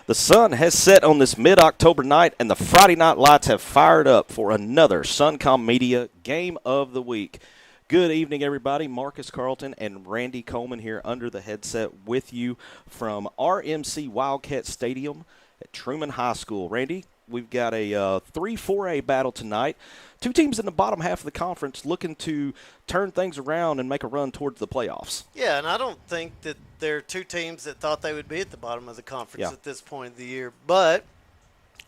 The sun has set on this mid-October night, and the Friday night lights have fired up for another Suncom Media Game of the Week. Good evening, everybody. Marcus Carlton and Randy Coleman here under the headset with you from RMC Wildcat Stadium at Trumann High School. Randy, we've got a 3-4A battle tonight. Two teams in the bottom half of the conference looking to turn things around and make a run towards the playoffs. Yeah, and I don't think that there are two teams that thought they would be at the bottom of the conference at this point of the year. But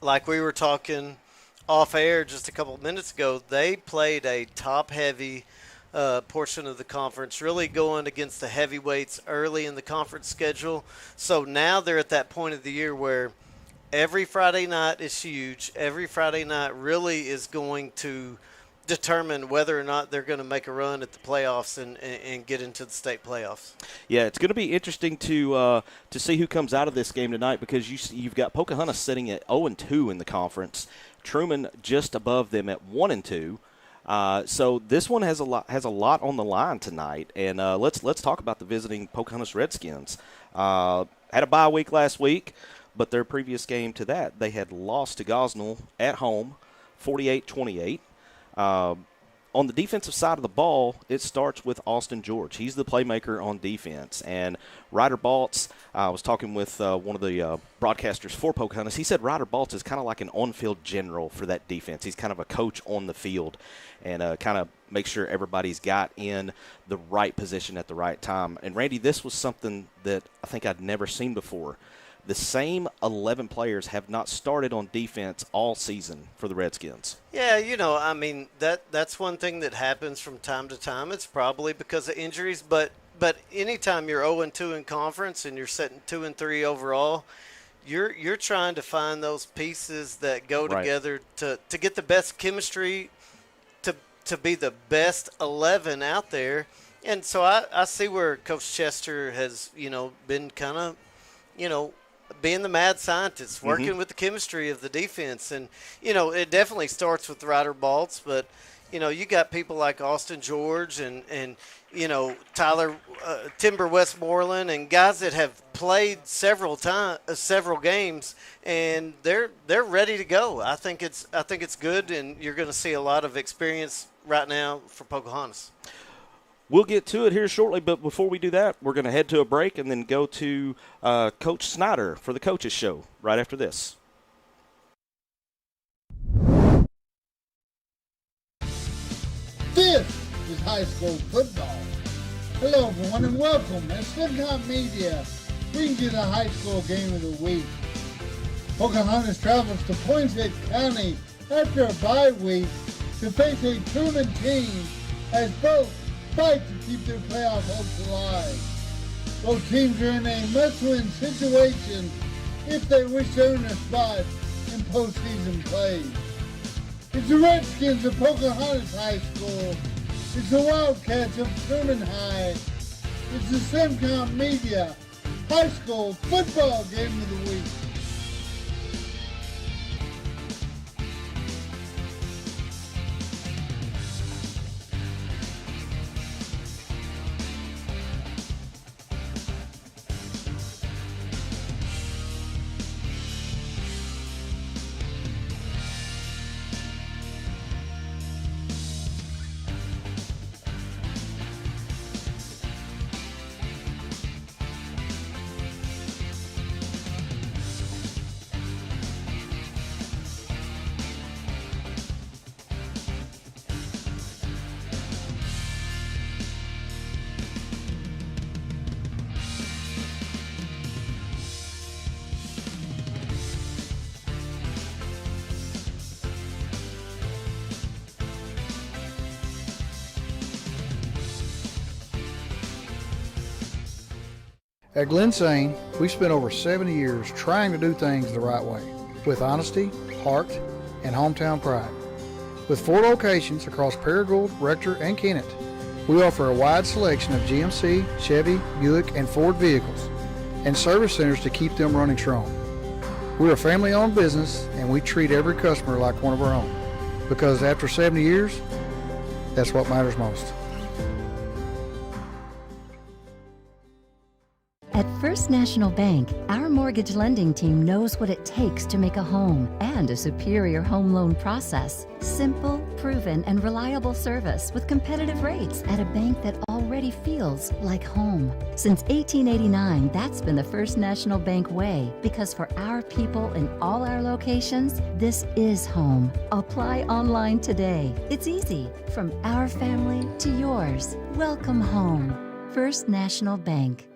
like we were talking off air just a couple of minutes ago, they played a top-heavy portion of the conference, really going against the heavyweights early in the conference schedule. So now they're at that point of the year where every Friday night is huge. Every Friday night really is going to determine whether or not they're going to make a run at the playoffs and get into the state playoffs. Yeah, it's going to be interesting to see who comes out of this game tonight, because you've got Pocahontas sitting at 0-2 in the conference, Trumann just above them at 1-2. So this one has a lot on the line tonight, and let's talk about the visiting Pocahontas Redskins. Had a bye week last week. But their previous game to that, they had lost to Gosnell at home, 48-28. On the defensive side of the ball, it starts with Austin George. He's the playmaker on defense. And Ryder Baltz, I was talking with one of the broadcasters for Pocahontas. He said Ryder Baltz is kind of like an on-field general for that defense. He's kind of a coach on the field and kind of make sure everybody's got in the right position at the right time. And, Randy, this was something that I think I'd never seen before. The same 11 players have not started on defense all season for the Redskins. Yeah, I mean, that's one thing that happens from time to time. It's probably because of injuries, but anytime you're 0-2 in conference and you're sitting 2-3 overall, you're trying to find those pieces that go together to get the best chemistry, to be the best 11 out there. And so I see where Coach Chester has, been kind of, being the mad scientist, working with the chemistry of the defense. And, it definitely starts with Ryder Baltz, but, you got people like Austin George and Tyler Timber Westmoreland and guys that have played several games, and they're ready to go. I think it's good, and you're going to see a lot of experience right now for Pocahontas. We'll get to it here shortly, but before we do that, we're going to head to a break and then go to Coach Snyder for the Coaches Show right after this. This is high school football. Hello, everyone, and welcome. At Suncom Media, brings you the high school game of the week. Pocahontas travels to Poinsett County after a bye week to face a Trumann team as both fight to keep their playoff hopes alive. Both teams are in a must-win situation if they wish to earn a spot in postseason play. It's the Redskins of Pocahontas High School. It's the Wildcats of Trumann High. It's the Suncom Media High School Football Game of the Week. At Glen Sain, we spent over 70 years trying to do things the right way, with honesty, heart, and hometown pride. With 4 locations across Paragould, Rector, and Kennett, we offer a wide selection of GMC, Chevy, Buick, and Ford vehicles, and service centers to keep them running strong. We're a family-owned business, and we treat every customer like one of our own, because after 70 years, that's what matters most. At First National Bank, our mortgage lending team knows what it takes to make a home and a superior home loan process. Simple, proven, and reliable service with competitive rates at a bank that already feels like home. Since 1889, that's been the First National Bank way, because for our people in all our locations, this is home. Apply online today. It's easy. From our family to yours. Welcome home. First National Bank.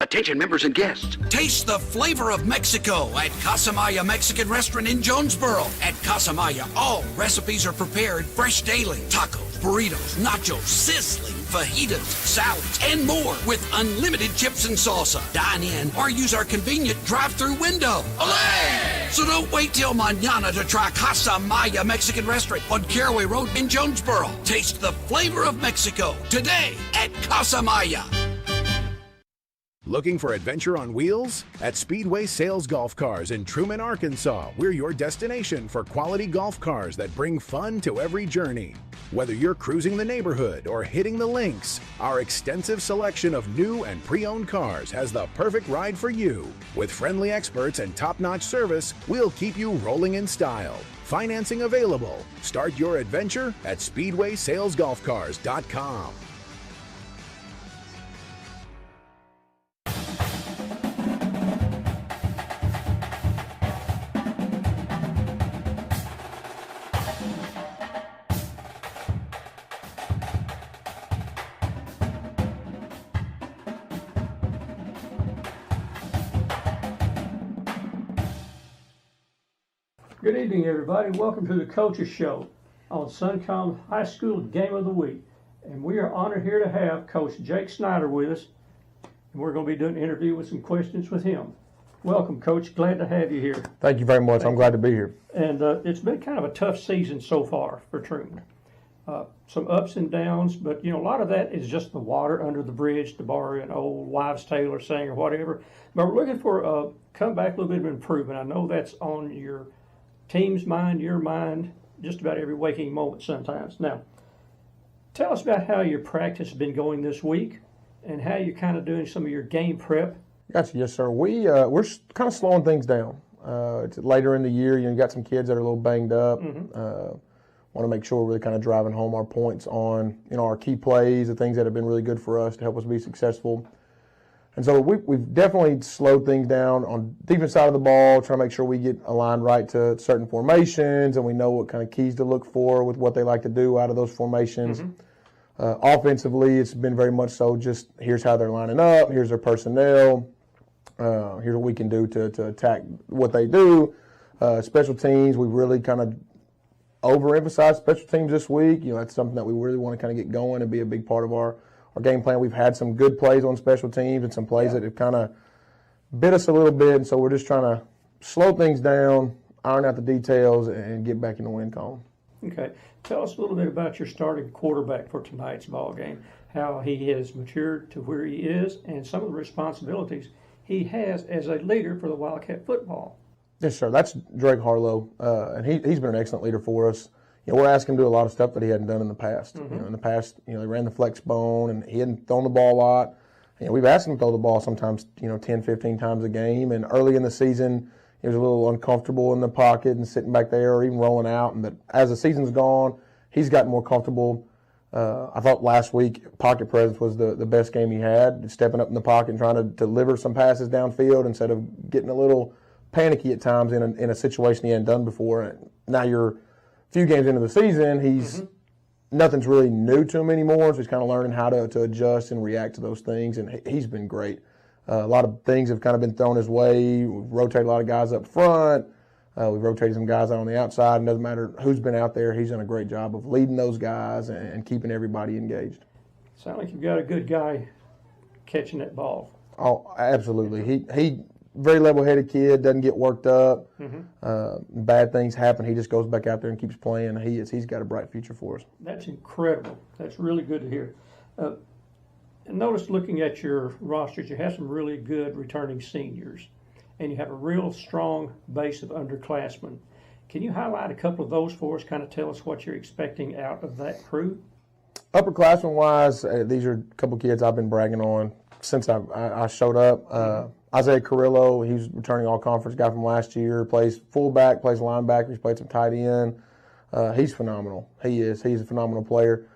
Attention members and guests. Taste the flavor of Mexico at Casa Maya Mexican Restaurant in Jonesboro. At Casa Maya, all recipes are prepared fresh daily. Tacos, burritos, nachos, sizzling fajitas, salads, and more with unlimited chips and salsa. Dine in or use our convenient drive-through window. Olé! So don't wait till mañana to try Casa Maya Mexican Restaurant on Caraway Road in Jonesboro. Taste the flavor of Mexico today at Casa Maya. Looking for adventure on wheels? At Speedway Sales Golf Cars in Trumann, Arkansas, we're your destination for quality golf cars that bring fun to every journey. Whether you're cruising the neighborhood or hitting the links, our extensive selection of new and pre-owned cars has the perfect ride for you. With friendly experts and top-notch service, we'll keep you rolling in style. Financing available. Start your adventure at SpeedwaySalesGolfCars.com. Good evening, everybody. Welcome to the Coaches Show on Suncom High School Game of the Week. And we are honored here to have Coach Jake Snyder with us. And we're going to be doing an interview with some questions with him. Welcome, Coach. Glad to have you here. Thank you very much. I'm glad to be here. And it's been kind of a tough season so far for Trumann. Some ups and downs, but, you know, a lot of that is just the water under the bridge, to borrow an old wives' tale or saying or whatever. But we're looking for a comeback, a little bit of improvement. I know that's on your team's mind, your mind, just about every waking moment sometimes. Now, tell us about how your practice has been going this week and how you're kind of doing some of your game prep. Gotcha. Yes, sir. We're kind of slowing things down. It's later in the year. You got some kids that are a little banged up. Want to make sure we're really kind of driving home our points on, you know, our key plays, the things that have been really good for us to help us be successful. And so we've definitely slowed things down on the defense side of the ball, trying to make sure we get aligned right to certain formations and we know what kind of keys to look for with what they like to do out of those formations. Offensively, it's been very much so just here's how they're lining up, here's their personnel, here's what we can do to attack what they do. Special teams, we really kind of overemphasized special teams this week. You know, that's something that we really want to kind of get going and be a big part of our game plan. We've had some good plays on special teams and some plays that have kind of bit us a little bit, and so we're just trying to slow things down, iron out the details, and get back in the win column. Okay. Tell us a little bit about your starting quarterback for tonight's ball game, how he has matured to where he is, and some of the responsibilities he has as a leader for the Wildcat football. Yes, sir. That's Drake Harlow, and he's been an excellent leader for us. You know, we're asking him to do a lot of stuff that he hadn't done in the past. You know, in the past, you know, he ran the flex bone, and he hadn't thrown the ball a lot. You know, we've asked him to throw the ball sometimes, 10, 15 times a game, and early in the season, he was a little uncomfortable in the pocket and sitting back there or even rolling out. But as the season's gone, he's gotten more comfortable. I thought last week pocket presence was the best game he had, stepping up in the pocket and trying to deliver some passes downfield instead of getting a little panicky at times in a situation he hadn't done before. And now you're a few games into the season, he's nothing's really new to him anymore, so he's kind of learning how to adjust and react to those things, and he's been great. A lot of things have kind of been thrown his way. We've rotated a lot of guys up front. We've rotated some guys out on the outside. It doesn't matter who's been out there. He's done a great job of leading those guys and keeping everybody engaged. Sounds like you've got a good guy catching that ball. Oh, absolutely. He very level-headed kid, doesn't get worked up. Bad things happen. He just goes back out there and keeps playing. He's got a bright future for us. That's incredible. That's really good to hear. And notice looking at your rosters, you have some really good returning seniors, and you have a real strong base of underclassmen. Can you highlight a couple of those for us, kind of tell us what you're expecting out of that crew? Upperclassmen-wise, these are a couple kids I've been bragging on since I showed up. Isaiah Carrillo, he's returning all-conference guy from last year, plays fullback, plays linebacker, he's played some tight end. He's phenomenal. He is. He's a phenomenal player.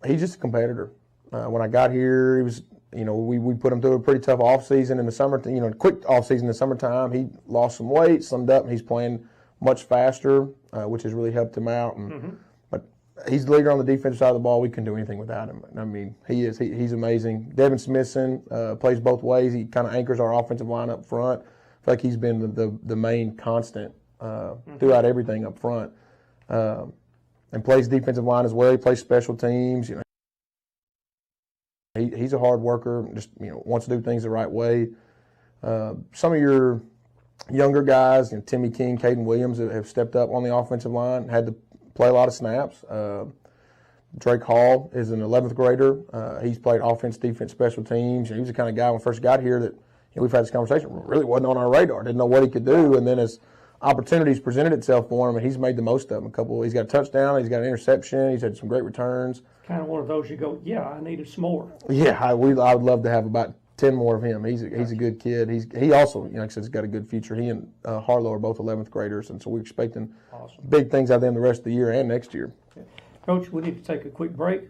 He's just a competitor. When I got here, he was, we put him through a pretty tough offseason in the summer, quick offseason in the summertime. He lost some weight, slimmed up, and he's playing much faster, which has really helped him out. But he's the leader on the defensive side of the ball. We couldn't do anything without him. I mean, he is. He's amazing. Devin Smithson plays both ways. He kind of anchors our offensive line up front. I feel like he's been the main constant throughout everything up front. And plays defensive line as well. He plays special teams. He's a hard worker. Just wants to do things the right way. Some of your younger guys, Timmy King, Caden Williams, have stepped up on the offensive line. Had to play a lot of snaps. Drake Hall is an 11th grader. He's played offense, defense, special teams. He was the kind of guy when we first got here that we've had this conversation. Really wasn't on our radar. Didn't know what he could do. And then as opportunities presented itself for him, and he's made the most of them. He's got a touchdown, he's got an interception, he's had some great returns. Kind of one of those you go, yeah, I needed some more. Yeah, I would love to have about 10 more of him. He's a good kid. He also, like I said, has got a good future. He and Harlow are both 11th graders, and so we're expecting big things out of them the rest of the year and next year. Okay. Coach, we need to take a quick break.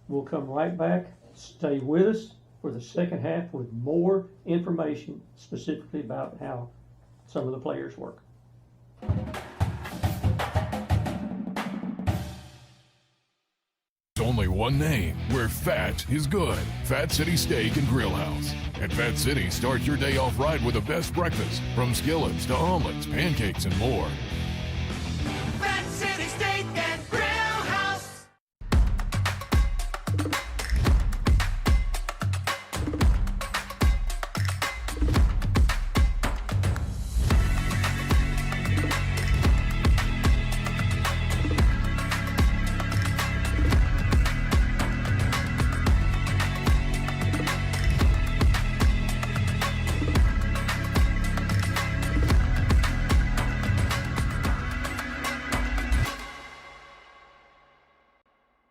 We'll come right back. Stay with us for the second half with more information specifically about how some of the players work. Only one name where fat is good. Fat City Steak and Grill House. At Fat City, start your day off right with the best breakfast, from skillets to omelets, pancakes, and more. Fat City Steak and Grill House.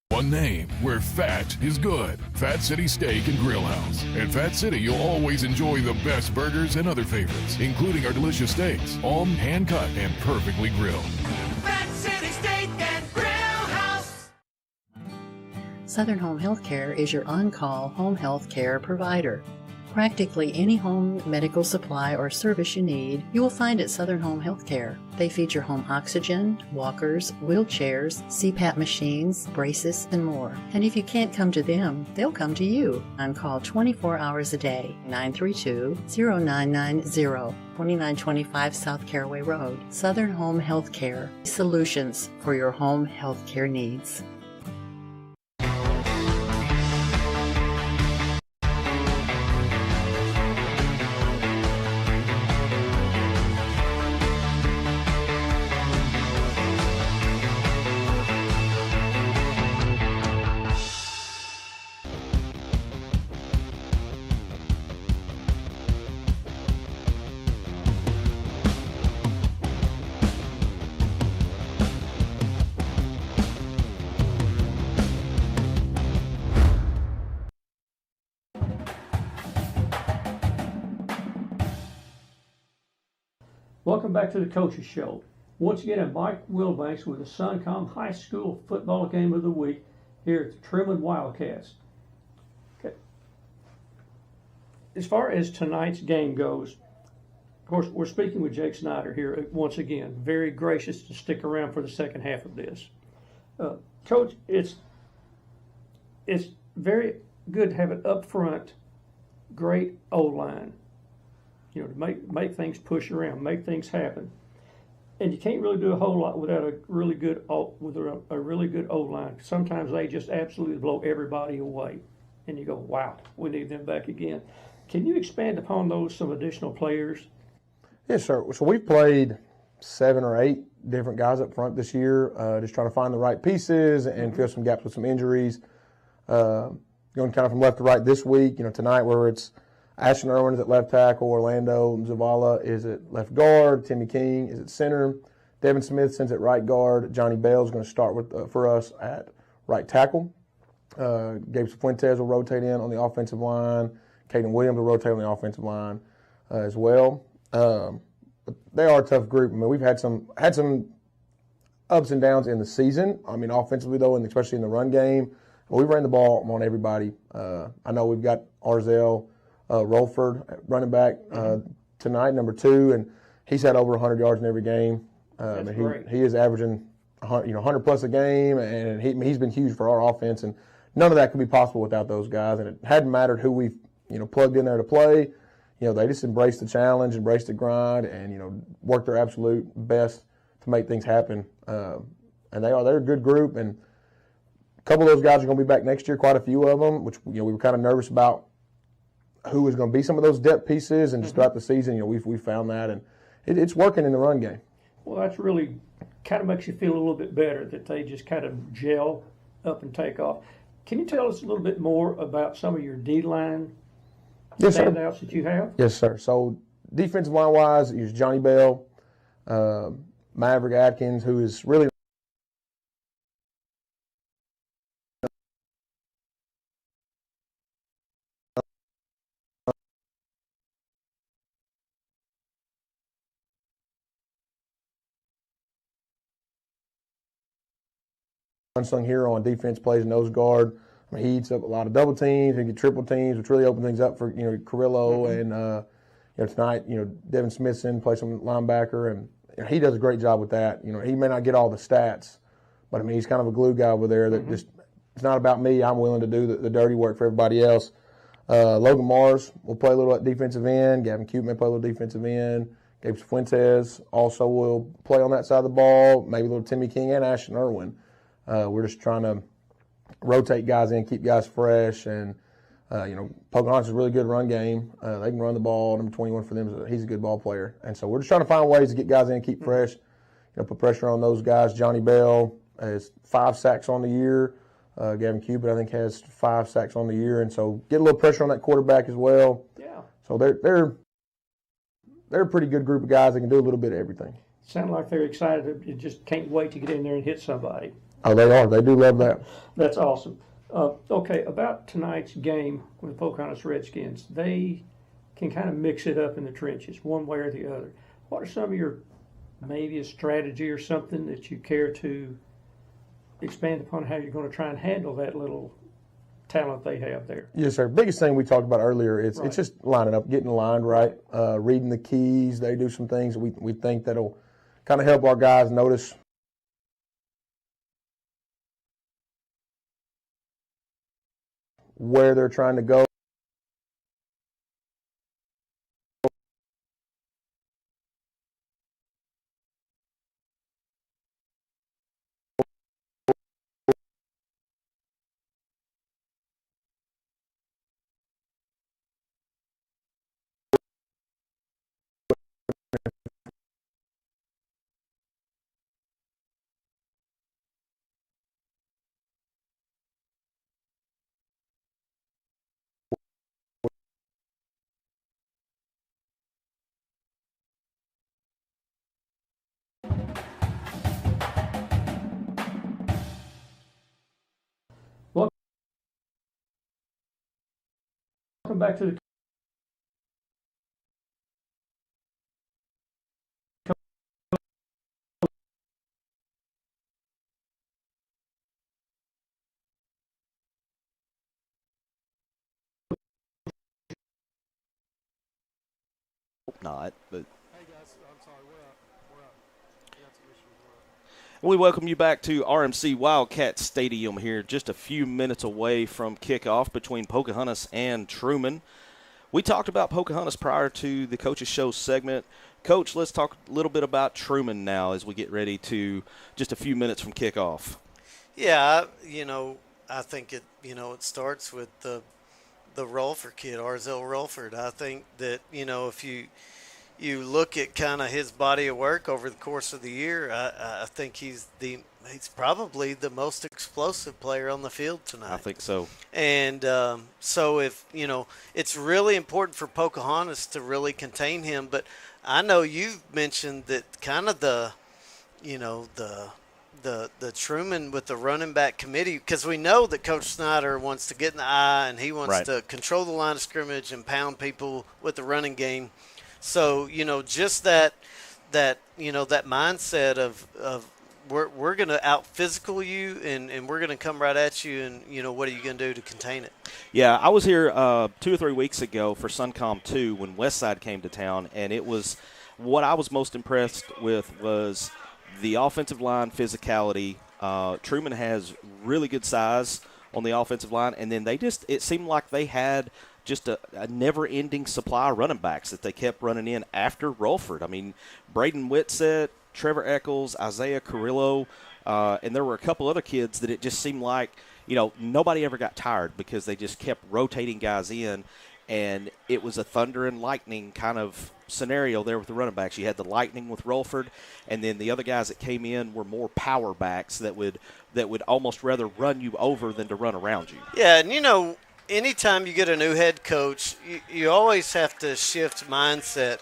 One name where fat is good. Fat City Steak and Grill House. At Fat City, you'll always enjoy the best burgers and other favorites, including our delicious steaks, all hand-cut and perfectly grilled. Fat City Steak and Grill House. Southern Home Healthcare is your on-call home health care provider. Practically any home medical supply or service you need, you will find at Southern Home Healthcare. They feature home oxygen, walkers, wheelchairs, CPAP machines, braces, and more. And if you can't come to them, they'll come to you. On call 24 hours a day, 932-0990, 2925 South Caraway Road. Southern Home Healthcare. Solutions for your home healthcare needs. Welcome back to the Coaches Show. Once again, I'm Mike Wilbanks with the Suncom High School Football Game of the Week here at the Trumann Wildcats. Okay. As far as tonight's game goes, of course, we're speaking with Jake Snyder here once again. Very gracious to stick around for the second half of this. Coach, it's very good to have an upfront, great O-line. To make things push around, make things happen, and you can't really do a whole lot without a really good O-line. Sometimes they just absolutely blow everybody away, and you go, "Wow, we need them back again." Can you expand upon some additional players? Yes, sir. So we've played 7 or 8 different guys up front this year, just trying to find the right pieces and fill some gaps with some injuries. Going kind of from left to right this week. Tonight where it's Ashton Irwin is at left tackle. Orlando Zavala is at left guard. Timmy King is at center. Devin Smithson's at right guard. Johnny Bell's going to start for us at right tackle. Gabe Fuentes will rotate in on the offensive line. Caden Williams will rotate on the offensive line as well. But they are a tough group. I mean, we've had some ups and downs in the season. I mean, offensively though, and especially in the run game, we ran the ball on everybody. I know we've got Arzell Rolford, running back tonight, number 2, and he's had over 100 yards in every game. He is averaging 100 plus a game, and he's been huge for our offense. And none of that could be possible without those guys. And it hadn't mattered who we plugged in there to play. They just embraced the challenge, embraced the grind, and worked their absolute best to make things happen. And they're a good group. And a couple of those guys are going to be back next year, quite a few of them, which we were kind of nervous about who was going to be some of those depth pieces. And just throughout the season, we found that, and it's working in the run game. Well, that's really kind of makes you feel a little bit better that they just kind of gel up and take off. Can you tell us a little bit more about some of your D-line standouts that you have? Yes, sir. So defensive line-wise, use Johnny Bell, Maverick Atkins, who is really unsung hero on defense, plays nose guard. I mean, he eats up a lot of double teams, he get triple teams, which really open things up for Carrillo and tonight Devin Smithson plays some linebacker, and he does a great job with that. He may not get all the stats, but I mean he's kind of a glue guy over there that just it's not about me. I'm willing to do the dirty work for everybody else. Logan Mars will play a little at defensive end. Gavin Cute may play a little defensive end. Gabe Fuentes also will play on that side of the ball. Maybe a little Timmy King and Ashton Irwin. We're just trying to rotate guys in, keep guys fresh, and Pocahontas is a really good run game. They can run the ball. Number 21 for them, he's a good ball player, and so we're just trying to find ways to get guys in, keep fresh, put pressure on those guys. Johnny Bell has 5 sacks on the year. Gavin Cupid, I think, has 5 sacks on the year, and so get a little pressure on that quarterback as well. Yeah. So they're a pretty good group of guys that can do a little bit of everything. Sound like they're excited. You just can't wait to get in there and hit somebody. Oh, they are. They do love that. That's awesome. Okay, about tonight's game with the Pocahontas Redskins, they can kind of mix it up in the trenches, one way or the other. What are some of your, maybe a strategy or something that you care to expand upon how you're going to try and handle that little talent they have there? Yes, sir. Biggest thing we talked about earlier, it's just lining up, getting aligned right, reading the keys. They do some things we think that'll kind of help our guys notice where they're trying to go. Welcome back to the Hope not, but we welcome you back to RMC Wildcat Stadium here, just a few minutes away from kickoff between Pocahontas and Trumann. We talked about Pocahontas prior to the Coach's Show segment. Coach, let's talk a little bit about Trumann now as we get ready to just a few minutes from kickoff. Yeah, I think it starts with the Rolford kid, Arzell Rolford. I think that, if you look at kind of his body of work over the course of the year, I think he's probably the most explosive player on the field tonight. I think so. And so if, it's really important for Pocahontas to really contain him. But I know you've mentioned that kind of the the Trumann with the running back committee, because we know that Coach Snyder wants to get in the eye and he wants to control the line of scrimmage and pound people with the running game. So, just that mindset of we're going to out physical you and we're going to come right at you, and what are you going to do to contain it? Yeah, I was here 2 or 3 weeks ago for Suncom 2 when Westside came to town, and it was what I was most impressed with was the offensive line physicality. Trumann has really good size on the offensive line, and then it seemed like they had just a never-ending supply of running backs that they kept running in after Rolford. I mean, Braden Whitsett, Trevor Eccles, Isaiah Carrillo, and there were a couple other kids that it just seemed like, nobody ever got tired because they just kept rotating guys in, and it was a thunder and lightning kind of scenario there with the running backs. You had the lightning with Rolford, and then the other guys that came in were more power backs that would almost rather run you over than to run around you. Yeah, and anytime you get a new head coach, you always have to shift mindset.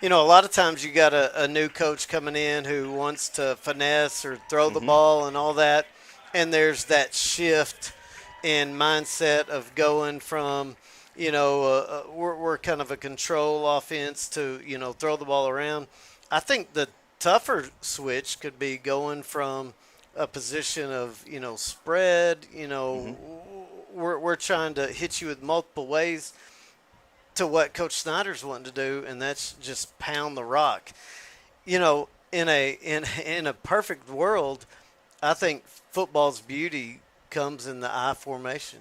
A lot of times you got a new coach coming in who wants to finesse or throw the ball and all that, and there's that shift in mindset of going from we're kind of a control offense to, throw the ball around. I think the tougher switch could be going from a position of, spread, we're trying to hit you with multiple ways, to what Coach Snyder's wanting to do, and that's just pound the rock. In a perfect world, I think football's beauty comes in the I formation.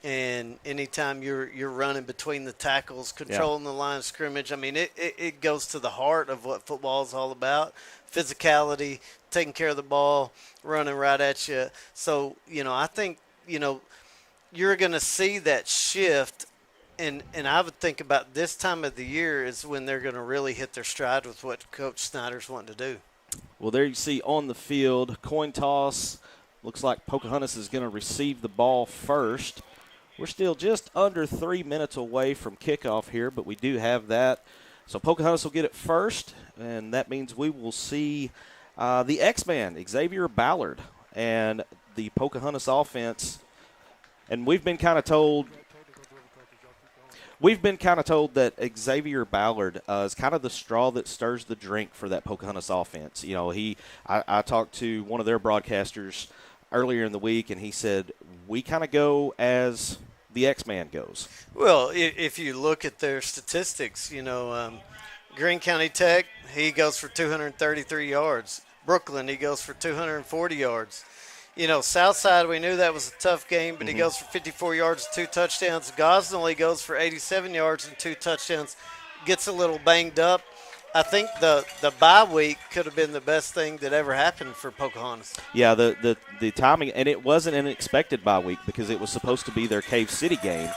And anytime you're running between the tackles, controlling the line of scrimmage, I mean, it goes to the heart of what football is all about. Physicality, taking care of the ball, running right at you. So, I think, you're going to see that shift. And I would think about this time of the year is when they're going to really hit their stride with what Coach Snyder's wanting to do. Well, there you see on the field, coin toss. Looks like Pocahontas is going to receive the ball first. We're still just under 3 minutes away from kickoff here, but we do have that. So Pocahontas will get it first, and that means we will see the X-Man, Xavier Ballard, and the Pocahontas offense. And we've been kind of told that Xavier Ballard is kind of the straw that stirs the drink for that Pocahontas offense. I talked to one of their broadcasters earlier in the week, and he said, we kind of go as the X-Man goes. Well, if you look at their statistics, Greene County Tech, he goes for 233 yards. Brooklyn, he goes for 240 yards. Southside, we knew that was a tough game, but he goes for 54 yards and 2 touchdowns. Gosnell, he goes for 87 yards and 2 touchdowns. Gets a little banged up. I think the bye week could have been the best thing that ever happened for Pocahontas. Yeah, the timing, and it wasn't an expected bye week because it was supposed to be their Cave City game.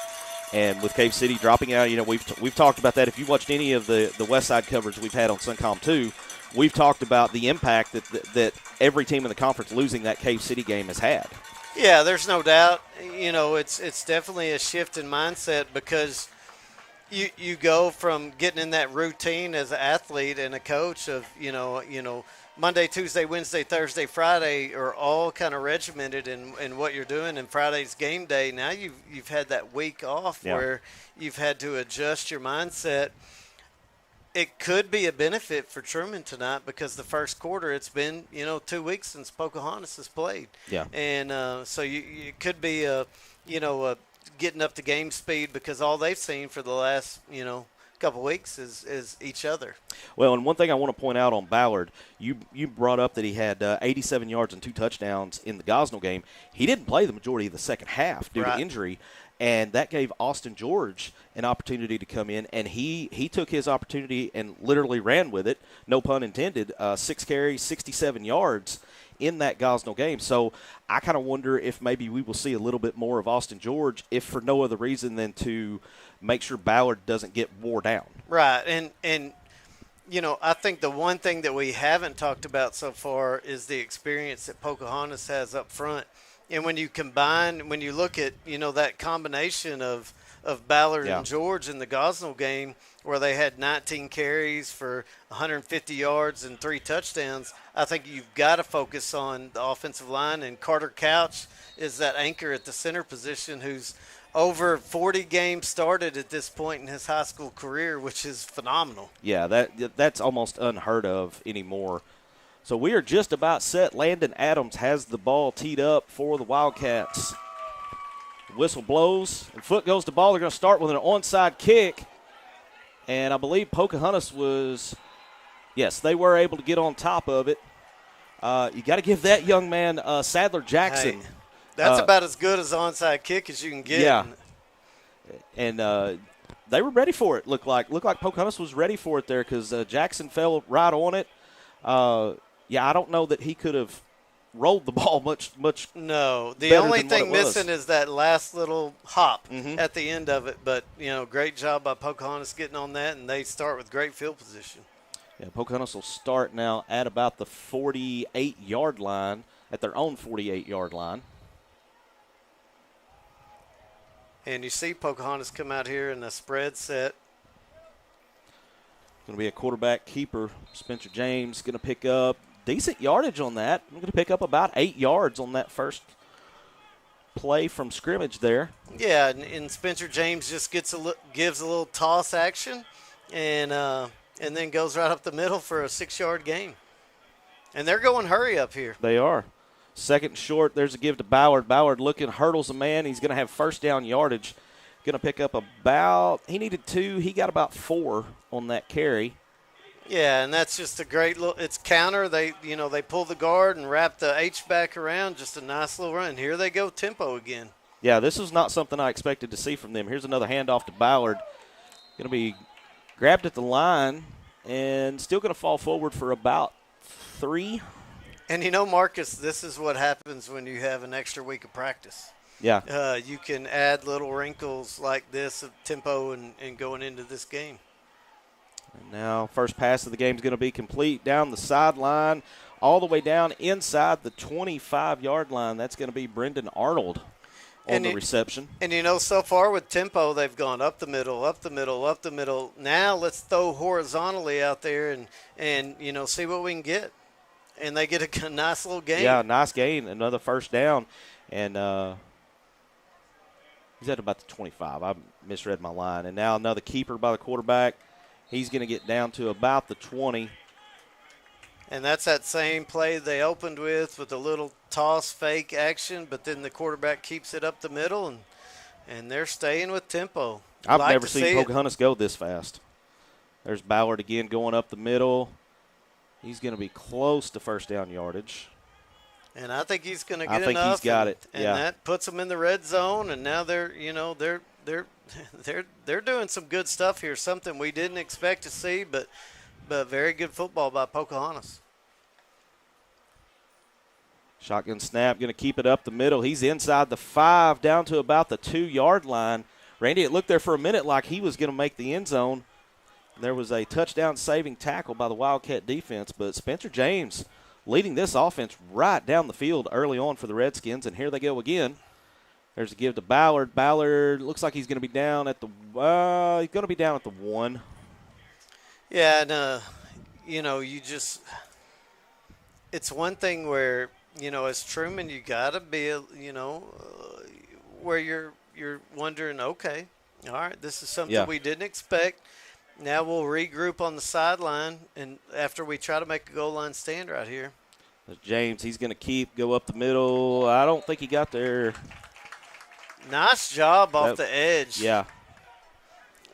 And with Cave City dropping out, we've talked about that. If you watched any of the West Side coverage we've had on Suncom 2, we've talked about the impact that every team in the conference losing that Cave City game has had. Yeah, there's no doubt. It's definitely a shift in mindset because you go from getting in that routine as an athlete and a coach of, Monday, Tuesday, Wednesday, Thursday, Friday are all kind of regimented in what you're doing, and Friday's game day. Now you've had that week off where you've had to adjust your mindset. It could be a benefit for Trumann tonight because the first quarter, it's been, 2 weeks since Pocahontas has played. Yeah. And so it could be getting up to game speed because all they've seen for the last, couple weeks is each other. Well, and one thing I want to point out on Ballard, you brought up that he had 87 yards and 2 touchdowns in the Gosnell game. He didn't play the majority of the second half due to injury, and that gave Austin George an opportunity to come in, and he took his opportunity and literally ran with it, no pun intended, 6 carries, 67 yards in that Gosnell game. So I kind of wonder if maybe we will see a little bit more of Austin George, if for no other reason than to make sure Ballard doesn't get wore down. Right, and I think the one thing that we haven't talked about so far is the experience that Pocahontas has up front. And when you look at, that combination of of Ballard Yeah. and George in the Gosnell game, where they had 19 carries for 150 yards and 3 touchdowns. I think you've got to focus on the offensive line, and Carter Couch is that anchor at the center position who's over 40 games started at this point in his high school career, which is phenomenal. Yeah, that's almost unheard of anymore. So we are just about set. Landon Adams has the ball teed up for the Wildcats. Whistle blows, and foot goes to ball. They're going to start with an onside kick. And I believe Pocahontas was, yes, they were able to get on top of it. You got to give that young man, Sadler Jackson. Hey, that's about as good as onside kick as you can get. Yeah. And they were ready for it, looked like. Looked like Pocahontas was ready for it there because Jackson fell right on it. Yeah, I don't know that he could have rolled the ball much. No, the better only than what thing it was. missing is that last little hop at the end of it. But, great job by Pocahontas getting on that, and they start with great field position. Yeah, Pocahontas will start now at about the 48-yard line, at their own 48-yard line. And you see Pocahontas come out here in a spread set. Going to be a quarterback keeper. Spencer James going to pick up decent yardage on that. I'm going to pick up about 8 yards on that first play from scrimmage there. Yeah, and Spencer James just gives a little toss action and then goes right up the middle for a 6-yard gain. And they're going hurry up here. They are. Second short, there's a give to Ballard. Ballard looking, hurdles a man. He's going to have first down yardage. Going to pick up he needed 2. He got about 4 on that carry. Yeah, and that's just a great little, it's counter. They pull the guard and wrap the H back around, just a nice little run. Here they go, tempo again. Yeah, this is not something I expected to see from them. Here's another handoff to Ballard. Going to be grabbed at the line and still going to fall forward for about 3. And Marcus, this is what happens when you have an extra week of practice. Yeah. You can add little wrinkles like this of tempo and going into this game. And now first pass of the game is going to be complete down the sideline, all the way down inside the 25-yard line. That's going to be Brendan Arnold on the reception. And, so far with tempo, they've gone up the middle, up the middle, up the middle. Now let's throw horizontally out there and see what we can get. And they get a nice little gain. Yeah, nice gain, another first down. And he's at about the 25. I misread my line. And now another keeper by the quarterback. He's going to get down to about the 20. And that's that same play they opened with a little toss fake action, but then the quarterback keeps it up the middle, and they're staying with tempo. I've never seen Pocahontas go this fast. There's Ballard again going up the middle. He's going to be close to first down yardage. And I think he's going to get enough. I think he's got it. And yeah. that puts them in the red zone, and now they're doing some good stuff here, something we didn't expect to see, but very good football by Pocahontas. Shotgun snap, going to keep it up the middle. He's inside the 5, down to about the 2-yard line. Randy, it looked there for a minute like he was going to make the end zone. There was a touchdown-saving tackle by the Wildcat defense, but Spencer James leading this offense right down the field early on for the Redskins, and here they go again. There's a give to Ballard. Ballard looks like he's going to be down at the 1. Yeah, and it's one thing where as Trumann, you got to be where you're wondering, okay, all right, this is something we didn't expect. Now we'll regroup on the sideline, and after we try to make a goal line stand right here. There's James, he's going to go up the middle. I don't think he got there. Nice job off the edge. Yeah.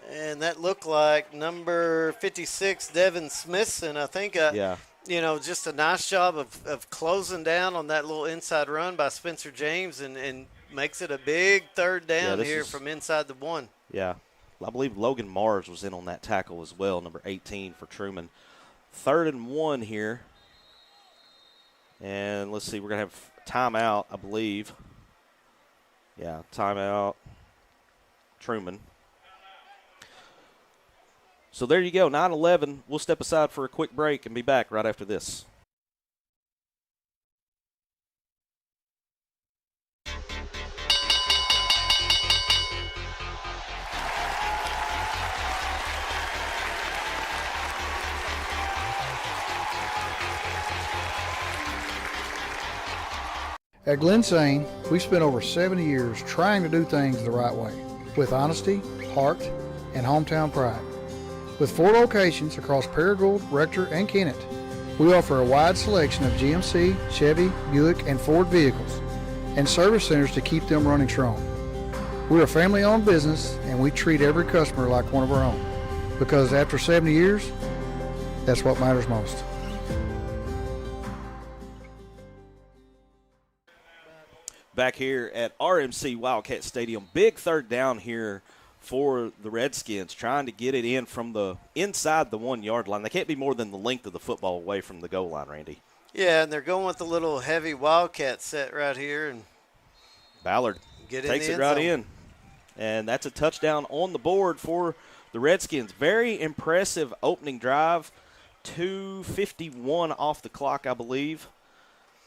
And that looked like number 56, Devin Smithson, I think. Just a nice job of closing down on that little inside run by Spencer James and makes it a big third down from inside the 1. Yeah. I believe Logan Mars was in on that tackle as well, number 18 for Trumann. 3rd and 1 here. And let's see, we're going to have timeout, I believe. Yeah, timeout. Trumann. So there you go, 9-11. We'll step aside for a quick break and be back right after this. At Glensane, we've spent over 70 years trying to do things the right way, with honesty, heart, and hometown pride. With 4 locations across Paragould, Rector, and Kennett, we offer a wide selection of GMC, Chevy, Buick, and Ford vehicles, and service centers to keep them running strong. We're a family-owned business, and we treat every customer like one of our own, because after 70 years, that's what matters most. Back here at RMC Wildcat Stadium, big third down here for the Redskins, trying to get it in from the inside the 1 yard line. They can't be more than the length of the football away from the goal line, Randy. Yeah, and they're going with the little heavy Wildcat set right here, and Ballard takes it right in. And that's a touchdown on the board for the Redskins. Very impressive opening drive. 2:51 off the clock, I believe.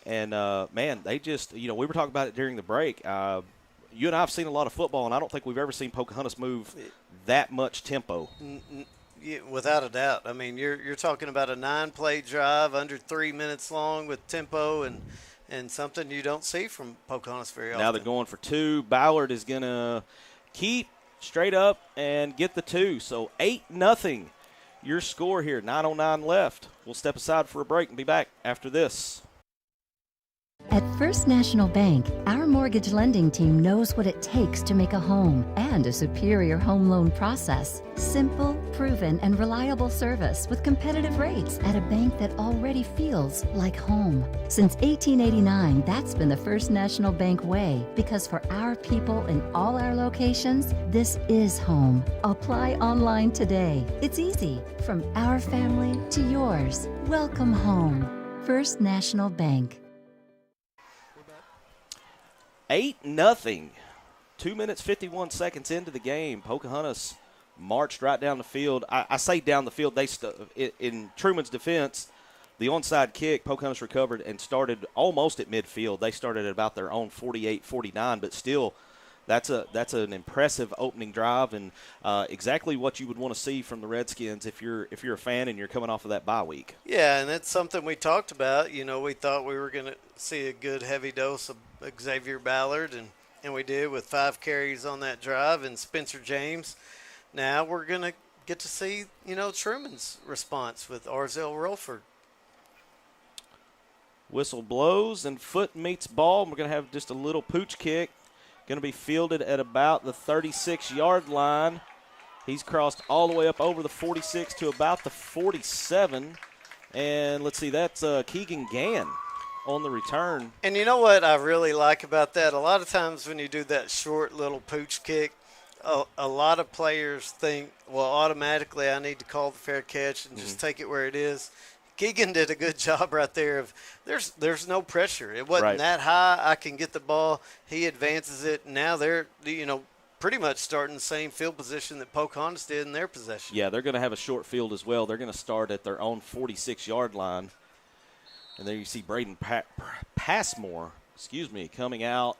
And, man, they just, we were talking about it during the break. You and I have seen a lot of football, and I don't think we've ever seen Pocahontas move that much tempo. Yeah, without a doubt. I mean, you're talking about a 9-play drive under 3 minutes long with tempo and something you don't see from Pocahontas very often. Now they're going for 2. Ballard is going to keep straight up and get the 2. So 8-0 your score here. 9:09 left. We'll step aside for a break and be back after this. At First National Bank, our mortgage lending team knows what it takes to make a home and a superior home loan process. Simple, proven, and reliable service with competitive rates at a bank that already feels like home. Since 1889, that's been the First National Bank way, because for our people in all our locations, this is home. Apply online today. It's easy. From our family to yours. Welcome home. First National Bank. 8-0. 2 minutes, 51 seconds into the game. Pocahontas marched right down the field. I say down the field. In Trumann's defense, the onside kick, Pocahontas recovered and started almost at midfield. They started at about their own 48-49, but still that's an impressive opening drive and exactly what you would want to see from the Redskins if you're a fan and you're coming off of that bye week. Yeah, and that's something we talked about. We thought we were going to see a good heavy dose of Xavier Ballard, and we did with 5 carries on that drive, and Spencer James. Now we're going to get to see, Trumann's response with Arzell Rolford. Whistle blows and foot meets ball. We're going to have just a little pooch kick. Going to be fielded at about the 36-yard line. He's crossed all the way up over the 46 to about the 47. And let's see, that's Keegan Gann on the return. And you know what I really like about that? A lot of times when you do that short little pooch kick, a lot of players think, well, automatically I need to call the fair catch and just take it where it is. Keegan did a good job right there. There's no pressure. It wasn't that high. I can get the ball. He advances it. Now they're, pretty much starting the same field position that Pocahontas did in their possession. Yeah, they're going to have a short field as well. They're going to start at their own 46-yard line. And there you see Braden Passmore, coming out,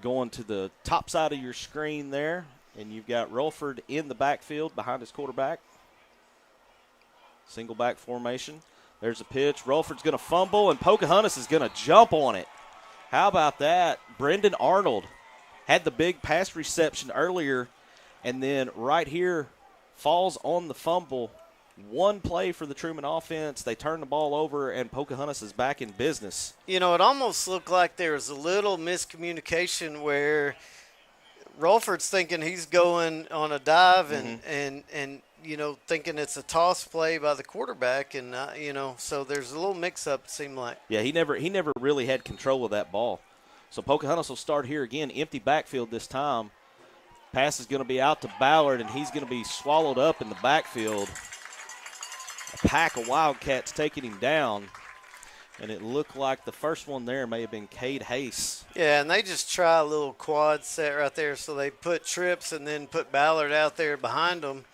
going to the top side of your screen there. And you've got Rolford in the backfield behind his quarterback. Single back formation. There's a pitch. Rolford's going to fumble, and Pocahontas is going to jump on it. How about that? Brendan Arnold had the big pass reception earlier, and then right here falls on the fumble. One play for the Trumann offense. They turn the ball over, and Pocahontas is back in business. It almost looked like there was a little miscommunication where Rolford's thinking he's going on a dive and thinking it's a toss play by the quarterback, and so there's a little mix-up, it seemed like. Yeah, he never really had control of that ball. So Pocahontas will start here again, empty backfield this time. Pass is going to be out to Ballard, and he's going to be swallowed up in the backfield. A pack of Wildcats taking him down, and it looked like the first one there may have been Cade Hayes. Yeah, and they just try a little quad set right there, so they put trips and then put Ballard out there behind them,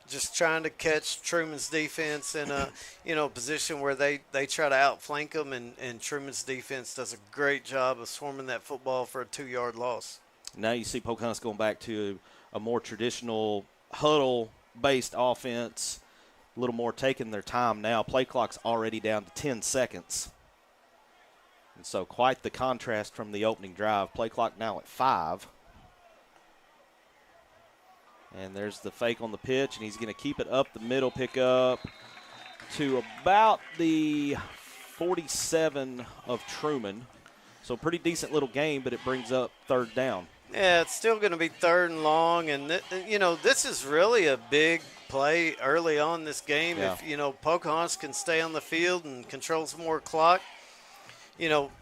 just trying to catch Trumann's defense in a position where they try to outflank them, and Trumann's defense does a great job of swarming that football for a 2-yard loss. Now you see Pocahontas going back to a more traditional huddle-based offense, a little more taking their time now. Play clock's already down to 10 seconds. And So quite the contrast from the opening drive. Play clock now at 5. And there's the fake on the pitch, and he's going to keep it up the middle, pick up to about the 47 of Trumann. So pretty decent little game, but it brings up third down. Yeah, it's still going to be third and long, and this is really a big play early on this game. Yeah. If Pocahontas can stay on the field and control some more clock,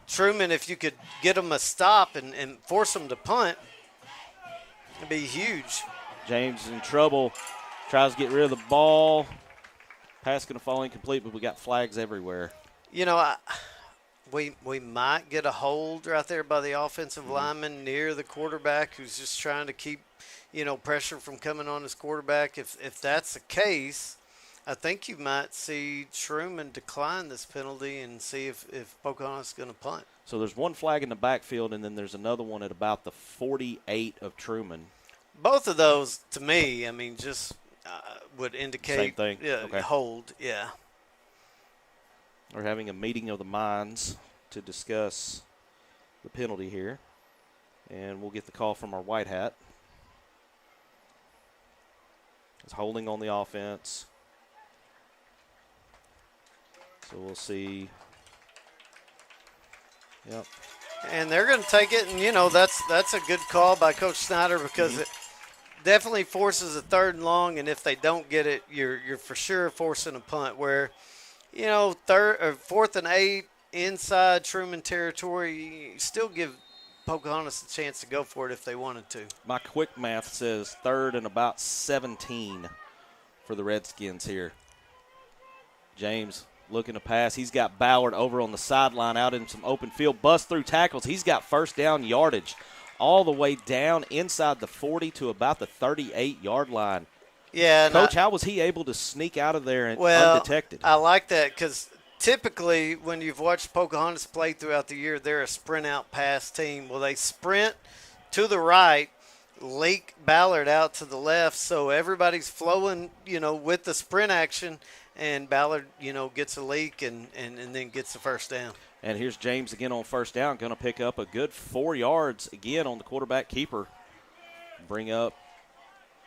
Trumann, if you could get them a stop and force them to punt, it'd be huge. James in trouble, tries to get rid of the ball. Pass going to fall incomplete, but we got flags everywhere. We might get a hold right there by the offensive lineman near the quarterback who's just trying to keep, pressure from coming on his quarterback. If that's the case, I think you might see Trumann decline this penalty and see if Pocahontas is going to punt. So there's one flag in the backfield, and then there's another one at about the 48 of Trumann. Both of those, to me, just would indicate Same thing. Okay. Hold, yeah. We're having a meeting of the minds to discuss the penalty here. And we'll get the call from our white hat. It's holding on the offense. So we'll see. Yep. And they're going to take it, and, that's a good call by Coach Snyder because it definitely forces a third and long, and if they don't get it, you're for sure forcing a punt where, third or 4th and 8 inside Trumann territory, you still give Pocahontas a chance to go for it if they wanted to. My quick math says 3rd and about 17 for the Redskins here. James looking to pass. He's got Ballard over on the sideline out in some open field. Bust through tackles. He's got first down yardage all the way down inside the 40 to about the 38-yard line. Yeah, Coach, how was he able to sneak out of there undetected? I like that because typically when you've watched Pocahontas play throughout the year, they're a sprint-out pass team. Well, they sprint to the right, leak Ballard out to the left, so everybody's flowing, with the sprint action, and Ballard, gets a leak and then gets the first down. And here's James again on first down, going to pick up a good 4 yards again on the quarterback keeper. Bring up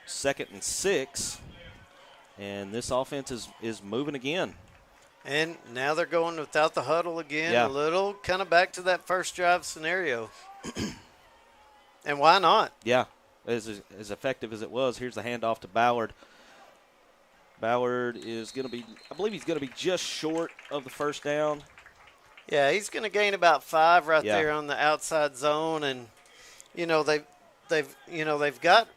2nd and 6, and this offense is moving again. And now they're going without the huddle again, Yeah. a little kind of back to that first drive scenario. And why not? Yeah, as effective as it was. Here's the handoff to Ballard. Ballard is going to be, I believe he's going to be just short of the first down. Yeah, he's going to gain about 5 right Yeah. there on the outside zone, and they've got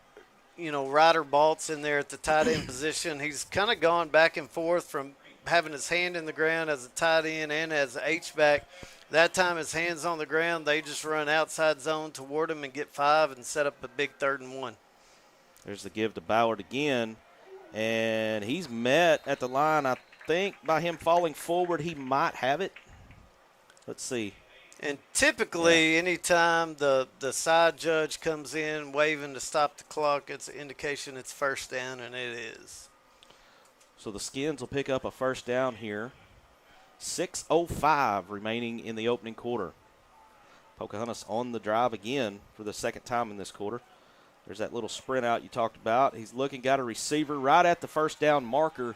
Ryder Baltz in there at the tight end position. He's kind of gone back and forth from having his hand in the ground as a tight end and as an H-back. That time his hand's on the ground, they just run outside zone toward him and get 5 and set up a big 3rd and 1. There's the give to Ballard again, and he's met at the line. I think by him falling forward, he might have it. Let's see. And typically, anytime the side judge comes in waving to stop the clock, it's an indication it's first down, and it is. So the Skins will pick up a first down here. 6:05 remaining in the opening quarter. Pocahontas on the drive again for the second time in this quarter. There's that little sprint out you talked about. He's looking, got a receiver right at the first down marker.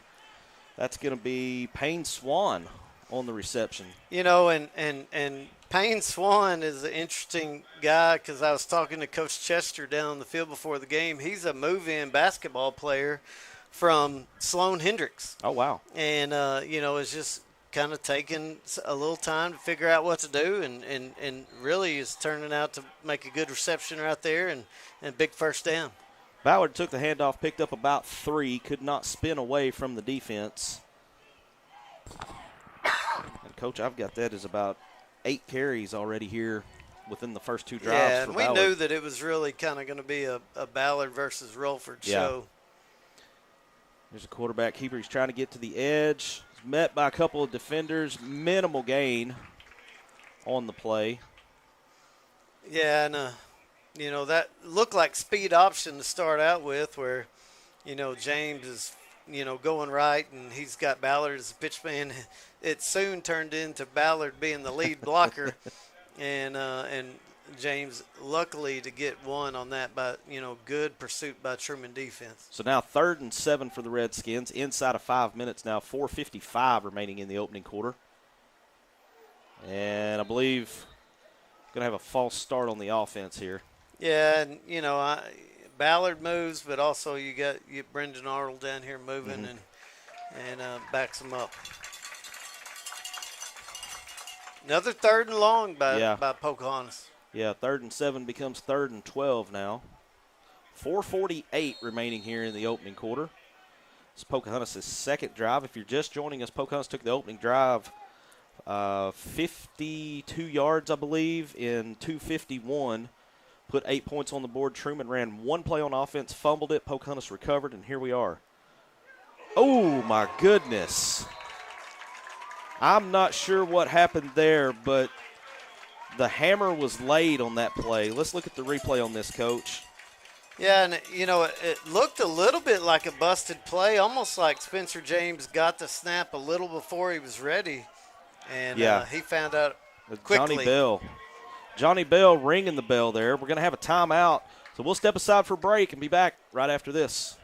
That's going to be Payne Swan on the reception. And Payne Swan is an interesting guy because I was talking to Coach Chester down on the field before the game. He's a move-in basketball player from Sloan Hendricks. Oh, wow. And, it's just kind of taking a little time to figure out what to do and really is turning out to make a good reception right there and big first down. Ballard took the handoff, picked up about 3, could not spin away from the defense. And, Coach, I've got that as about 8 carries already here within the first 2 drives Yeah, for and we Ballard. knew that it was really kind of going to be a Ballard versus Rolford show. There's a quarterback keeper. He's trying to get to the edge. He's met by a couple of defenders. Minimal gain on the play. Yeah, and, that looked like speed option to start out with where, James is going right, and he's got Ballard as a pitch man. It soon turned into Ballard being the lead blocker, and James luckily to get one on that by good pursuit by Trumann defense. So now 3rd and 7 for the Redskins inside of 5 minutes now. 4:55 remaining in the opening quarter, and I believe going to have a false start on the offense here. Yeah, and Ballard moves, but also you got Brendan Arnold down here moving and backs him up. Another 3rd and long by Pocahontas. Yeah, 3rd and 7 becomes 3rd and 12 now. 4:48 remaining here in the opening quarter. It's Pocahontas' second drive. If you're just joining us, Pocahontas took the opening drive 52 yards, I believe, in 2:51. Put 8 points on the board. Trumann ran one play on offense, fumbled it. Pocahontas recovered, and here we are. Oh, my goodness. I'm not sure what happened there, but the hammer was laid on that play. Let's look at the replay on this, Coach. Yeah, and, it looked a little bit like a busted play, almost like Spencer James got the snap a little before he was ready, and he found out quickly. Johnny Bell ringing the bell there. We're going to have a timeout, so we'll step aside for break and be back right after this.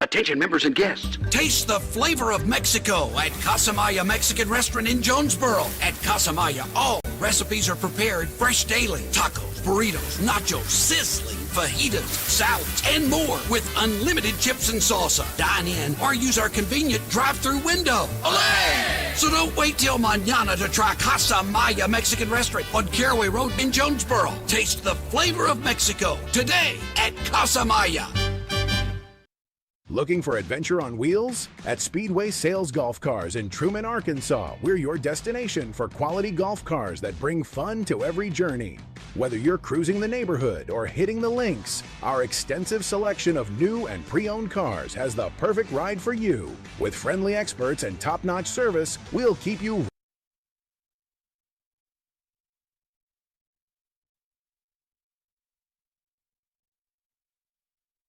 Attention members and guests. Taste the flavor of Mexico at Casamaya Mexican Restaurant in Jonesboro. At Casamaya, all recipes are prepared fresh daily. Tacos, burritos, nachos, sizzling fajitas, salads, and more with unlimited chips and salsa. Dine in or use our convenient drive-through window. Olé! So don't wait till mañana to try Casamaya Mexican Restaurant on Caraway Road in Jonesboro. Taste the flavor of Mexico today at Casamaya. Looking for adventure on wheels? At Speedway Sales Golf Cars in Trumann, Arkansas, we're your destination for quality golf cars that bring fun to every journey. Whether you're cruising the neighborhood or hitting the links, our extensive selection of new and pre-owned cars has the perfect ride for you. With friendly experts and top-notch service, we'll keep you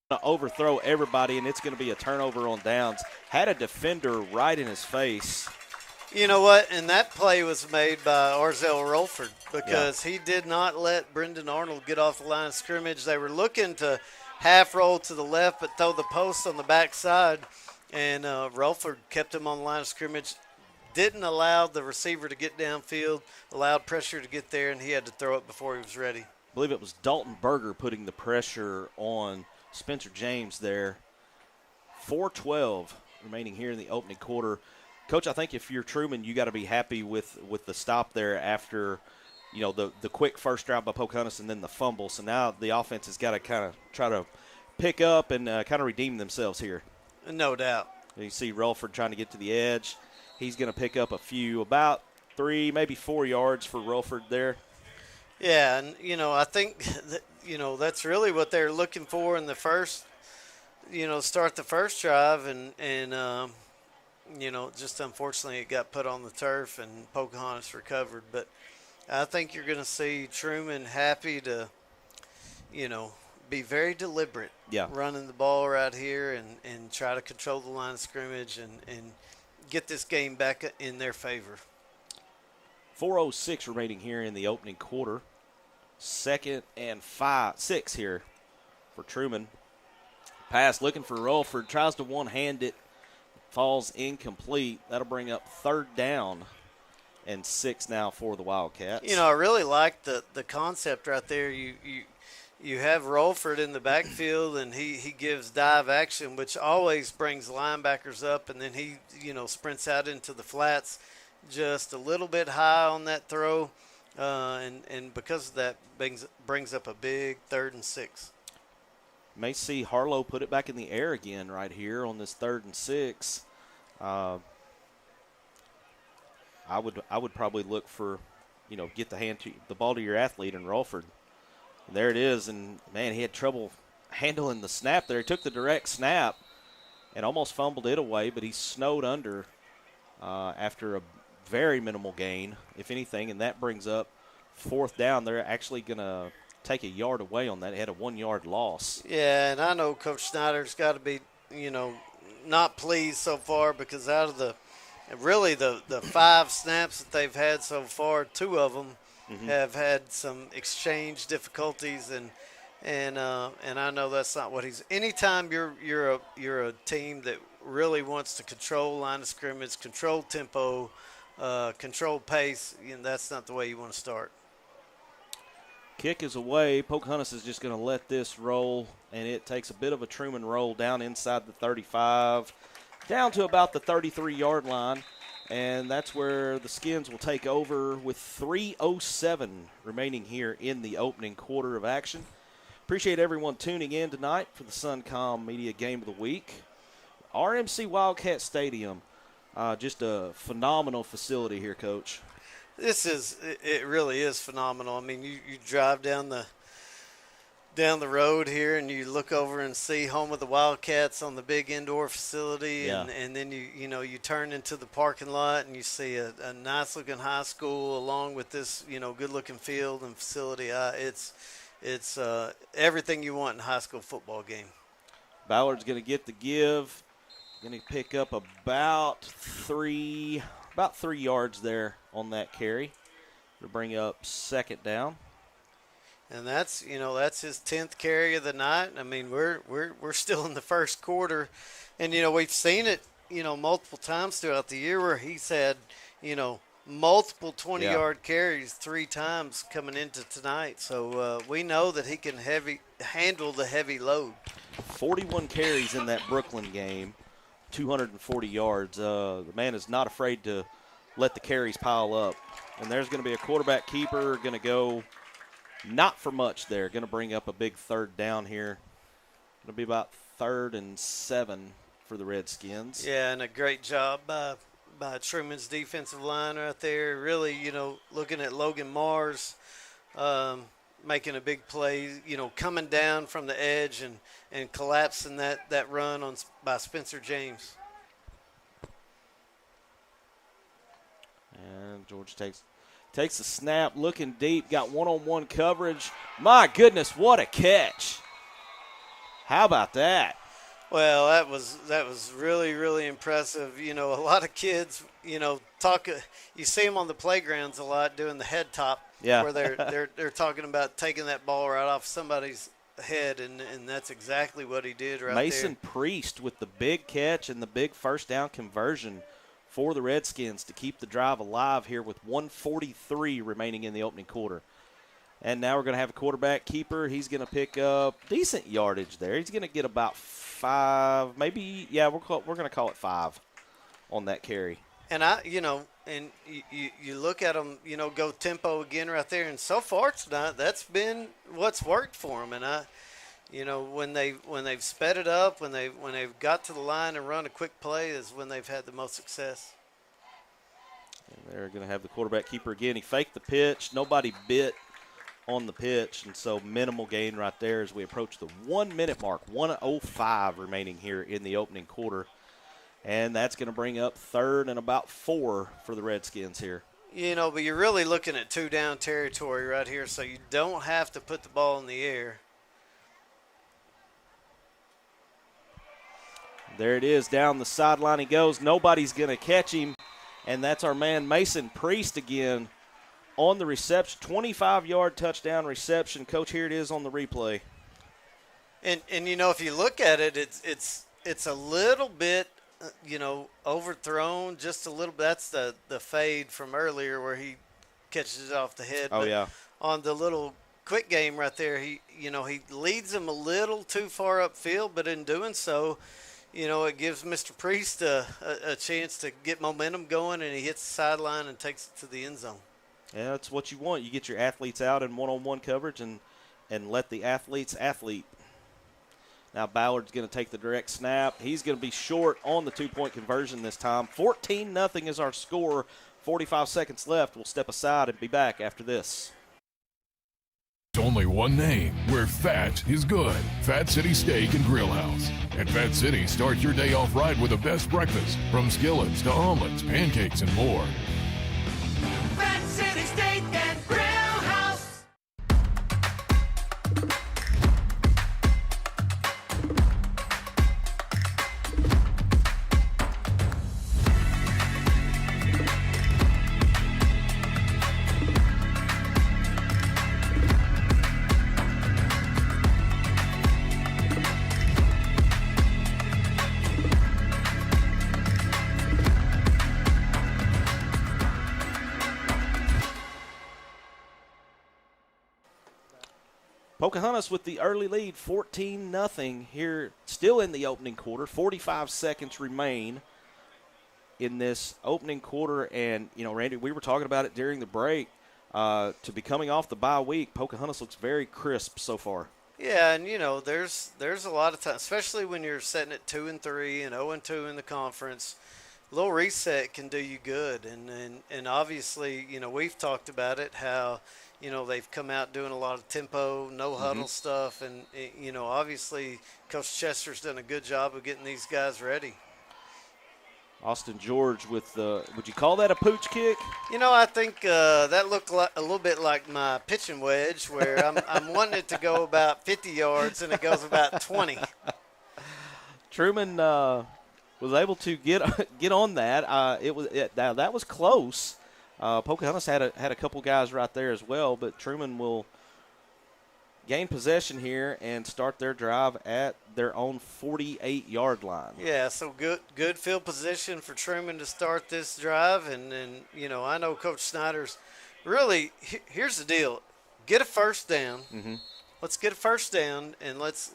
to overthrow everybody, and it's going to be a turnover on downs. Had a defender right in his face. You know what? And that play was made by Arzel Rolford because he did not let Brendan Arnold get off the line of scrimmage. They were looking to half roll to the left but throw the post on the backside, and Rolford kept him on the line of scrimmage, didn't allow the receiver to get downfield, allowed pressure to get there, and he had to throw it before he was ready. I believe it was Dalton Berger putting the pressure on Spencer James there. 4:12 remaining here in the opening quarter. Coach, I think if you're Trumann, you got to be happy with the stop there after, the quick first drive by Pocahontas and then the fumble. So now the offense has got to kind of try to pick up and kind of redeem themselves here. No doubt. You see Relford trying to get to the edge. He's going to pick up a few, about 3, maybe 4 yards for Relford there. Yeah, and, I think that, that's really what they're looking for in the first, start the first drive. And just unfortunately it got put on the turf and Pocahontas recovered. But I think you're going to see Trumann happy to, be very deliberate running the ball right here and try to control the line of scrimmage and get this game back in their favor. 4:06 remaining here in the opening quarter. 2nd and 6 here for Trumann. Pass looking for Rolford. Tries to one-hand it. Falls incomplete. That'll bring up 3rd down and 6 now for the Wildcats. I really like the concept right there. You have Rolford in the backfield, and he gives dive action, which always brings linebackers up, and then he, sprints out into the flats just a little bit high on that throw. And because of that, brings up a big 3rd and 6. May see Harlow put it back in the air again right here on this 3rd and 6. I would probably look for, get the ball to your athlete and Rolford. And there it is, and man, he had trouble handling the snap there. He took the direct snap and almost fumbled it away, but he snowed under after a very minimal gain, if anything, and that brings up 4th down. They're actually going to take a yard away on that. It had a 1-yard loss. Yeah, and I know Coach Snyder's got to be not pleased so far because out of the 5 snaps that they've had so far, 2 of them have had some exchange difficulties, and I know that's not what he's. Anytime you're a team that really wants to control line of scrimmage, control tempo, control pace, that's not the way you want to start. Kick is away. Pocahontas is just going to let this roll, and it takes a bit of a Trumann roll down inside the 35, down to about the 33-yard line, and that's where the Skins will take over with 3:07 remaining here in the opening quarter of action. Appreciate everyone tuning in tonight for the Suncom Media Game of the Week. RMC Wildcat Stadium, just a phenomenal facility here, Coach. It really is phenomenal. I mean, you drive down the road here and you look over and see home of the Wildcats on the big indoor facility, and then you turn into the parking lot and you see a nice looking high school along with this good looking field and facility. It's everything you want in a high school football game. Ballard's going to get the give. Going to pick up about 3 yards there on that carry to bring up second down. And that's his 10th carry of the night. I mean, we're still in the first quarter, and we've seen it multiple times throughout the year where he's had multiple 20-yard carries 3 times coming into tonight. So we know that he can handle the heavy load. 41 carries in that Brooklyn game, 240 yards. The man is not afraid to let the carries pile up. And there's going to be a quarterback keeper going to go not for much there. Going to bring up a big third down here. It'll be about 3rd and 7 for the Redskins. Yeah, and a great job by Trumann's defensive line right there. Really, looking at Logan Mars making a big play, coming down from the edge and collapsing that run by Spencer James. And George takes the snap, looking deep, got one-on-one coverage. My goodness, what a catch. How about that? Well, that was really, really impressive. A lot of kids, you see them on the playgrounds a lot doing the head top, where they're talking about taking that ball right off somebody's head, and that's exactly what he did right there. Mason Priest with the big catch and the big first down conversion for the Redskins to keep the drive alive here with 1:43 remaining in the opening quarter. And now we're going to have a quarterback keeper. He's going to pick up decent yardage there. He's going to get about 5, maybe, we're going to call it 5 on that carry. And and you look at him, go tempo again right there. And so far tonight, that's been what's worked for him. And when they've sped it up, when they've got to the line and run a quick play is when they've had the most success. And they're going to have the quarterback keeper again. He faked the pitch. Nobody bit on the pitch, and so minimal gain right there as we approach the 1-minute mark. 1:05 remaining here in the opening quarter. And that's going to bring up 3rd and about 4 for the Redskins here. But you're really looking at 2-down territory right here, so you don't have to put the ball in the air. There it is. Down the sideline he goes. Nobody's going to catch him. And that's our man Mason Priest again on the reception. 25-yard touchdown reception. Coach, here it is on the replay. And if you look at it, it's a little bit, overthrown just a little bit. That's the fade from earlier where he catches it off the head. Oh, yeah. On the little quick game right there, he leads him a little too far upfield, but in doing so, it gives Mr. Priest a chance to get momentum going, and he hits the sideline and takes it to the end zone. Yeah, that's what you want. You get your athletes out in one-on-one coverage and let the athletes athlete. Now Ballard's going to take the direct snap. He's going to be short on the 2-point conversion this time. 14-0 is our score. 45 seconds left. We'll step aside and be back after this. Only one name where fat is good. Fat City Steak and Grill House. At Fat City, start your day off right with the best breakfast, from skillets to omelets, pancakes, and more. Fat City Steak and Grill House. Pocahontas with the early lead, 14-0 here, still in the opening quarter. 45 seconds remain in this opening quarter. And, Randy, we were talking about it during the break. To be coming off the bye week, Pocahontas looks very crisp so far. Yeah, and there's a lot of time, especially when you're sitting at 2-3 and 0-2 in the conference. A little reset can do you good, and obviously, we've talked about it how they've come out doing a lot of tempo, no huddle stuff, and obviously Coach Chester's done a good job of getting these guys ready. Austin George with the, would you call that a pooch kick? I think that looked like, a little bit like my pitching wedge, where I'm wanting it to go about 50 yards and it goes about 20. Trumann was able to get on that. That was close. Pocahontas had a couple guys right there as well, but Trumann will gain possession here and start their drive at their own 48-yard line. Yeah, so good field position for Trumann to start this drive, and I know Coach Snyder's really here's the deal: get a first down. Let's get a first down, and let's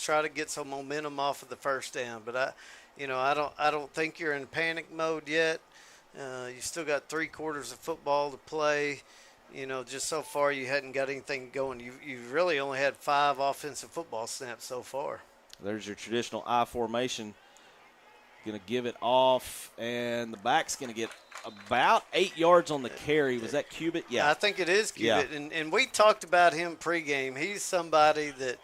try to get some momentum off of the first down. But I don't think you're in panic mode yet. You still got 3 quarters of football to play. Just so far you hadn't got anything going. You've really only had 5 offensive football snaps so far. There's your traditional I formation. Going to give it off, and the back's going to get about 8 yards on the carry. Was that Cubitt? Yeah. I think it is Cubitt. Yeah. And we talked about him pregame. He's somebody that,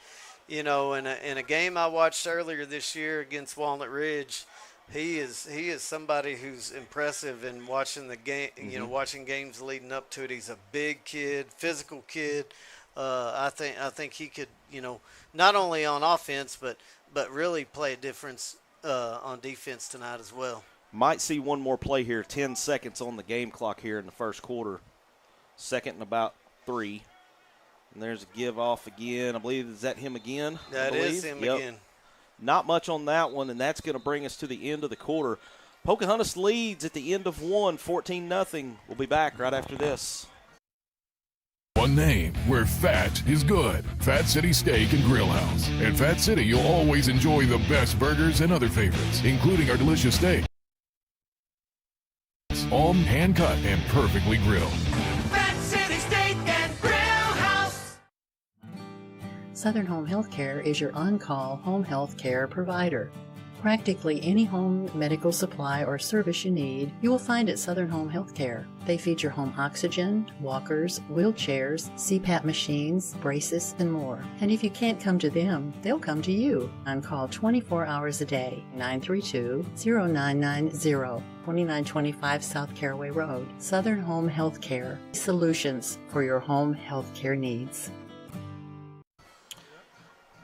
in a game I watched earlier this year against Walnut Ridge, he is somebody who's impressive in watching the game. Watching games leading up to it. He's a big kid, physical kid. I think he could, not only on offense but really play a difference on defense tonight as well. Might see one more play here. 10 seconds on the game clock here in the first quarter. Second and about 3. And there's a give off again. I believe, is that him again? That is him again. Not much on that one, and that's going to bring us to the end of the quarter. Pocahontas leads at the end of 1, 14-0. We'll be back right after this. One name where fat is good. Fat City Steak and Grill House. At Fat City, you'll always enjoy the best burgers and other favorites, including our delicious steak. All hand-cut and perfectly grilled. Fat City Steak and Grill House. Southern Home Healthcare is your on-call home health care provider. Practically any home medical supply or service you need, you will find at Southern Home Healthcare. They feature home oxygen, walkers, wheelchairs, CPAP machines, braces, and more. And if you can't come to them, they'll come to you. On call 24 hours a day, 932-0990, 2925 South Caraway Road. Southern Home Healthcare. Solutions for your home healthcare needs.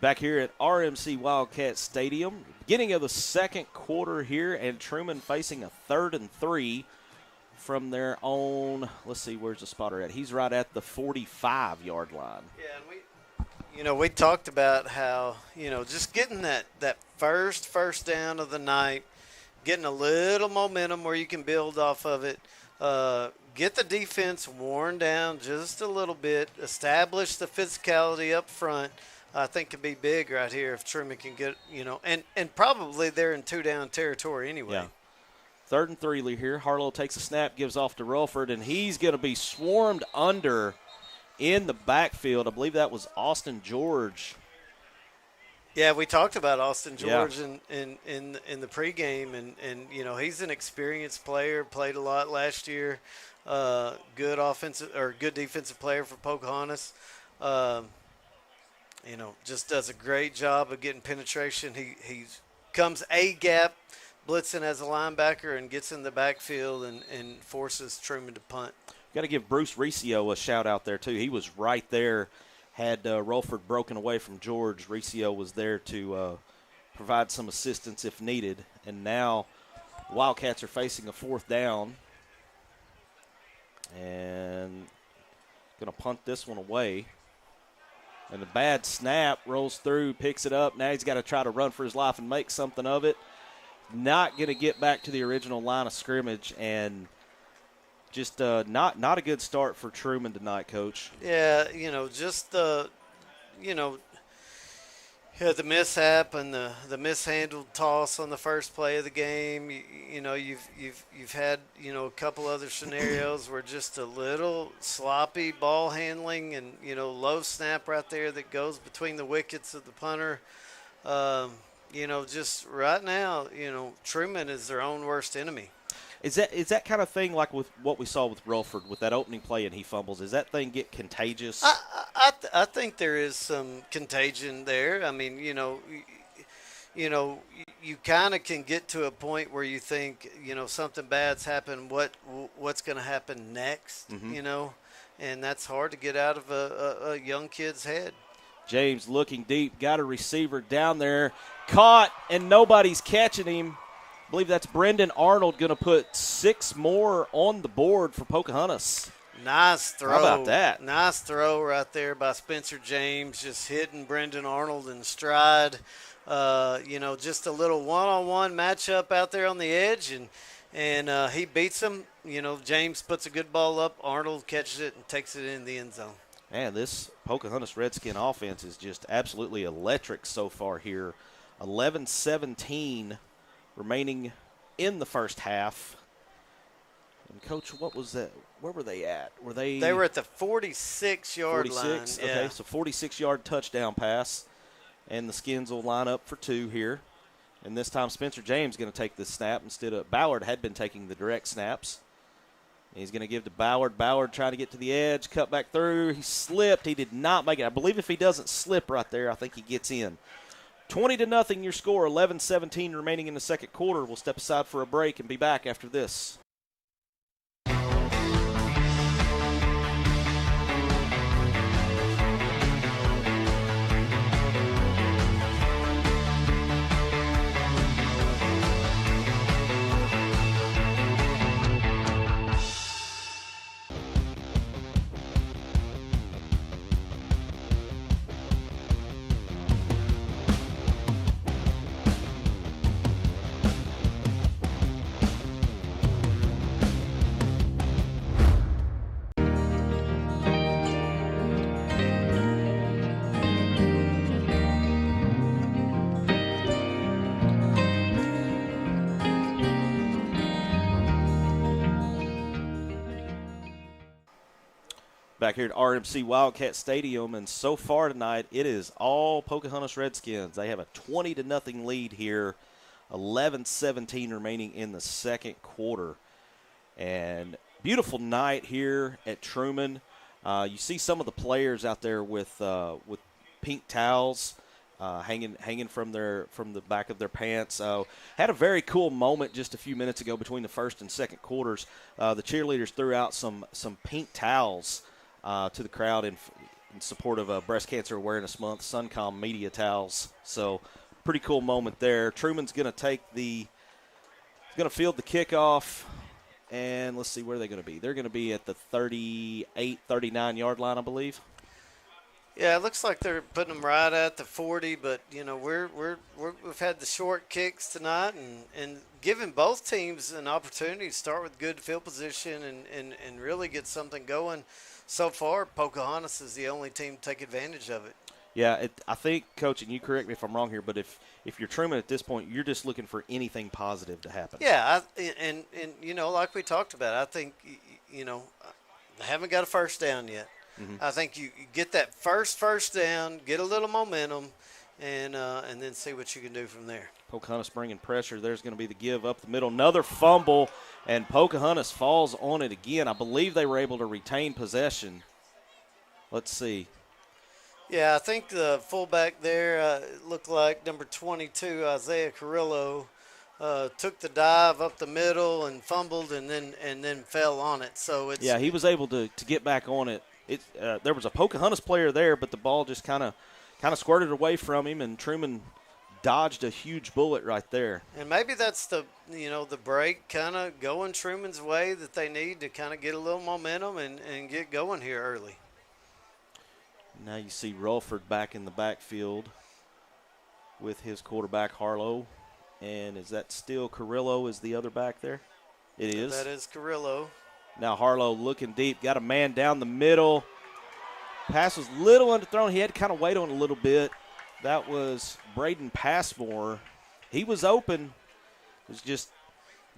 Back here at RMC Wildcat Stadium, beginning of the second quarter here, and Trumann facing a 3rd and 3 from their own, let's see, where's the spotter at? He's right at the 45-yard line. Yeah, and we talked about how, just getting that first down of the night, getting a little momentum where you can build off of it, get the defense worn down just a little bit, establish the physicality up front. I think could be big right here if Truman can get, and probably they're in 2-down territory anyway. Yeah. 3rd and 3 here. Harlow takes a snap, gives off to Relford, and he's going to be swarmed under in the backfield. I believe that was Austin George. Yeah, we talked about Austin George in the pregame, and he's an experienced player, played a lot last year. Good defensive player for Pocahontas. Just does a great job of getting penetration. He comes A-gap, blitzing as a linebacker, and gets in the backfield and forces Truman to punt. Got to give Bruce Riccio a shout-out there, too. He was right there. Had Relford broken away from George, Riccio was there to provide some assistance if needed. And now Wildcats are facing a 4th down. And going to punt this one away. And the bad snap rolls through, picks it up. Now he's got to try to run for his life and make something of it. Not going to get back to the original line of scrimmage, and just not a good start for Truman tonight, Coach. Yeah, just had the mishap and the mishandled toss on the first play of the game. You've had a couple other scenarios where just a little sloppy ball handling and low snap right there that goes between the wickets of the punter. Just right now, Truman is their own worst enemy. Is that kind of thing like with what we saw with Relford with that opening play and he fumbles? Does that thing get contagious? I think there is some contagion there. I mean, you kind of can get to a point where you think, something bad's happened. What's going to happen next? Mm-hmm. And that's hard to get out of a young kid's head. James looking deep, got a receiver down there, caught, and nobody's catching him. I believe that's Brendan Arnold going to put 6 more on the board for Pocahontas. Nice throw. How about that? Nice throw right there by Spencer James, just hitting Brendan Arnold in stride. Just a little one-on-one matchup out there on the edge, and he beats him. James puts a good ball up. Arnold catches it and takes it in the end zone. Man, this Pocahontas Redskin offense is just absolutely electric so far here. 11-17 remaining in the first half. And, Coach, what was that? Where were they at? They were at the 46-yard line. 46? Okay, so 46-yard touchdown pass. And the Skins will line up for 2 here. And this time Spencer James is going to take the snap instead of Ballard had been taking the direct snaps. He's going to give to Ballard. Ballard trying to get to the edge, cut back through. He slipped. He did not make it. I believe if he doesn't slip right there, I think he gets in. 20-0 your score, 11-17 remaining in the second quarter. We'll step aside for a break and be back after this. Back here at RMC Wildcat Stadium, and so far tonight it is all Pocahontas Redskins. They have a 20-0 lead here, 11-17 remaining in the second quarter. And beautiful night here at Trumann. You see some of the players out there with pink towels hanging from the back of their pants. Had a very cool moment just a few minutes ago between the first and second quarters. The cheerleaders threw out some pink towels to the crowd in support of Breast Cancer Awareness Month, Suncom Media Towels. So pretty cool moment there. Trumann's going to field the kickoff, and let's see where they're going to be. They're going to be at the 38, 39-yard line, I believe. Yeah, it looks like they're putting them right at the 40, but we've had the short kicks tonight and giving both teams an opportunity to start with good field position and really get something going. So far, Pocahontas is the only team to take advantage of it. Yeah, I think, Coach, and you correct me if I'm wrong here, but if you're Trumann at this point, you're just looking for anything positive to happen. Yeah, and like we talked about, I think, they haven't got a first down yet. Mm-hmm. I think you get that first down, get a little momentum, and then see what you can do from there. Pocahontas bringing pressure. There's going to be the give up the middle. Another fumble, and Pocahontas falls on it again. I believe they were able to retain possession. Let's see. Yeah, I think the fullback there looked like number 22, Isaiah Carrillo, took the dive up the middle and fumbled and then fell on it. So yeah, he was able to get back on it. There was a Pocahontas player there, but the ball just kind of squirted away from him, and Trumann dodged a huge bullet right there. And maybe that's the break kind of going Trumann's way that they need to kind of get a little momentum and get going here early. Now you see Relford back in the backfield with his quarterback Harlow. And is that still Carrillo is the other back there? It is. That is Carrillo. Now Harlow looking deep, got a man down the middle. Pass was a little underthrown. He had to kind of wait on it a little bit. That was Braden Passmore. He was open.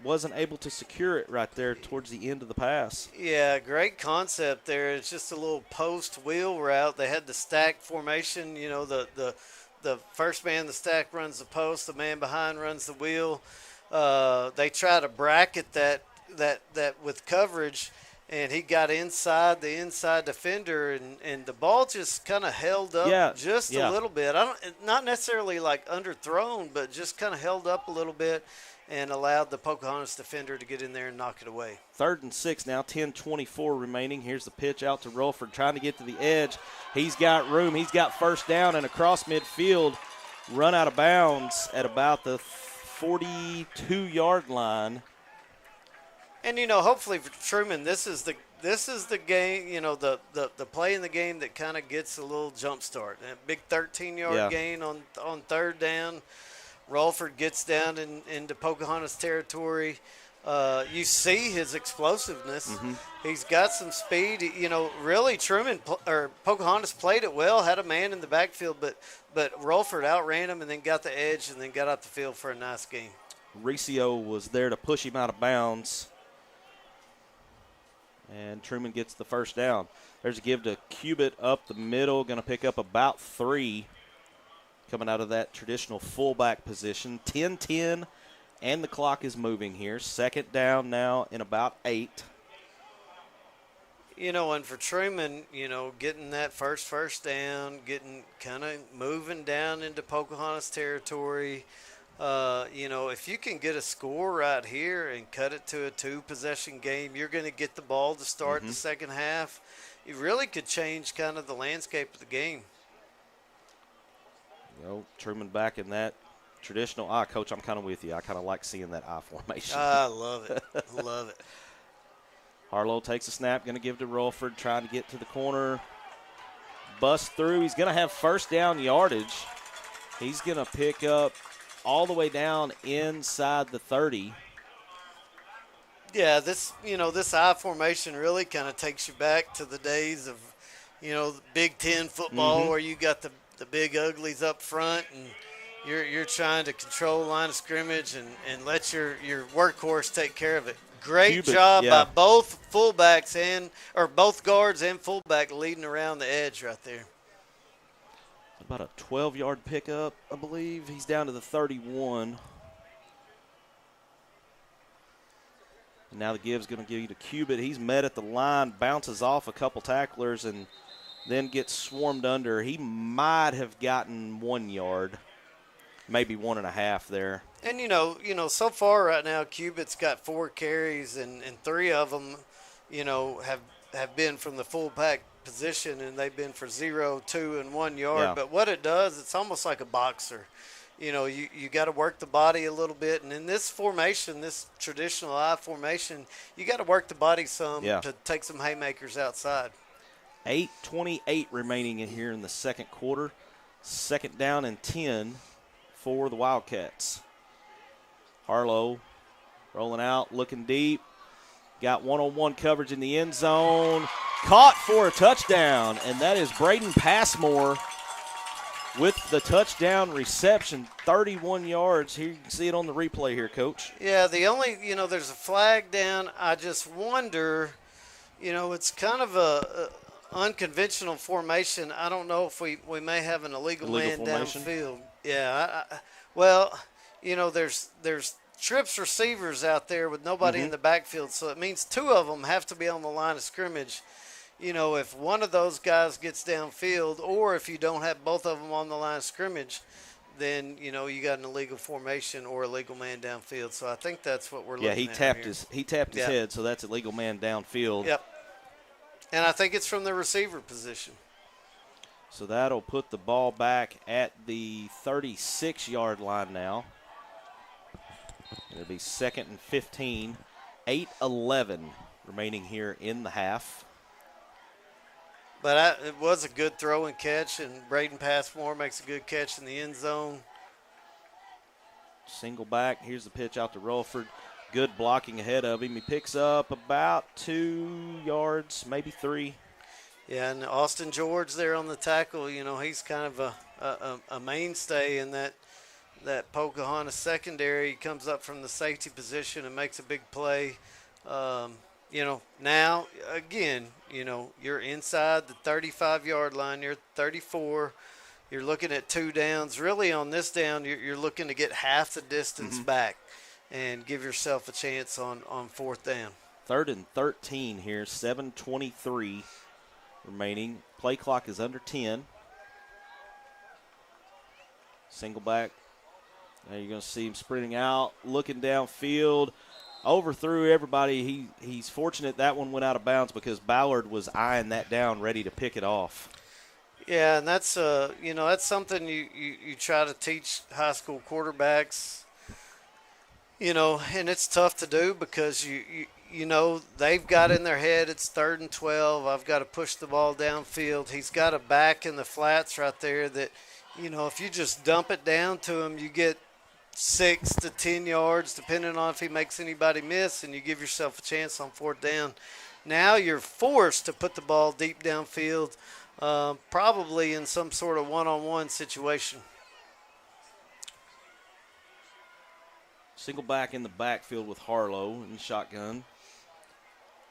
Wasn't able to secure it right there towards the end of the pass. Yeah, great concept there. It's just a little post wheel route. They had the stack formation. You know, the first man in the stack runs the post. The man behind runs the wheel. They try to bracket that with coverage, and he got inside the inside defender, and the ball just kind of held up a little bit. Not necessarily like underthrown, but just kind of held up a little bit and allowed the Pocahontas defender to get in there and knock it away. 3rd and 6 now, 10:24 remaining. Here's the pitch out to Rolford, trying to get to the edge. He's got room. He's got first down and across midfield, run out of bounds at about the 42-yard line. And, you know, hopefully for Trumann, this is the game, you know, the play in the game that kind of gets a little jump start. A big 13-yard gain on 3rd down. Rolford gets down into Pocahontas territory. You see his explosiveness. Mm-hmm. He's got some speed. You know, really, Pocahontas played it well, had a man in the backfield, but Rolford outran him and then got the edge and then got out the field for a nice game. Riccio was there to push him out of bounds. And Trumann gets the first down. There's a give to Cubitt up the middle, going to pick up about 3. Coming out of that traditional fullback position. 10-10, and the clock is moving here. 2nd down now in about 8. You know, and for Trumann, you know, getting that first down, getting kind of moving down into Pocahontas territory. You know, if you can get a score right here and cut it to a 2-possession game, you're going to get the ball to start the second half. It really could change kind of the landscape of the game. You know, Trumann back in that traditional Coach, I'm kind of with you. I kind of like seeing that I formation. I love it. Love it. Harlow takes a snap, going to give to Rolford, trying to get to the corner. Bust through. He's going to have first down yardage. He's going to pick up all the way down inside the 30. Yeah, this I formation really kind of takes you back to the days of, you know, Big Ten football where you got the big uglies up front and you're trying to control line of scrimmage and let your workhorse take care of it. Great job by both fullbacks both guards and fullback leading around the edge right there. About a 12-yard pickup, I believe. He's down to the 31. And now the give's going to give you to Cubitt. He's met at the line, bounces off a couple tacklers, and then gets swarmed under. He might have gotten 1 yard, maybe 1.5 there. And, you know, so far right now, Cubitt's got 4 carries, and 3 of them, you know, have been from the fullback position, and they've been for 0, 2, and 1 yard. Yeah. But what it does, it's almost like a boxer. You know, you got to work the body a little bit. And in this formation, this traditional I formation, you got to work the body some to take some haymakers outside. 8:28 remaining in here in the second quarter. 2nd down and 10 for the Wildcats. Harlow rolling out, looking deep. Got one-on-one coverage in the end zone. Caught for a touchdown, and that is Braden Passmore with the touchdown reception, 31 yards. Here you can see it on the replay here, Coach. Yeah, there's a flag down. I just wonder, it's kind of a unconventional formation. I don't know if we may have an illegal man formation? downfield. Yeah, there's trips receivers out there with nobody in the backfield, so it means 2 of them have to be on the line of scrimmage. If one of those guys gets downfield, or if you don't have both of them on the line of scrimmage, then you got an illegal formation or a legal man downfield. So I think that's what we're looking at. He tapped his head, so that's a legal man downfield. Yep. And I think it's from the receiver position. So that'll put the ball back at the 36-yard line now. It'll be 2nd and 15, 8:11 remaining here in the half. But it was a good throw and catch, and Braden Passmore makes a good catch in the end zone. Single back. Here's the pitch out to Rolford. Good blocking ahead of him. He picks up about 2 yards, maybe 3. Yeah, and Austin George there on the tackle, he's kind of a mainstay in that Pocahontas secondary. He comes up from the safety position and makes a big play. Now, again, you're inside the 35-yard line. You're 34. You're looking at 2 downs. Really, on this down, you're looking to get half the distance back and give yourself a chance on 4th down. 3rd and 13 here, 7:23 remaining. Play clock is under 10. Single back. Now you're going to see him sprinting out, looking downfield, overthrew everybody. He's fortunate that one went out of bounds because Ballard was eyeing that down, ready to pick it off. Yeah, and that's that's something you try to teach high school quarterbacks. And it's tough to do because they've got in their head it's 3rd and 12. I've got to push the ball downfield. He's got a back in the flats right there that, if you just dump it down to him, you get 6 to 10 yards, depending on if he makes anybody miss, and you give yourself a chance on 4th down. Now you're forced to put the ball deep downfield, probably in some sort of one-on-one situation. Single back in the backfield with Harlow in shotgun.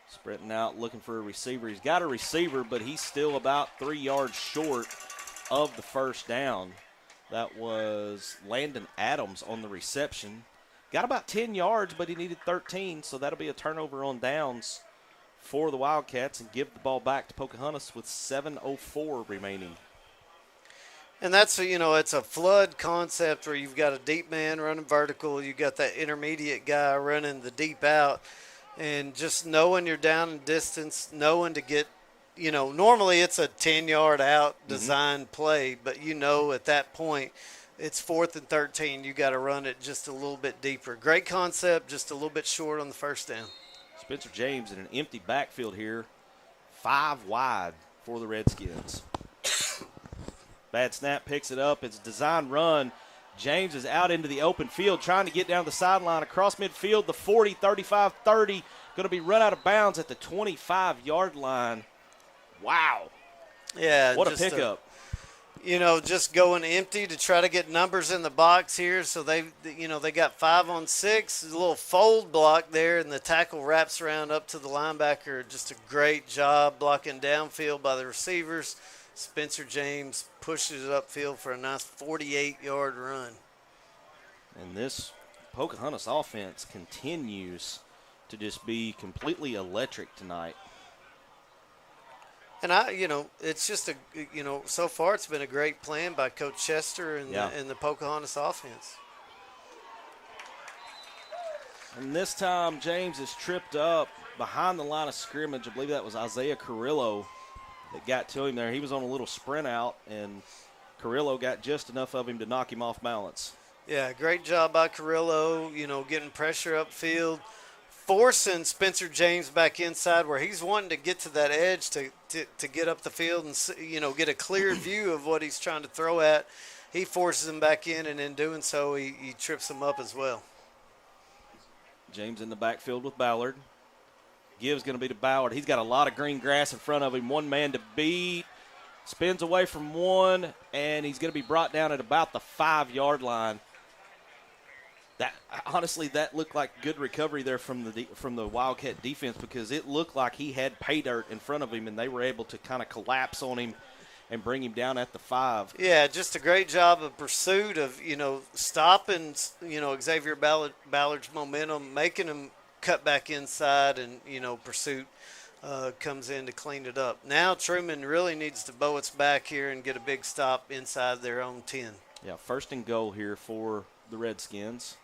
Sprinting out, looking for a receiver. He's got a receiver, but he's still about 3 yards short of the 1st down. That was Landon Adams on the reception. Got about 10 yards, but he needed 13, so that'll be a turnover on downs for the Wildcats and give the ball back to Pocahontas with 7:04 remaining. And that's, it's a flood concept where you've got a deep man running vertical. You've got that intermediate guy running the deep out. And just knowing you're down in distance, knowing to get, normally it's a 10-yard out design play. But at that point, it's 4th and 13. You got to run it just a little bit deeper. Great concept, just a little bit short on the 1st down. Spencer James in an empty backfield here. 5 wide for the Redskins. Bad snap, picks it up. It's a design run. James is out into the open field trying to get down the sideline across midfield. The 40, 35, 30. Going to be run out of bounds at the 25-yard line. Wow. Yeah. What a pickup. Just going empty to try to get numbers in the box here. So they got 5 on 6. A little fold block there, and the tackle wraps around up to the linebacker. Just a great job blocking downfield by the receivers. Spencer James pushes it upfield for a nice 48-yard run. And this Pocahontas offense continues to just be completely electric tonight. And it's just so far it's been a great plan by Coach Chester and the Pocahontas offense. And this time James is tripped up behind the line of scrimmage. I believe that was Isaiah Carrillo that got to him there. He was on a little sprint out, and Carrillo got just enough of him to knock him off balance. Yeah, great job by Carrillo, getting pressure upfield, forcing Spencer James back inside where he's wanting to get to that edge to get up the field and, get a clear view of what he's trying to throw at. He forces him back in, and in doing so, he trips him up as well. James in the backfield with Ballard. Give's going to be to Ballard. He's got a lot of green grass in front of him. One man to beat. Spins away from one, and he's going to be brought down at about the 5-yard line. That looked like good recovery there from the Wildcat defense because it looked like he had pay dirt in front of him, and they were able to kind of collapse on him and bring him down at the 5. Yeah, just a great job of pursuit of, stopping, Xavier Ballard's momentum, making him cut back inside, and, pursuit comes in to clean it up. Now Trumann really needs to bow its back here and get a big stop inside their own 10. Yeah, 1st and goal here for the Redskins.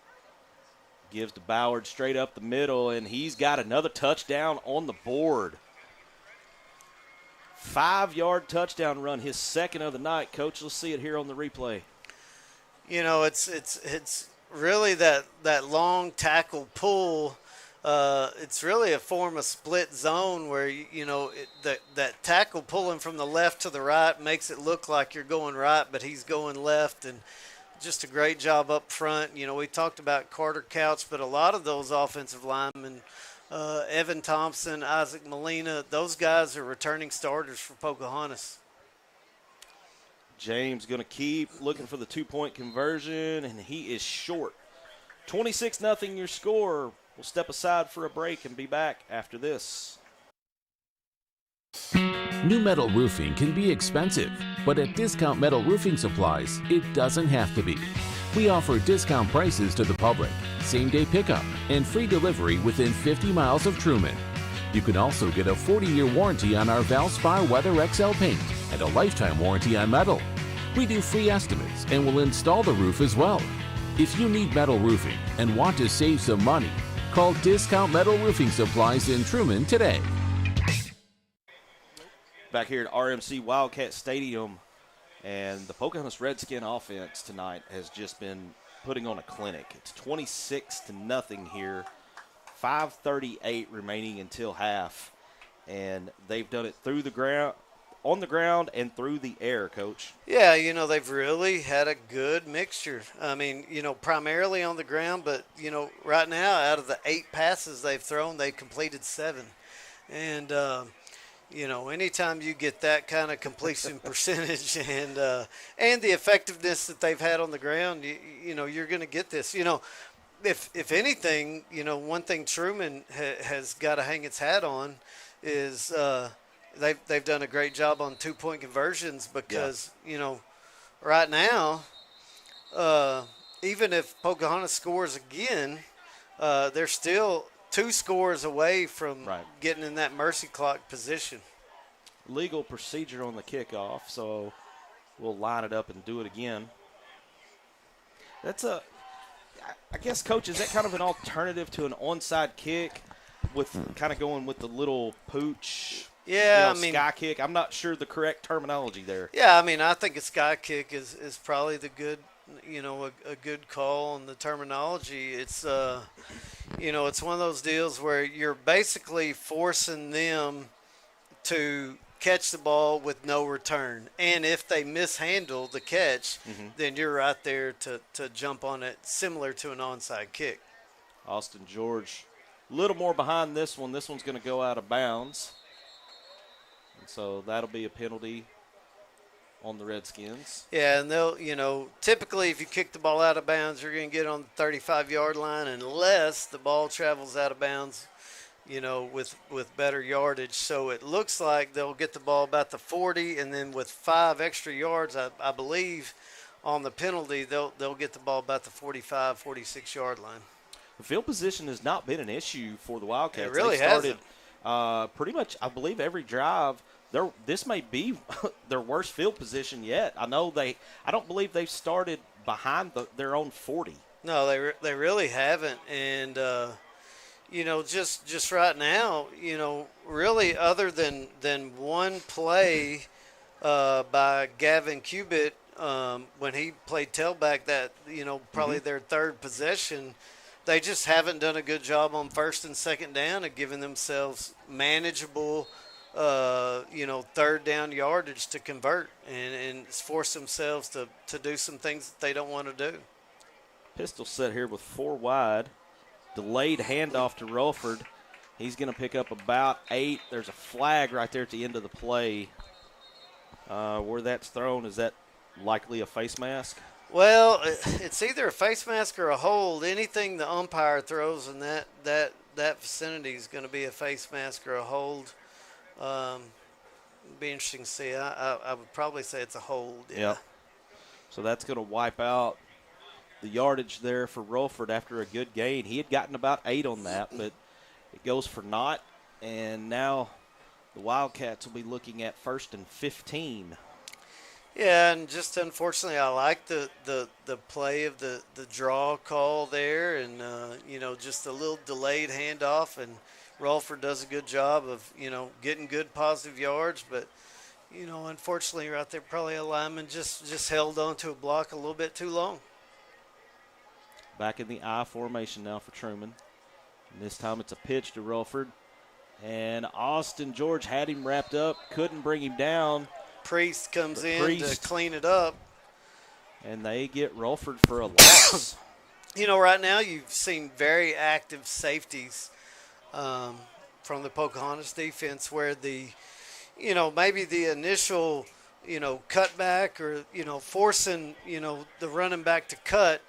Gives to Ballard straight up the middle, and he's got another touchdown on the board. 5-yard touchdown run, his 2nd of the night. Coach, let's see it here on the replay. It's really that long tackle pull. It's really a form of split zone where, that tackle pulling from the left to the right makes it look like you're going right, but he's going left, and just a great job up front. We talked about Carter Couch, but a lot of those offensive linemen Evan Thompson, Isaac Molina, those guys are returning starters for Pocahontas. James going to keep looking for the 2-point conversion, and he is short. 26-0 your score. We'll step aside for a break and be back after this. New metal roofing can be expensive, but at Discount Metal Roofing Supplies, it doesn't have to be. We offer discount prices to the public, same-day pickup, and free delivery within 50 miles of Trumann. You can also get a 40-year warranty on our Valspar Weather XL paint and a lifetime warranty on metal. We do free estimates and will install the roof as well. If you need metal roofing and want to save some money, call Discount Metal Roofing Supplies in Trumann today. Back here at RMC Wildcat Stadium, and the Pocahontas Redskin offense tonight has just been putting on a clinic. It's 26-0 here, 5:38 remaining until half, and they've done it through the ground, on the ground, and through the air, Coach. Yeah, they've really had a good mixture. I mean, primarily on the ground, but, right now out of the 8 passes they've thrown, they've completed 7. And, anytime you get that kind of completion percentage and the effectiveness that they've had on the ground, you're going to get this. If anything, one thing Trumann has got to hang its hat on is they've done a great job on 2-point conversions because right now, even if Pocahontas scores again, they're still 2 scores away from getting in that mercy clock position. Legal procedure on the kickoff, so we'll line it up and do it again. I guess, Coach, is that kind of an alternative to an onside kick with kind of going with the little pooch, sky kick? I'm not sure the correct terminology there. Yeah, I think a sky kick is probably the good, a good call on the terminology. It's, it's one of those deals where you're basically forcing them to catch the ball with no return. And if they mishandle the catch, then you're right there to jump on it, similar to an onside kick. Austin George, a little more behind this one. This one's going to go out of bounds. And so that'll be a penalty on the Redskins. Yeah, and they'll, typically if you kick the ball out of bounds, you're going to get on the 35-yard line unless the ball travels out of bounds, with better yardage. So it looks like they'll get the ball about the 40, and then with 5 extra yards, I believe, on the penalty, they'll get the ball about the 45, 46-yard line. The field position has not been an issue for the Wildcats. It really started, hasn't. Pretty much, I believe, every drive. This may be their worst field position yet. I don't believe they've started behind their own 40. No, they really haven't. And just right now, really other than one play by Gavin Cubitt when he played tailback, that probably their third possession, they just haven't done a good job on first and second down of giving themselves manageable third down yardage to convert and force themselves to do some things that they don't want to do. Pistol set here with 4 wide. Delayed handoff to Rulford. He's going to pick up about 8. There's a flag right there at the end of the play. Where that's thrown, is that likely a face mask? Well, it's either a face mask or a hold. Anything the umpire throws in that vicinity is going to be a face mask or a hold. It'd be interesting to see. I would probably say it's a hold. Yeah. So that's going to wipe out the yardage there for Rulford after a good gain. He had gotten about 8 on that, but it goes for naught. And now the Wildcats will be looking at 1st and 15. Yeah, and just unfortunately, I like the play of the draw call there, and just a little delayed handoff, and Rulford does a good job of getting good positive yards, but unfortunately, right there, probably a lineman just held on to a block a little bit too long. Back in the I formation now for Trumann. And this time it's a pitch to Rulford. And Austin George had him wrapped up, couldn't bring him down. Priest comes in to clean it up. And they get Rulford for a loss. Right now you've seen very active safeties from the Pocahontas defense, where maybe the initial, cutback or, forcing, the running back to cut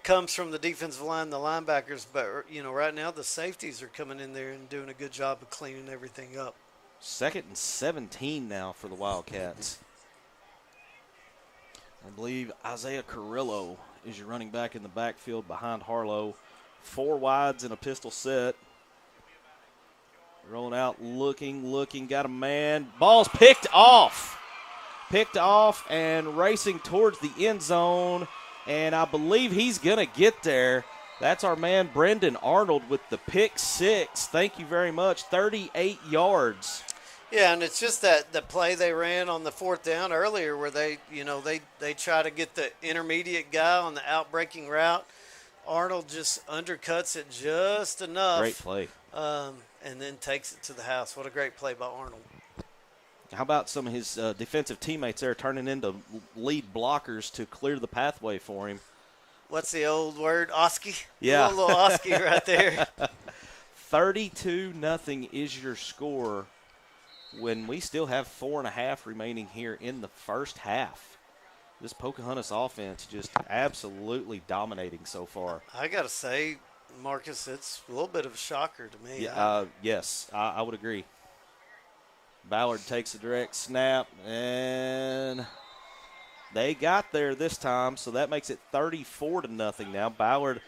comes from the defensive line, the linebackers. But, right now the safeties are coming in there and doing a good job of cleaning everything up. 2nd and 17 now for the Wildcats. I believe Isaiah Carrillo is your running back in the backfield behind Harlow. 4 wides in a pistol set. Rolling out, looking, got a man. Ball's picked off. And racing towards the end zone. And I believe he's going to get there. That's our man Brendan Arnold with the pick 6. Thank you very much. 38 yards. Yeah, and it's just the play they ran on the 4th down earlier where they try to get the intermediate guy on the out-breaking route. Arnold just undercuts it just enough. Great play. And then takes it to the house. What a great play by Arnold. How about some of his defensive teammates there turning into lead blockers to clear the pathway for him? What's the old word? Oski? Yeah. A little Oski right there. 32-0 is your score when we still have 4.5 remaining here in the first half. This Pocahontas offense just absolutely dominating so far. I got to say, Marcus, it's a little bit of a shocker to me. Yeah, yes, I would agree. Ballard takes a direct snap, and they got there this time, so that makes it 34-0 now. Ballard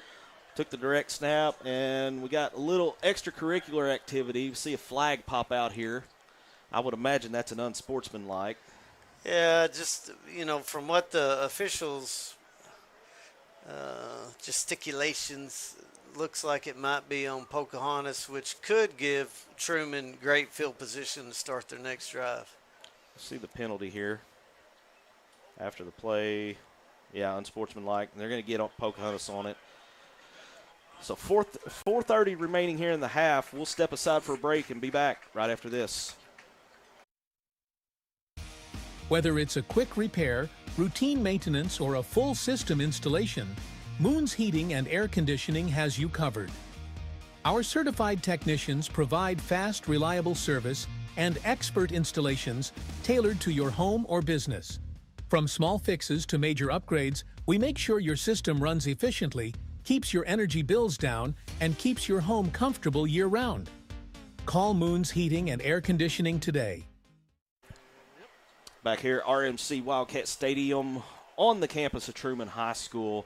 took the direct snap, and we got a little extracurricular activity. We see a flag pop out here. I would imagine that's an unsportsmanlike. Yeah, just, from what the officials' gesticulations looks like it might be on Pocahontas, which could give Truman great field position to start their next drive. See the penalty here after the play. Yeah, unsportsmanlike. And they're going to get Pocahontas on it. So 4:30 remaining here in the half. We'll step aside for a break and be back right after this. Whether it's a quick repair, routine maintenance, or a full system installation, Moon's Heating and Air Conditioning has you covered. Our certified technicians provide fast, reliable service and expert installations tailored to your home or business. From small fixes to major upgrades, we make sure your system runs efficiently, keeps your energy bills down, and keeps your home comfortable year-round. Call Moon's Heating and Air Conditioning today. Back here, RMC Wildcat Stadium on the campus of Trumann High School.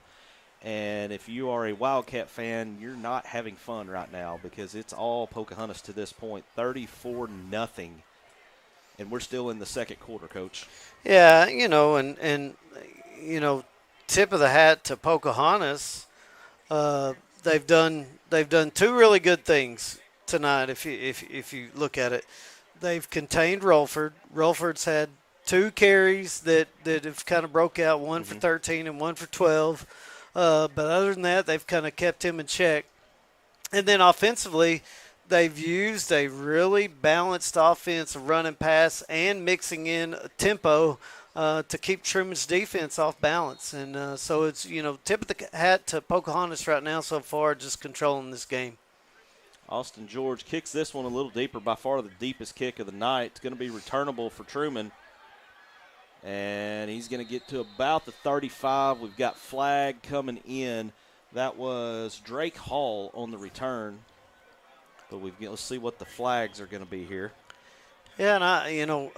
And if you are a Wildcat fan, you're not having fun right now because it's all Pocahontas to this point, 34-0. And we're still in the second quarter, Coach. Yeah, and tip of the hat to Pocahontas. They've done 2 really good things tonight. If you look at it, they've contained Rolford. Rolford's had 2 carries that have kind of broke out, one for 13 and one for 12. But other than that, they've kind of kept him in check. And then offensively, they've used a really balanced offense of run and pass and mixing in tempo to keep Truman's defense off balance. And so it's, tip of the hat to Pocahontas right now so far, just controlling this game. Austin George kicks this one a little deeper, by far the deepest kick of the night. It's going to be returnable for Truman. And he's going to get to about the 35. We've got flag coming in. That was Drake Hall on the return. But let's see what the flags are going to be here. Yeah, and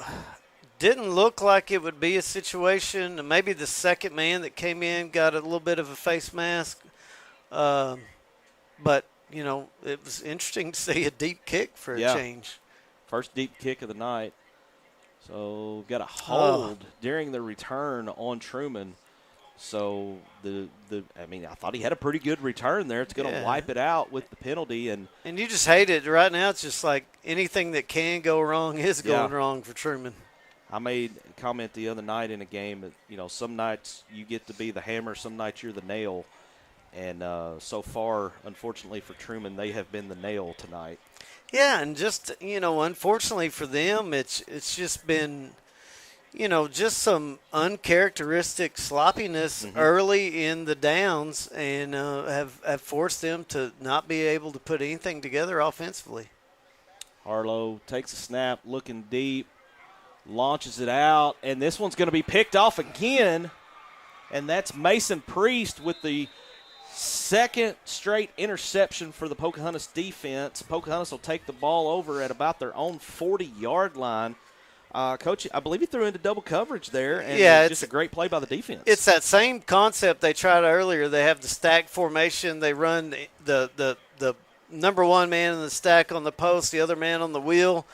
didn't look like it would be a situation. Maybe the second man that came in got a little bit of a face mask. But, it was interesting to see a deep kick for a change. First deep kick of the night. So got a hold during the return on Truman. So I thought he had a pretty good return there. It's going to wipe it out with the penalty, and you just hate it right now. It's just like anything that can go wrong is going wrong for Truman. I made a comment the other night in a game that some nights you get to be the hammer, some nights you're the nail, and so far, unfortunately for Truman, they have been the nail tonight. Yeah, and just, unfortunately for them, it's just been, just some uncharacteristic sloppiness early in the downs, and have forced them to not be able to put anything together offensively. Harlow takes a snap, looking deep, launches it out, and this one's going to be picked off again, and that's Mason Priest with the second straight interception for the Pocahontas defense. Pocahontas will take the ball over at about their own 40-yard line. Coach, I believe he threw into double coverage there, and it's just a great play by the defense. It's that same concept they tried earlier. They have the stack formation. They run the number one man in the stack on the post, the other man on the wheel.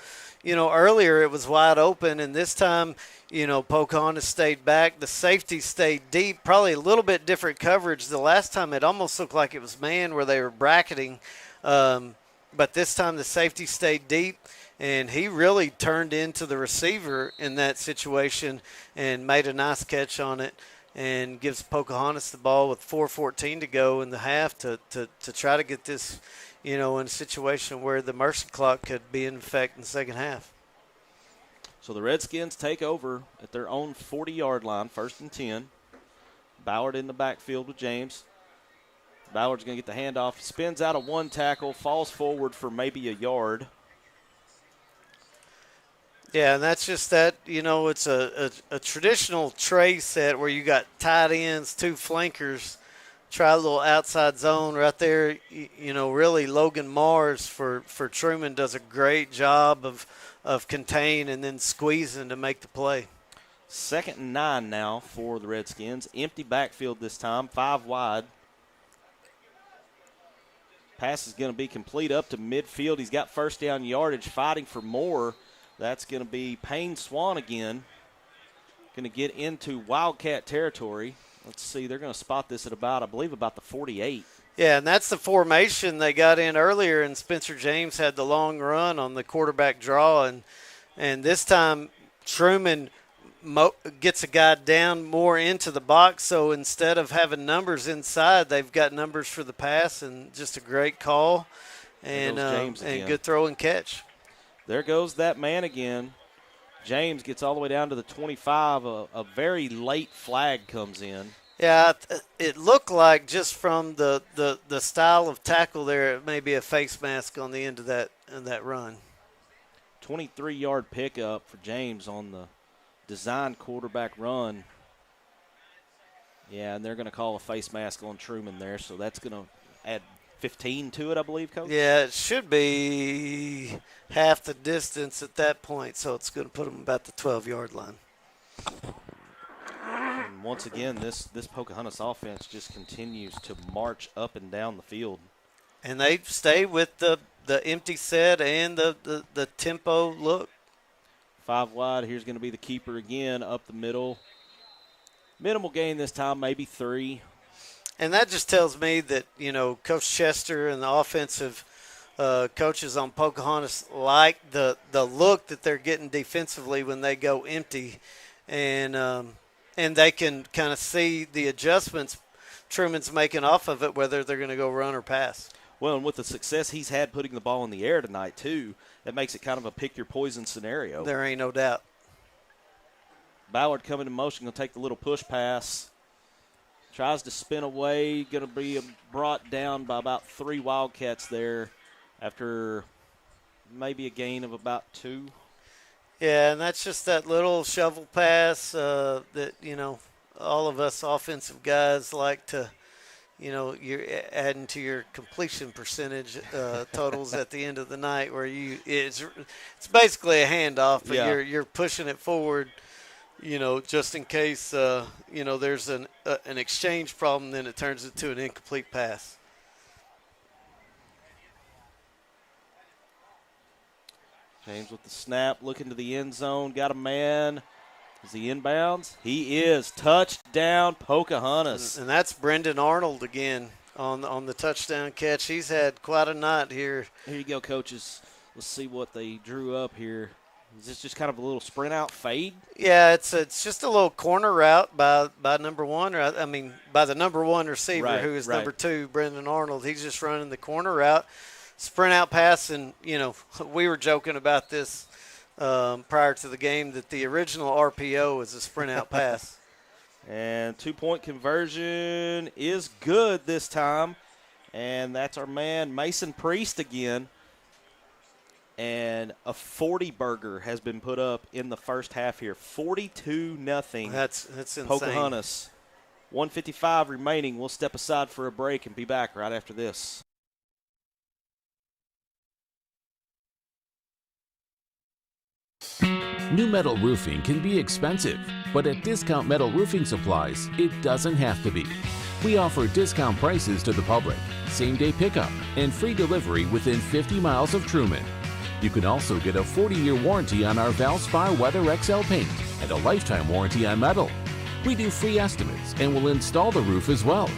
Earlier it was wide open, and this time, Pocahontas stayed back. The safety stayed deep, probably a little bit different coverage. The last time it almost looked like it was man where they were bracketing, but this time the safety stayed deep. And he really turned into the receiver in that situation and made a nice catch on it, and gives Pocahontas the ball with 4:14 to go in the half to try to get this, in a situation where the mercy clock could be in effect in the second half. So the Redskins take over at their own 40-yard line, 1st and 10. Ballard in the backfield with James. Ballard's going to get the handoff. Spins out of one tackle, falls forward for maybe a yard. Yeah, and that's just that, it's a traditional tray set where you got tight ends, two flankers, try a little outside zone right there. Really Logan Mars for Trumann does a great job of contain and then squeezing to make the play. 2nd and 9 now for the Redskins. Empty backfield this time, 5 wide. Pass is going to be complete up to midfield. He's got first down yardage, fighting for more. That's going to be Payne Swan again. Going to get into Wildcat territory. Let's see, they're going to spot this at about the 48. Yeah, and that's the formation they got in earlier, and Spencer James had the long run on the quarterback draw. And this time Trumann gets a guy down more into the box, so instead of having numbers inside, they've got numbers for the pass, and just a great call and good throw and catch. There goes that man again. James gets all the way down to the 25. A very late flag comes in. Yeah, it looked like just from the style of tackle there, it may be a face mask on the end of that run. 23-yard pickup for James on the designed quarterback run. Yeah, and they're going to call a face mask on Trumann there, so that's going to add 15 to it, I believe, Coach? Yeah, it should be half the distance at that point, so it's going to put them about the 12-yard line. And once again, this Pocahontas offense just continues to march up and down the field. And they stay with the empty set and the tempo look. 5 wide. Here's going to be the keeper again up the middle. Minimal gain this time, maybe 3. And that just tells me that, Coach Chester and the offensive coaches on Pocahontas like the look that they're getting defensively when they go empty. And they can kind of see the adjustments Trumann's making off of it, whether they're going to go run or pass. Well, and with the success he's had putting the ball in the air tonight, too, that makes it kind of a pick-your-poison scenario. There ain't no doubt. Ballard coming in motion, going to take the little push pass. Tries to spin away, going to be brought down by about 3 Wildcats there after maybe a gain of about 2. Yeah, and that's just that little shovel pass that, all of us offensive guys like to, you're adding to your completion percentage totals at the end of the night where it's basically a handoff, but you're pushing it forward. Just in case, there's an exchange problem, then it turns into an incomplete pass. James with the snap, looking to the end zone, got a man. Is he inbounds? He is. Touchdown, Pocahontas. And that's Brendan Arnold again on the touchdown catch. He's had quite a night here. Here you go, coaches. Let's see what they drew up here. Is this just kind of a little sprint out fade? Yeah, it's just a little corner route by number 1, or by the number 1 receiver, who is number 2, Brendan Arnold. He's just running the corner route, sprint out pass, and we were joking about this prior to the game that the original RPO is a sprint out pass. And 2-point conversion is good this time. And that's our man Mason Priest again. And a 40-burger has been put up in the first half here. 42-0. That's insane. Pocahontas. 1:55 remaining. We'll step aside for a break and be back right after this. New metal roofing can be expensive, but at Discount Metal Roofing Supplies, it doesn't have to be. We offer discount prices to the public, same-day pickup, and free delivery within 50 miles of Trumann. You can also get a 40-year warranty on our Valspar Weather XL paint and a lifetime warranty on metal. We do free estimates and will install the roof as well.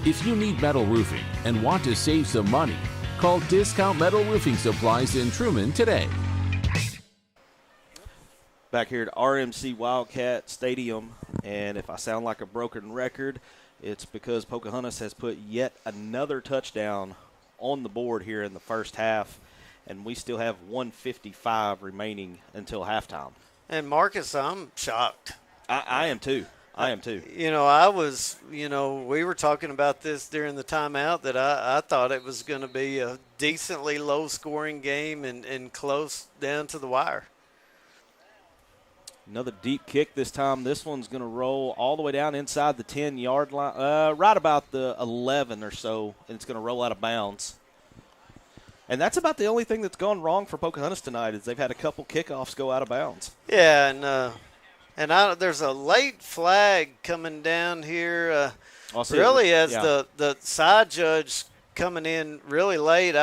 If you need metal roofing and want to save some money, call Discount Metal Roofing Supplies in Trumann today. Back here at RMC Wildcat Stadium, and if I sound like a broken record, it's because Pocahontas has put yet another touchdown on the board here in the first half, and we still have 1:55 remaining until halftime. And Marcus, I'm shocked. I am too. I am too. We were talking about this during the timeout that I thought it was going to be a decently low-scoring game and close down to the wire. Another deep kick this time. This one's going to roll all the way down inside the 10-yard line, right about the 11 or so, and it's going to roll out of bounds. And that's about the only thing that's gone wrong for Pocahontas tonight is they've had a couple kickoffs go out of bounds. Yeah, there's a late flag coming down here. Really, as the side judge coming in really late,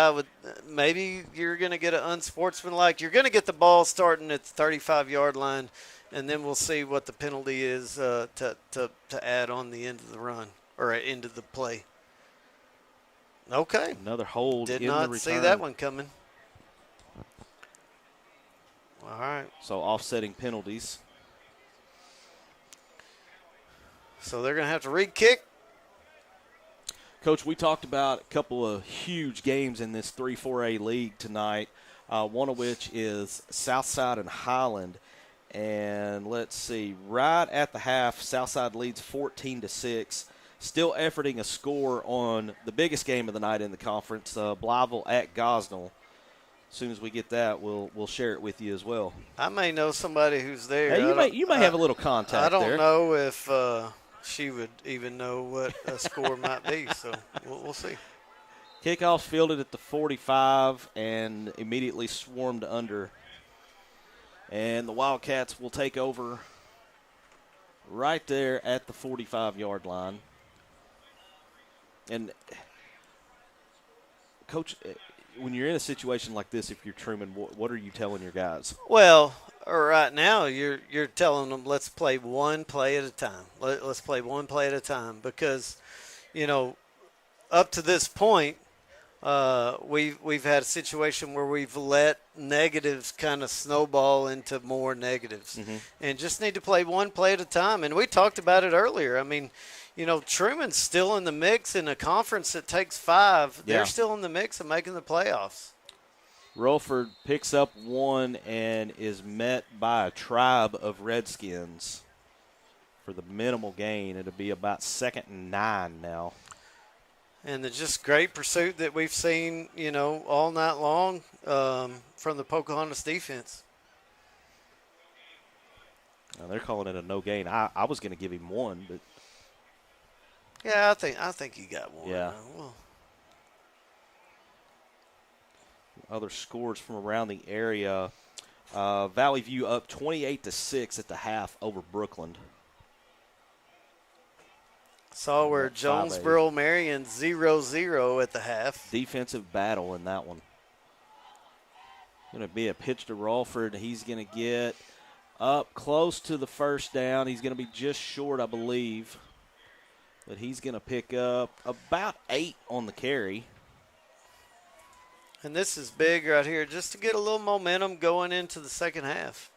maybe you're going to get an unsportsmanlike. You're going to get the ball starting at the 35-yard line, and then we'll see what the penalty is to add on the end of the run or end of the play. Okay. Another hold. Did in the not return. see that one coming. All right. So offsetting penalties. So they're going to have to re-kick. Coach, we talked about a couple of huge games in this 3-4A league tonight, one of which is Southside and Highland. And let's see, right at the half, Southside leads 14-6. Still efforting a score on the biggest game of the night in the conference, Blytheville at Gosnell. As soon as we get that, we'll share it with you as well. I may know somebody who's there. Hey, you may have a little contact I don't there. know if she would even know what a score might be, so we'll see. Kickoff's fielded at the 45 and immediately swarmed under. And the Wildcats will take over right there at the 45-yard line. And, Coach, when you're in a situation like this, if you're Trumann, what are you telling your guys? Well, right now you're telling them let's play one play at a time. Let's play one play at a time because, up to this point, we've had a situation where we've let negatives kind of snowball into more negatives, and just need to play one play at a time. And we talked about it earlier. I mean, Trumann's still in the mix in a conference that takes 5. Yeah. They're still in the mix of making the playoffs. Rolford picks up one and is met by a tribe of Redskins for the minimal gain. It'll be about 2nd and 9 now. And the just great pursuit that we've seen, all night long from the Pocahontas defense. Now they're calling it a no gain. I was going to give him one, but yeah, I think he got one. Yeah. Other scores from around the area. Valley View up 28-6 at the half over Brookland. Saw where Jonesboro Marion 0-0 at the half. Defensive battle in that one. Going to be a pitch to Rawford. He's going to get up close to the first down. He's going to be just short, I believe. But he's going to pick up about 8 on the carry. And this is big right here just to get a little momentum going into the second half.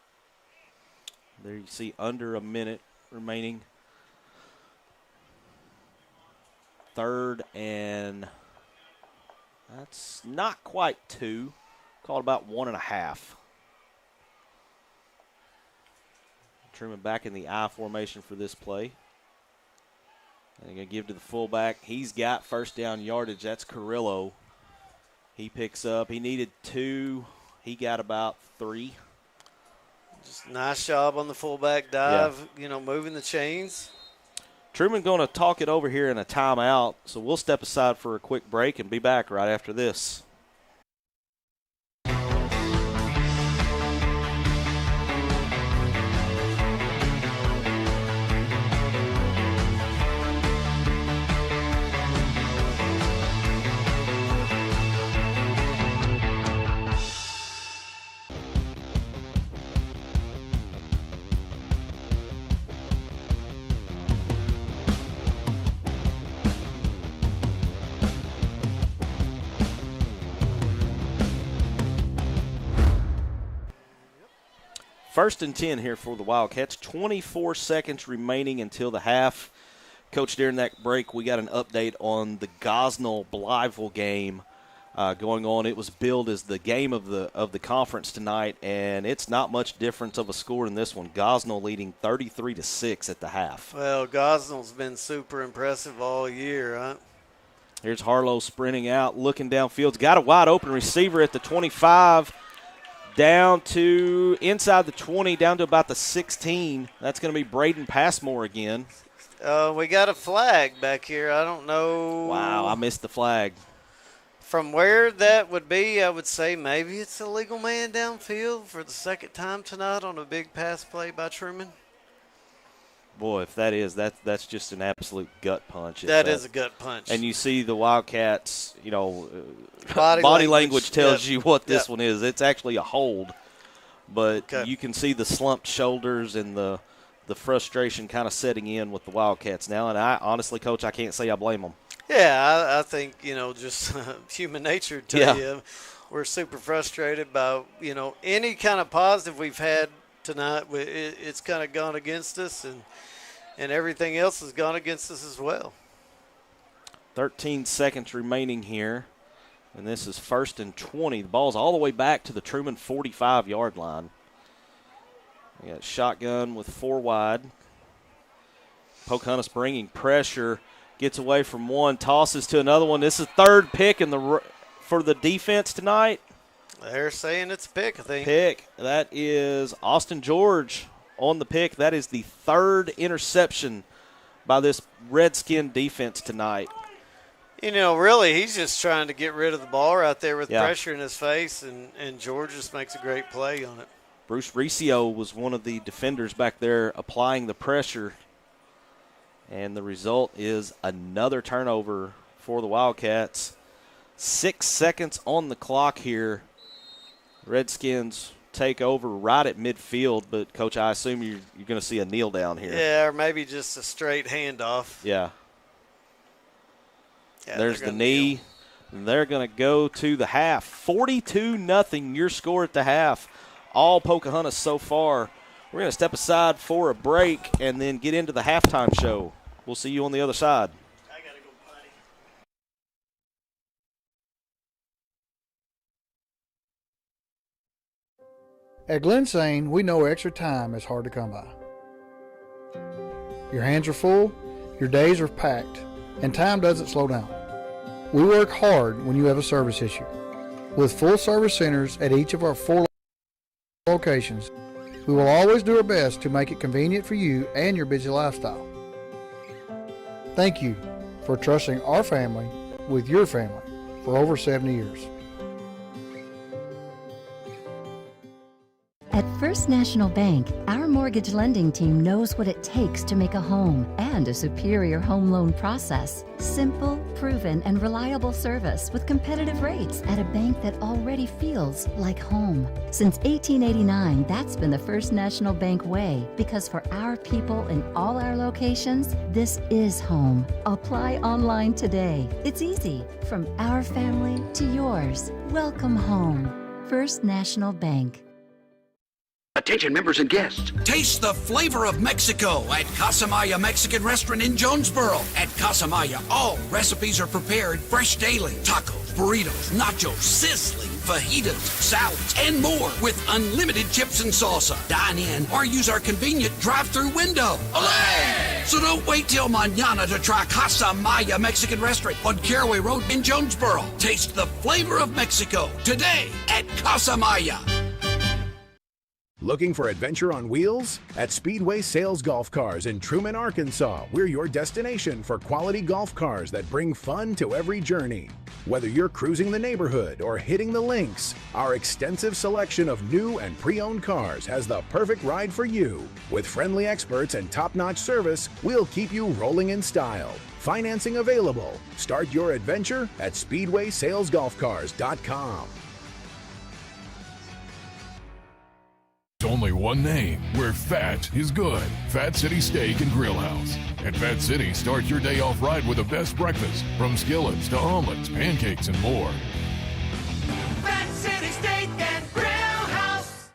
There you see under a minute remaining. 3rd and that's not quite 2. Called about 1.5. Trumann back in the I formation for this play. And they're going to give to the fullback. He's got first down yardage. That's Carrillo. He picks up. He needed 2. He got about 3. Just nice job on the fullback dive, moving the chains. Trumann going to talk it over here in a timeout, so we'll step aside for a quick break and be back right after this. First and 10 here for the Wildcats. 24 seconds remaining until the half. Coach, during that break, we got an update on the Gosnell-Blytheville game going on. It was billed as the game of the conference tonight, and it's not much difference of a score in this one. Gosnell leading 33-6 at the half. Well, Gosnell's been super impressive all year, huh? Here's Harlow sprinting out, looking downfield. Got a wide open receiver at the 25. Down to inside the 20, down to about the 16. That's going to be Braden Passmore again. We got a flag back here. I don't know. Wow, I missed the flag. From where that would be, I would say maybe it's a legal man downfield for the second time tonight on a big pass play by Trumann. Boy, if that is, that's just an absolute gut punch. That is a gut punch. And you see the Wildcats, body language tells you what this one is. It's actually a hold, but you can see the slumped shoulders and the frustration kind of setting in with the Wildcats now. And I honestly, Coach, I can't say I blame them. Yeah, I think, just human nature tell you. We're super frustrated by, any kind of positive we've had tonight. It's kind of gone against us, and everything else has gone against us as well. 13 seconds remaining here, and this is 1st and 20. The ball's all the way back to the Trumann 45-yard line. We got shotgun with 4 wide. Pocahontas bringing pressure, gets away from one, tosses to another one. This is 3rd pick for the defense tonight. They're saying it's a pick, I think. Pick. That is Austin George on the pick. That is the 3rd interception by this Redskin defense tonight. Really, he's just trying to get rid of the ball right there with pressure in his face, and George just makes a great play on it. Bruce Riccio was one of the defenders back there applying the pressure, and the result is another turnover for the Wildcats. 6 seconds on the clock here. Redskins take over right at midfield, but, Coach, I assume you're going to see a kneel down here. Yeah, or maybe just a straight handoff. Yeah. There's the knee. They're going to go to the half. 42-0, your score at the half. All Pocahontas so far. We're going to step aside for a break and then get into the halftime show. We'll see you on the other side. I got to go potty. At Glensane, we know extra time is hard to come by. Your hands are full, your days are packed, and time doesn't slow down. We work hard when you have a service issue. With full service centers at each of our 4 locations, we will always do our best to make it convenient for you and your busy lifestyle. Thank you for trusting our family with your family for over 70 years. At First National Bank, our mortgage lending team knows what it takes to make a home and a superior home loan process. Simple, proven, and reliable service with competitive rates at a bank that already feels like home. Since 1889, that's been the First National Bank way, because for our people in all our locations, this is home. Apply online today. It's easy. From our family to yours. Welcome home. First National Bank. Attention members and guests. Taste the flavor of Mexico at Casamaya Mexican Restaurant in Jonesboro. At Casamaya, all recipes are prepared fresh daily. Tacos, burritos, nachos, sizzling fajitas, salads, and more with unlimited chips and salsa. Dine in or use our convenient drive-through window. Olé! So don't wait till mañana to try Casa Maya Mexican Restaurant on Caraway Road in Jonesboro. Taste the flavor of Mexico today at Casa Maya. Looking for adventure on wheels? At Speedway Sales Golf Cars in Trumann, Arkansas, we're your destination for quality golf cars that bring fun to every journey. Whether you're cruising the neighborhood or hitting the links, our extensive selection of new and pre-owned cars has the perfect ride for you. With friendly experts and top-notch service, we'll keep you rolling in style. Financing available. Start your adventure at SpeedwaySalesGolfCars.com. Only one name where fat is good. Fat City Steak and Grill House. At Fat City, start your day off right with the best breakfast, from skillets to omelets, pancakes, and more. Fat City Steak and Grill House.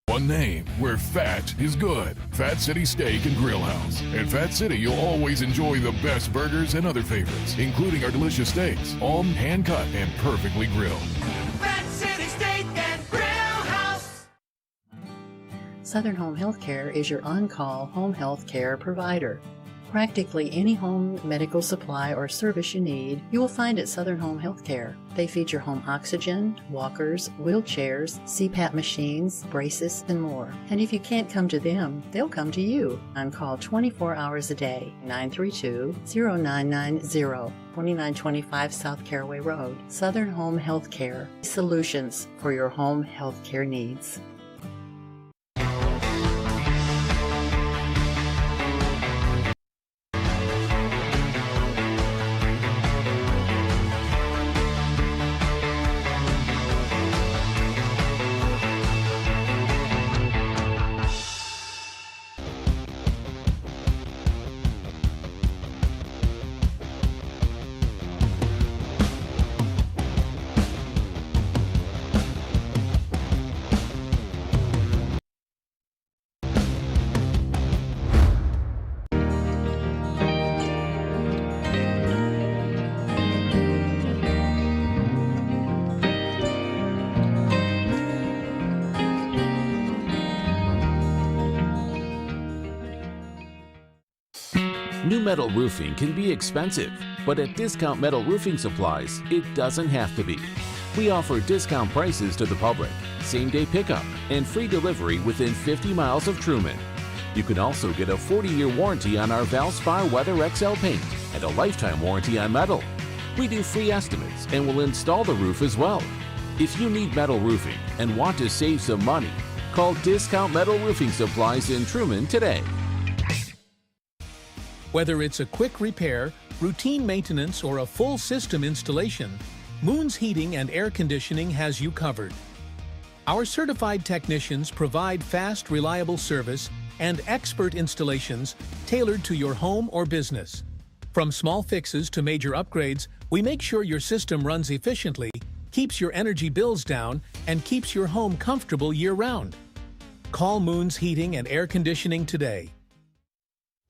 One name where fat is good. Fat City Steak and Grill House. At Fat City, you'll always enjoy the best burgers and other favorites, including our delicious steaks, all hand-cut and perfectly grilled. Fat City Steak and Grill House. Southern Home Healthcare is your on-call home health care provider. Practically any home medical supply or service you need, you will find at Southern Home Healthcare. They feature home oxygen, walkers, wheelchairs, CPAP machines, braces, and more. And if you can't come to them, they'll come to you. On call 24 hours a day, 932-0990, 2925 South Caraway Road. Southern Home Healthcare. Solutions for your home healthcare needs. New metal roofing can be expensive, but at Discount Metal Roofing Supplies, it doesn't have to be. We offer discount prices to the public, same-day pickup, and free delivery within 50 miles of Trumann. You can also get a 40-year warranty on our Valspar Weather XL paint and a lifetime warranty on metal. We do free estimates and will install the roof as well. If you need metal roofing and want to save some money, call Discount Metal Roofing Supplies in Trumann today. Whether it's a quick repair, routine maintenance, or a full system installation, Moon's Heating and Air Conditioning has you covered. Our certified technicians provide fast, reliable service and expert installations tailored to your home or business. From small fixes to major upgrades, we make sure your system runs efficiently, keeps your energy bills down, and keeps your home comfortable year-round. Call Moon's Heating and Air Conditioning today.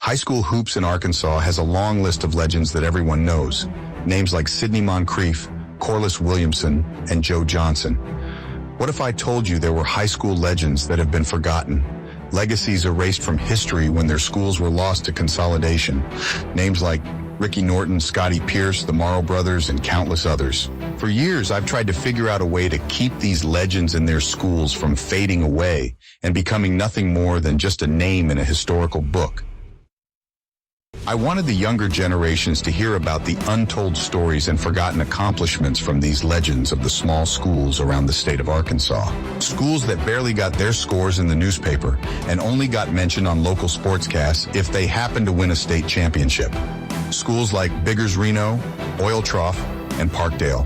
High school hoops in Arkansas has a long list of legends that everyone knows. Names like Sidney Moncrief, Corliss Williamson, and Joe Johnson. What if I told you there were high school legends that have been forgotten? Legacies erased from history when their schools were lost to consolidation. Names like Ricky Norton, Scotty Pierce, the Morrow Brothers, and countless others. For years, I've tried to figure out a way to keep these legends in their schools from fading away and becoming nothing more than just a name in a historical book. I wanted the younger generations to hear about the untold stories and forgotten accomplishments from these legends of the small schools around the state of Arkansas. Schools that barely got their scores in the newspaper and only got mentioned on local sportscasts if they happened to win a state championship. Schools like Biggers Reno, Oil Trough, and Parkdale.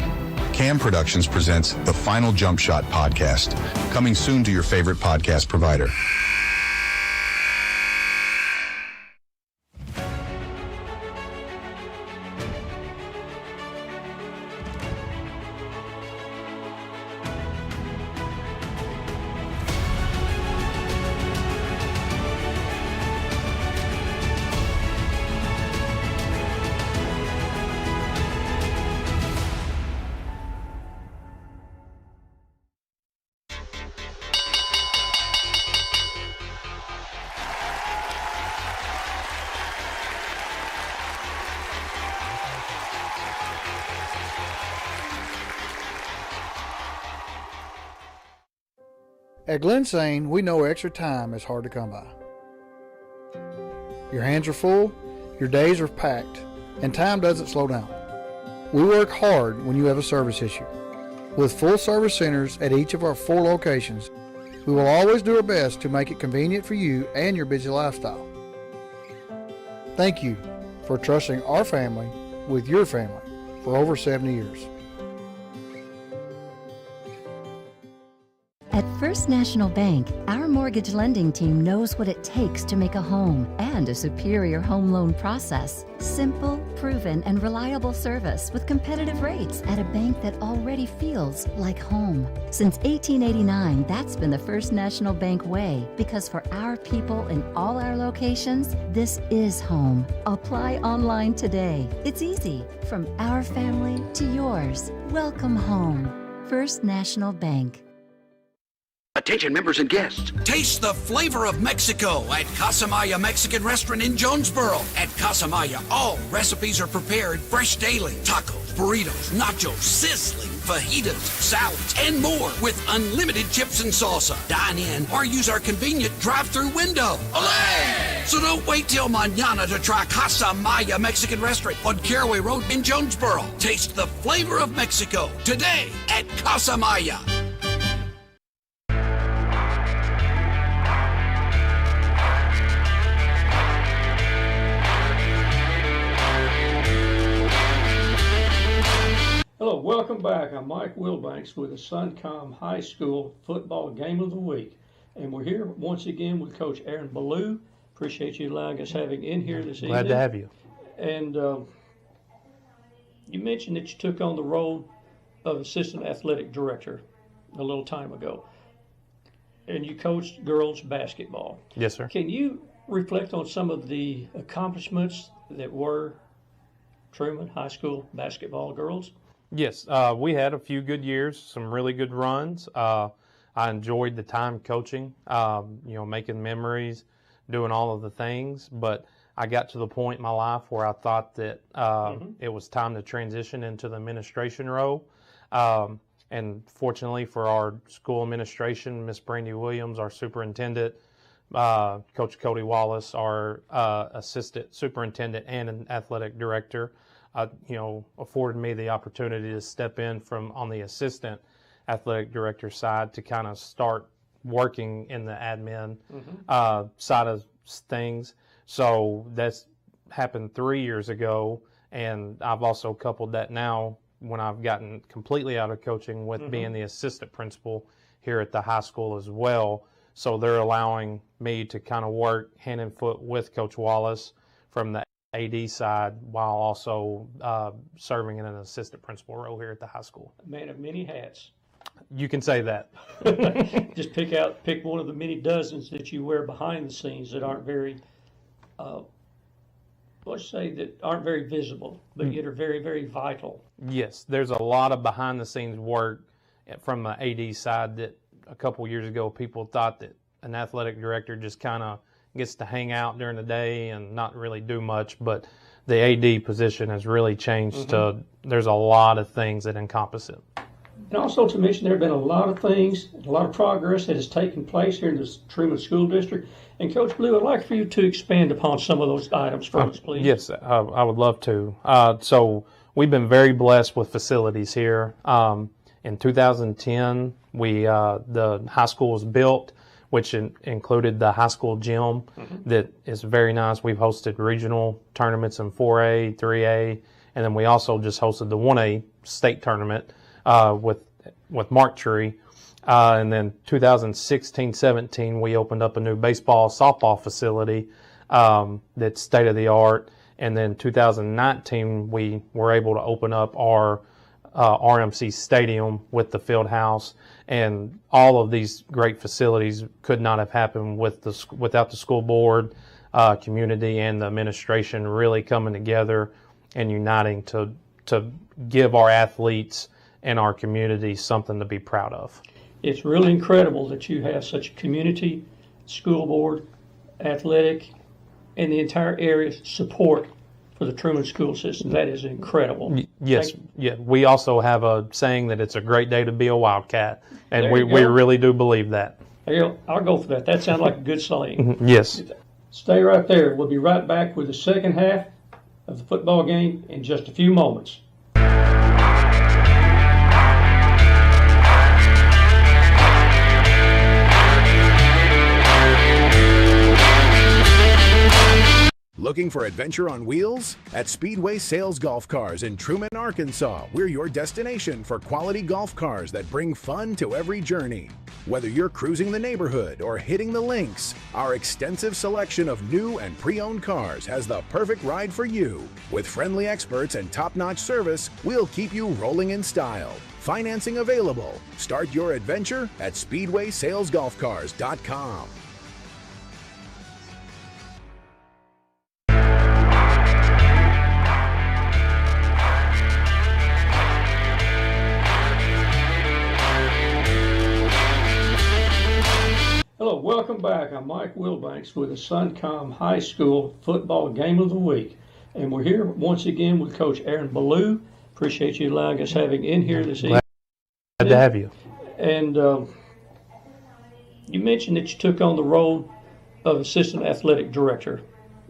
Cam Productions presents the Final Jump Shot podcast, coming soon to your favorite podcast provider. At Glensane, we know extra time is hard to come by. Your hands are full, your days are packed, and time doesn't slow down. We work hard when you have a service issue. With full service centers at each of our 4 locations, we will always do our best to make it convenient for you and your busy lifestyle. Thank you for trusting our family with your family for over 70 years. At First National Bank, our mortgage lending team knows what it takes to make a home and a superior home loan process. Simple, proven, and reliable service with competitive rates at a bank that already feels like home. Since 1889, that's been the First National Bank way, because for our people in all our locations, this is home. Apply online today. It's easy. From our family to yours. Welcome home. First National Bank. Attention members and guests. Taste the flavor of Mexico at Casamaya Mexican Restaurant in Jonesboro. At Casamaya, all recipes are prepared fresh daily. Tacos, burritos, nachos, sizzling fajitas, salads, and more with unlimited chips and salsa. Dine in or use our convenient drive-through window. Olé! So don't wait till mañana to try Casamaya Mexican Restaurant on Caraway Road in Jonesboro. Taste the flavor of Mexico today at Casamaya. Hello, welcome back. I'm Mike Wilbanks with the Suncom High School Football Game of the Week. And we're here once again with Coach Aaron Ballou. Appreciate you allowing us having in here this evening. Glad to have you. And you mentioned that you took on the role of Assistant Athletic Director a little time ago. And you coached girls basketball. Yes, sir. Can you reflect on some of the accomplishments that were Trumann High School basketball girls? Yes, we had a few good years, some really good runs. I enjoyed the time coaching, making memories, doing all of the things. But I got to the point in my life where I thought that it was time to transition into the administration role. And fortunately for our school administration, Miss Brandy Williams, our superintendent, Coach Cody Wallace, our assistant superintendent and an athletic director, afforded me the opportunity to step in from on the assistant athletic director side to kind of start working in the admin side of things. So that's happened 3 years ago, and I've also coupled that now when I've gotten completely out of coaching with being the assistant principal here at the high school as well. So they're allowing me to kind of work hand in foot with Coach Wallace from the AD side while also serving in an assistant principal role here at the high school. A man of many hats. You can say that. Just pick one of the many dozens that you wear behind the scenes that aren't very, that aren't very visible, but yet are very, very vital. Yes, there's a lot of behind the scenes work from the AD side that a couple years ago people thought that an athletic director just kind of gets to hang out during the day and not really do much, but the AD position has really changed to, there's a lot of things that encompass it. And also to mention, there have been a lot of things, a lot of progress that has taken place here in the Trumann School District. And Coach Blue, I'd like for you to expand upon some of those items for us, please. Yes, I would love to. So we've been very blessed with facilities here. In 2010, the high school was built, which included the high school gym that is very nice. We've hosted regional tournaments in 4A, 3A, and then we also just hosted the 1A state tournament with Mark Tree. And then 2016-17, we opened up a new baseball, softball facility that's state of the art. And then 2019, we were able to open up our RMC Stadium with the field house. And all of these great facilities could not have happened without the school board, community, and the administration really coming together and uniting to give our athletes and our community something to be proud of. It's really incredible that you have such a community, school board, athletic, and the entire area's support for the Trumann school system. That is incredible. Yes, yeah. We also have a saying that it's a great day to be a Wildcat, and we go. really do believe that. I'll go for that. That sounds like a good saying. Yes. Stay right there. We'll be right back with the second half of the football game in just a few moments. Looking for adventure on wheels? At Speedway Sales Golf Cars in Trumann, Arkansas, we're your destination for quality golf cars that bring fun to every journey. Whether you're cruising the neighborhood or hitting the links, our extensive selection of new and pre-owned cars has the perfect ride for you. With friendly experts and top-notch service, we'll keep you rolling in style. Financing available. Start your adventure at SpeedwaySalesGolfCars.com. Hello, welcome back. I'm Mike Wilbanks with the Suncom High School Football Game of the Week. And we're here once again with Coach Aaron Ballou. Appreciate you allowing us having in here this evening. Glad to have you. And you mentioned that you took on the role of Assistant Athletic Director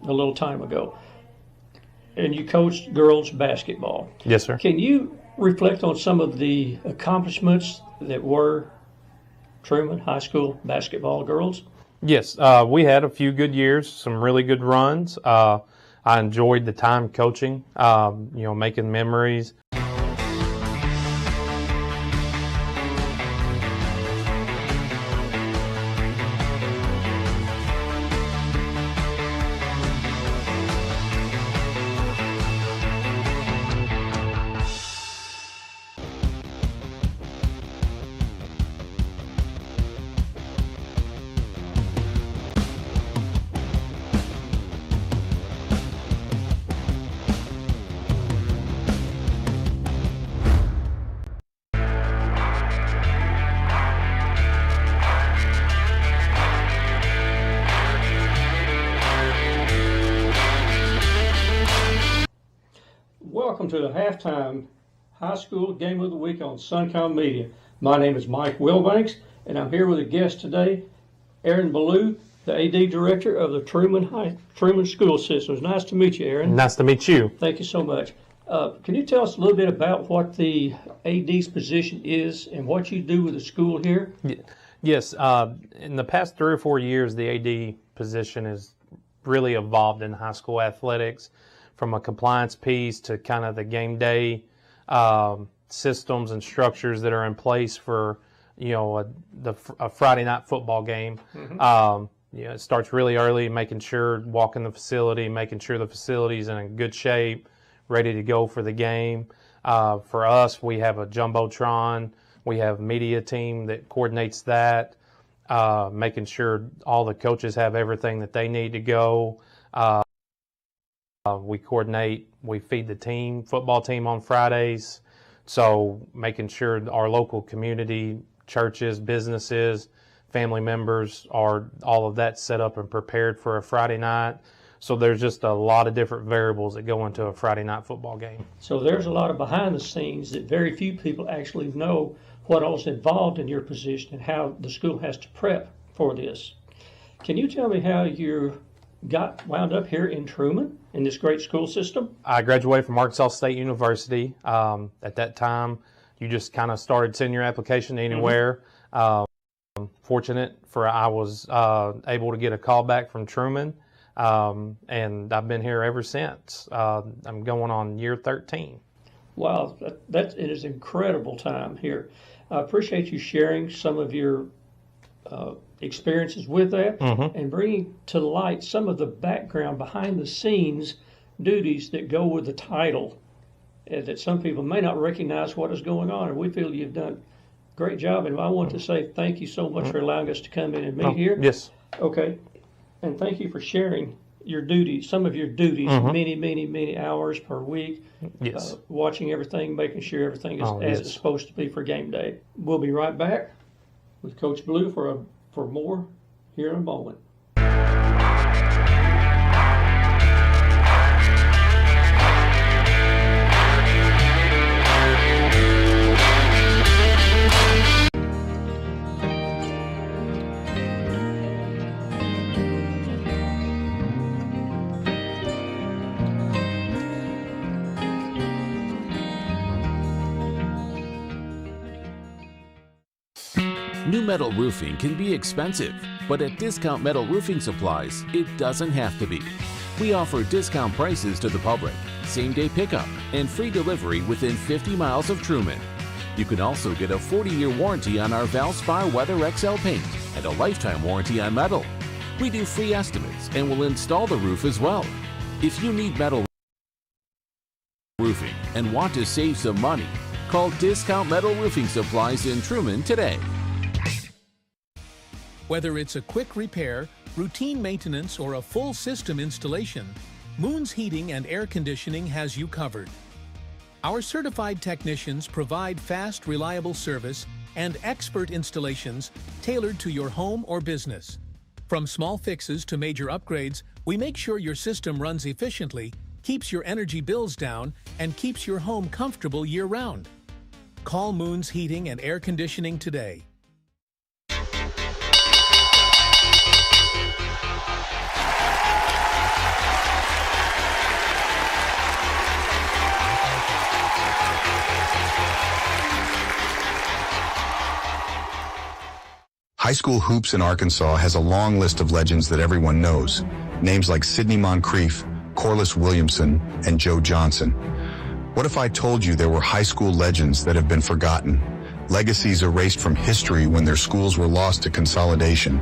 a little time ago. And you coached girls basketball. Yes, sir. Can you reflect on some of the accomplishments that were Trumann High School basketball girls? Yes, we had a few good years, some really good runs. I enjoyed the time coaching, making memories. Welcome to the halftime high school game of the week on Suncom Media. My name is Mike Wilbanks, and I'm here with a guest today, Aaron Ballou, the AD Director of the Trumann School System. It's nice to meet you, Aaron. Nice to meet you. Thank you so much. Can you tell us a little bit about what the AD's position is and what you do with the school here? Yes. In the past 3 or 4 years, the AD position has really evolved in high school athletics, from a compliance piece to kind of the game day systems and structures that are in place for, a Friday night football game. Mm-hmm. It starts really early, making sure, walking the facility, making sure the facility's in good shape, ready to go for the game. For us, we have a Jumbotron. We have a media team that coordinates that, making sure all the coaches have everything that they need to go. We coordinate, we feed the football team on Fridays. So making sure our local community, churches, businesses, family members are all of that set up and prepared for a Friday night. So there's just a lot of different variables that go into a Friday night football game. So there's a lot of behind the scenes that very few people actually know what all's involved in your position and how the school has to prep for this. Can you tell me how you got wound up here in Trumann in this great school system? I graduated from Arkansas State University. At that time, you just kind of started sending your application anywhere. Mm-hmm. Fortunate I was able to get a call back from Trumann, and I've been here ever since. I'm going on year 13. Wow, it is an incredible time here. I appreciate you sharing some of your experiences with that and bringing to light some of the background behind the scenes duties that go with the title, that some people may not recognize what is going on, and we feel you've done a great job. And I want to say thank you so much for allowing us to come in and meet here. Yes. Okay, and thank you for sharing your duties, some of your duties, many hours per week. Yes. Watching everything, making sure everything is as it's supposed to be for game day. We'll be right back with Coach Blue for more here in a moment. New metal roofing can be expensive, but at Discount Metal Roofing Supplies, it doesn't have to be. We offer discount prices to the public, same-day pickup, and free delivery within 50 miles of Trumann. You can also get a 40-year warranty on our Valspar Weather XL paint and a lifetime warranty on metal. We do free estimates and will install the roof as well. If you need metal roofing and want to save some money, call Discount Metal Roofing Supplies in Trumann today. Whether it's a quick repair, routine maintenance, or a full system installation, Moon's Heating and Air Conditioning has you covered. Our certified technicians provide fast, reliable service and expert installations tailored to your home or business. From small fixes to major upgrades, we make sure your system runs efficiently, keeps your energy bills down, and keeps your home comfortable year-round. Call Moon's Heating and Air Conditioning today. High school hoops in Arkansas has a long list of legends that everyone knows. Names like Sidney Moncrief, Corliss Williamson, and Joe Johnson. What if I told you there were high school legends that have been forgotten? Legacies erased from history when their schools were lost to consolidation.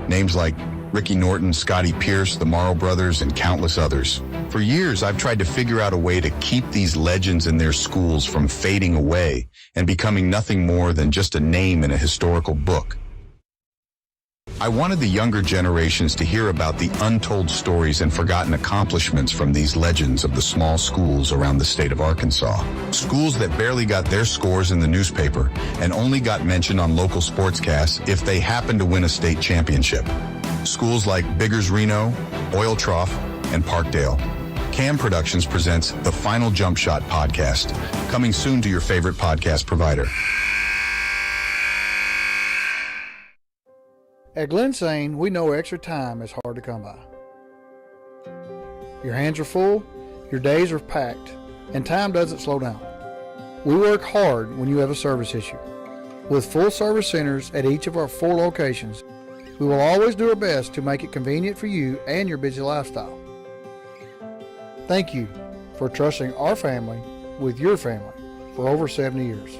Names like Ricky Norton, Scotty Pierce, the Morrow Brothers, and countless others. For years, I've tried to figure out a way to keep these legends in their schools from fading away and becoming nothing more than just a name in a historical book. I wanted the younger generations to hear about the untold stories and forgotten accomplishments from these legends of the small schools around the state of Arkansas. Schools that barely got their scores in the newspaper and only got mentioned on local sportscasts if they happened to win a state championship. Schools like Biggers Reno, Oil Trough, and Parkdale. Cam Productions presents the Final Jump Shot podcast, coming soon to your favorite podcast provider. At Glensane, we know extra time is hard to come by. Your hands are full, your days are packed, and time doesn't slow down. We work hard when you have a service issue. With full service centers at each of our 4 locations, we will always do our best to make it convenient for you and your busy lifestyle. Thank you for trusting our family with your family for over 70 years.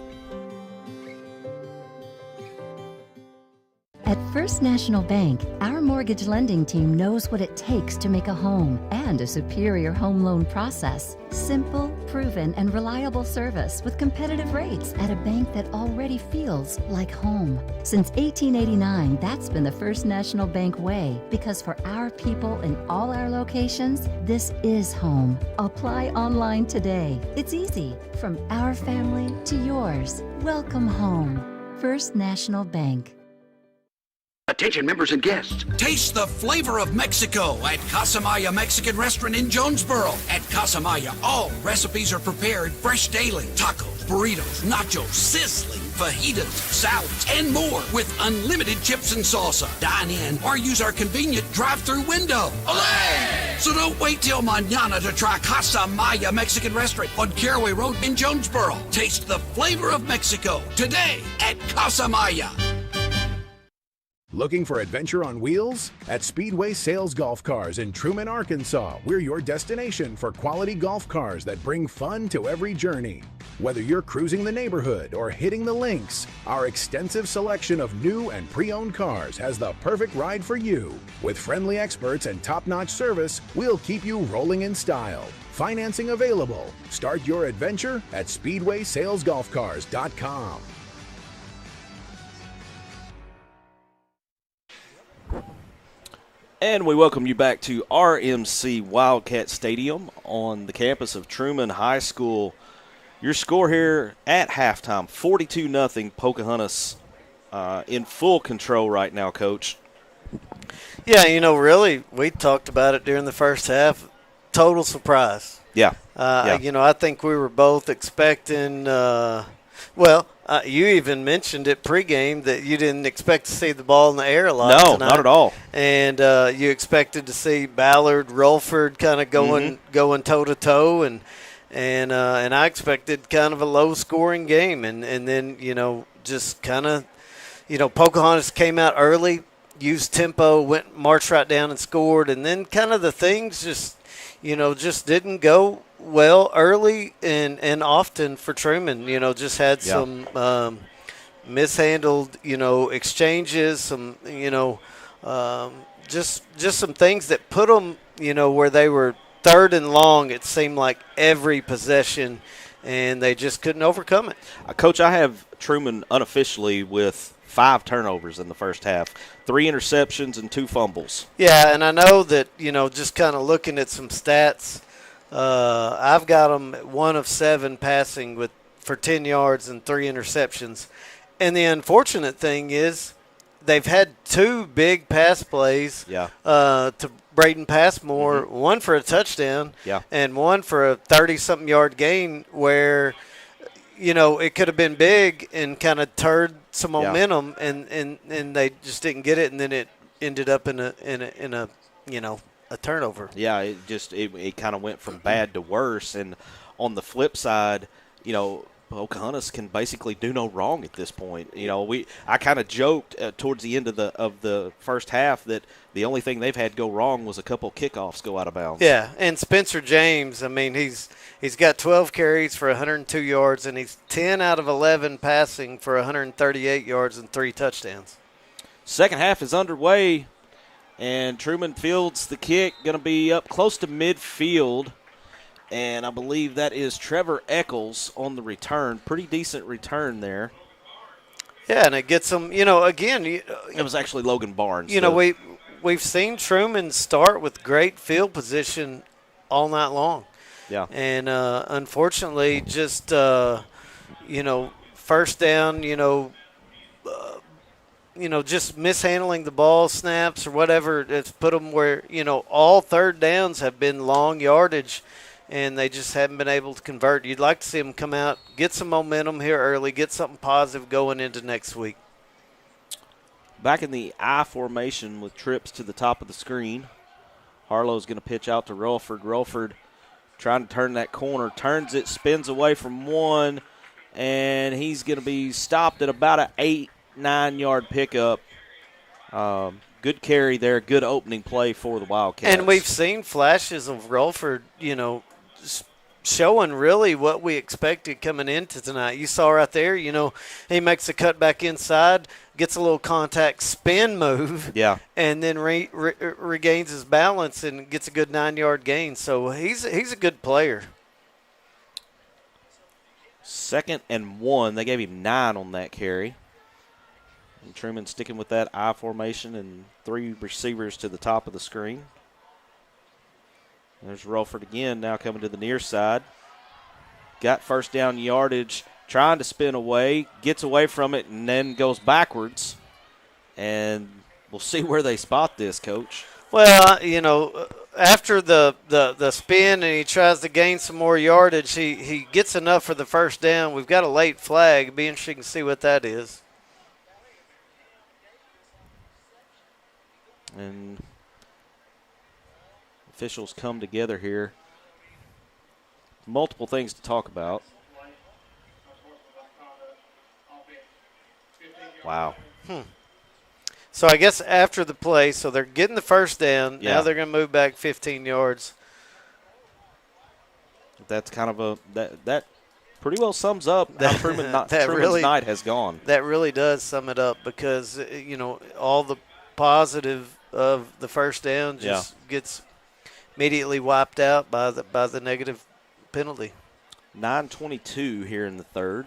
At First National Bank, our mortgage lending team knows what it takes to make a home and a superior home loan process. Simple, proven, and reliable service with competitive rates at a bank that already feels like home. Since 1889, that's been the First National Bank way, because for our people in all our locations, this is home. Apply online today. It's easy. From our family to yours. Welcome home. First National Bank. Attention members and guests. Taste the flavor of Mexico at Casamaya Mexican Restaurant in Jonesboro. At Casamaya, all recipes are prepared fresh daily. Tacos, burritos, nachos, sizzling fajitas, salads, and more with unlimited chips and salsa. Dine in or use our convenient drive-thru window. Olé! So don't wait till mañana to try Casamaya Mexican Restaurant on Caraway Road in Jonesboro. Taste the flavor of Mexico today at Casamaya. Looking for adventure on wheels? At Speedway Sales Golf Cars in Trumann, Arkansas, we're your destination for quality golf cars that bring fun to every journey. Whether you're cruising the neighborhood or hitting the links, our extensive selection of new and pre-owned cars has the perfect ride for you. With friendly experts and top-notch service, we'll keep you rolling in style. Financing available. Start your adventure at SpeedwaySalesGolfCars.com. And we welcome you back to RMC Wildcat Stadium on the campus of Trumann High School. Your score here at halftime, 42-0, Pocahontas in full control right now, Coach. Yeah, really, we talked about it during the first half. Total surprise. Yeah. I think we were both expecting you even mentioned it pregame that you didn't expect to see the ball in the air a lot No, tonight. not at all. And you expected to see Ballard, Rolford kind of going toe-to-toe, and I expected kind of a low-scoring game. And then, just kind of, Pocahontas came out early, used tempo, marched right down and scored. And then kind of the things just didn't go well early and often for Trumann. Just had some mishandled, exchanges, some, just some things that put them, where they were third and long, it seemed like every possession, and they just couldn't overcome it. Coach, I have Trumann unofficially with 5 turnovers in the first half, 3 interceptions and 2 fumbles. Yeah, and I know that, just kind of looking at some stats, I've got them 1 of 7 passing for 10 yards and 3 interceptions. And the unfortunate thing is they've had 2 big pass plays to Braden Passmore, one for a touchdown and one for a 30-something yard gain where, it could have been big and kind of turned some momentum, and they just didn't get it, and then it ended up in a turnover. Yeah, it kind of went from bad to worse. And on the flip side, Pocahontas can basically do no wrong at this point. I kind of joked towards the end of the first half that the only thing they've had go wrong was a couple kickoffs go out of bounds. Yeah, and Spencer James, he's got 12 carries for 102 yards, and he's 10 out of 11 passing for 138 yards and 3 touchdowns. Second half is underway, and Trumann fields the kick, going to be up close to midfield. And I believe that is Trevor Eccles on the return. Pretty decent return there. Yeah, and it gets them, again. It was actually Logan Barnes. We've seen Trumann start with great field position all night long. Yeah. And unfortunately, just, first down, just mishandling the ball snaps or whatever. It's put them where, all third downs have been long yardage, and they just haven't been able to convert. You'd like to see them come out, get some momentum here early, get something positive going into next week. Back in the I formation with trips to the top of the screen. Harlow's going to pitch out to Relford. Relford trying to turn that corner, turns it, spins away from one, and he's going to be stopped at about an 8-9 yard pickup. Good carry there, good opening play for the Wildcats. And we've seen flashes of Relford, showing really what we expected coming into tonight. You saw right there, he makes a cut back inside, gets a little contact spin move, and then regains his balance and gets a good 9 yard gain. So he's a good player. 2nd and 1. They gave him 9 on that carry. And Truman sticking with that I formation and 3 receivers to the top of the screen. There's Relford again, now coming to the near side. Got first down yardage, trying to spin away, gets away from it, and then goes backwards. And we'll see where they spot this, Coach. Well, after the spin and he tries to gain some more yardage, he gets enough for the first down. We've got a late flag. It'll be interesting to see what that is. And officials come together here. Multiple things to talk about. Wow. So I guess after the play, so they're getting the first down. Yeah. Now they're going to move back 15 yards. That's kind of that pretty well sums up how Truman's night has gone. That really does sum it up because, all the positive of the first down just gets immediately wiped out by the negative penalty. 9:22 here in the third.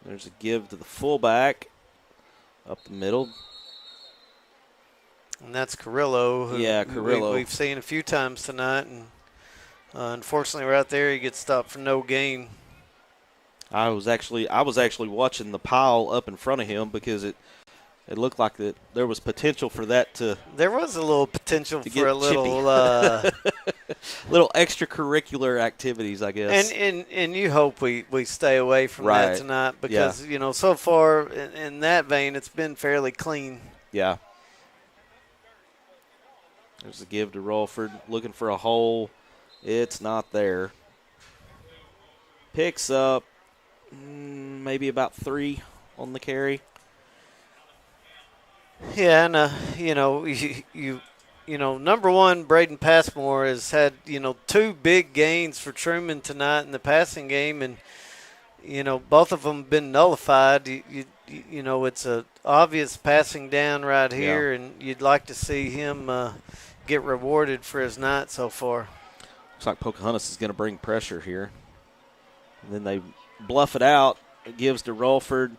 There's a give to the fullback up the middle. And that's Carrillo. Carrillo. We've seen a few times tonight, and unfortunately, right there, he gets stopped for no gain. I was actually watching the pile up in front of him because it looked like that there was potential for that to. There was a little potential for a little little extracurricular activities, I guess. And you hope we stay away from that tonight because so far in that vein it's been fairly clean. Yeah. There's a give to Rolford, looking for a hole. It's not there. Picks up maybe about 3 on the carry. Yeah, and number one, Braden Passmore has had 2 big gains for Truman tonight in the passing game, and both of them been nullified. It's a obvious passing down right here, and you'd like to see him get rewarded for his night so far. Looks like Pocahontas is going to bring pressure here. And then they bluff it out. It gives to Rolford.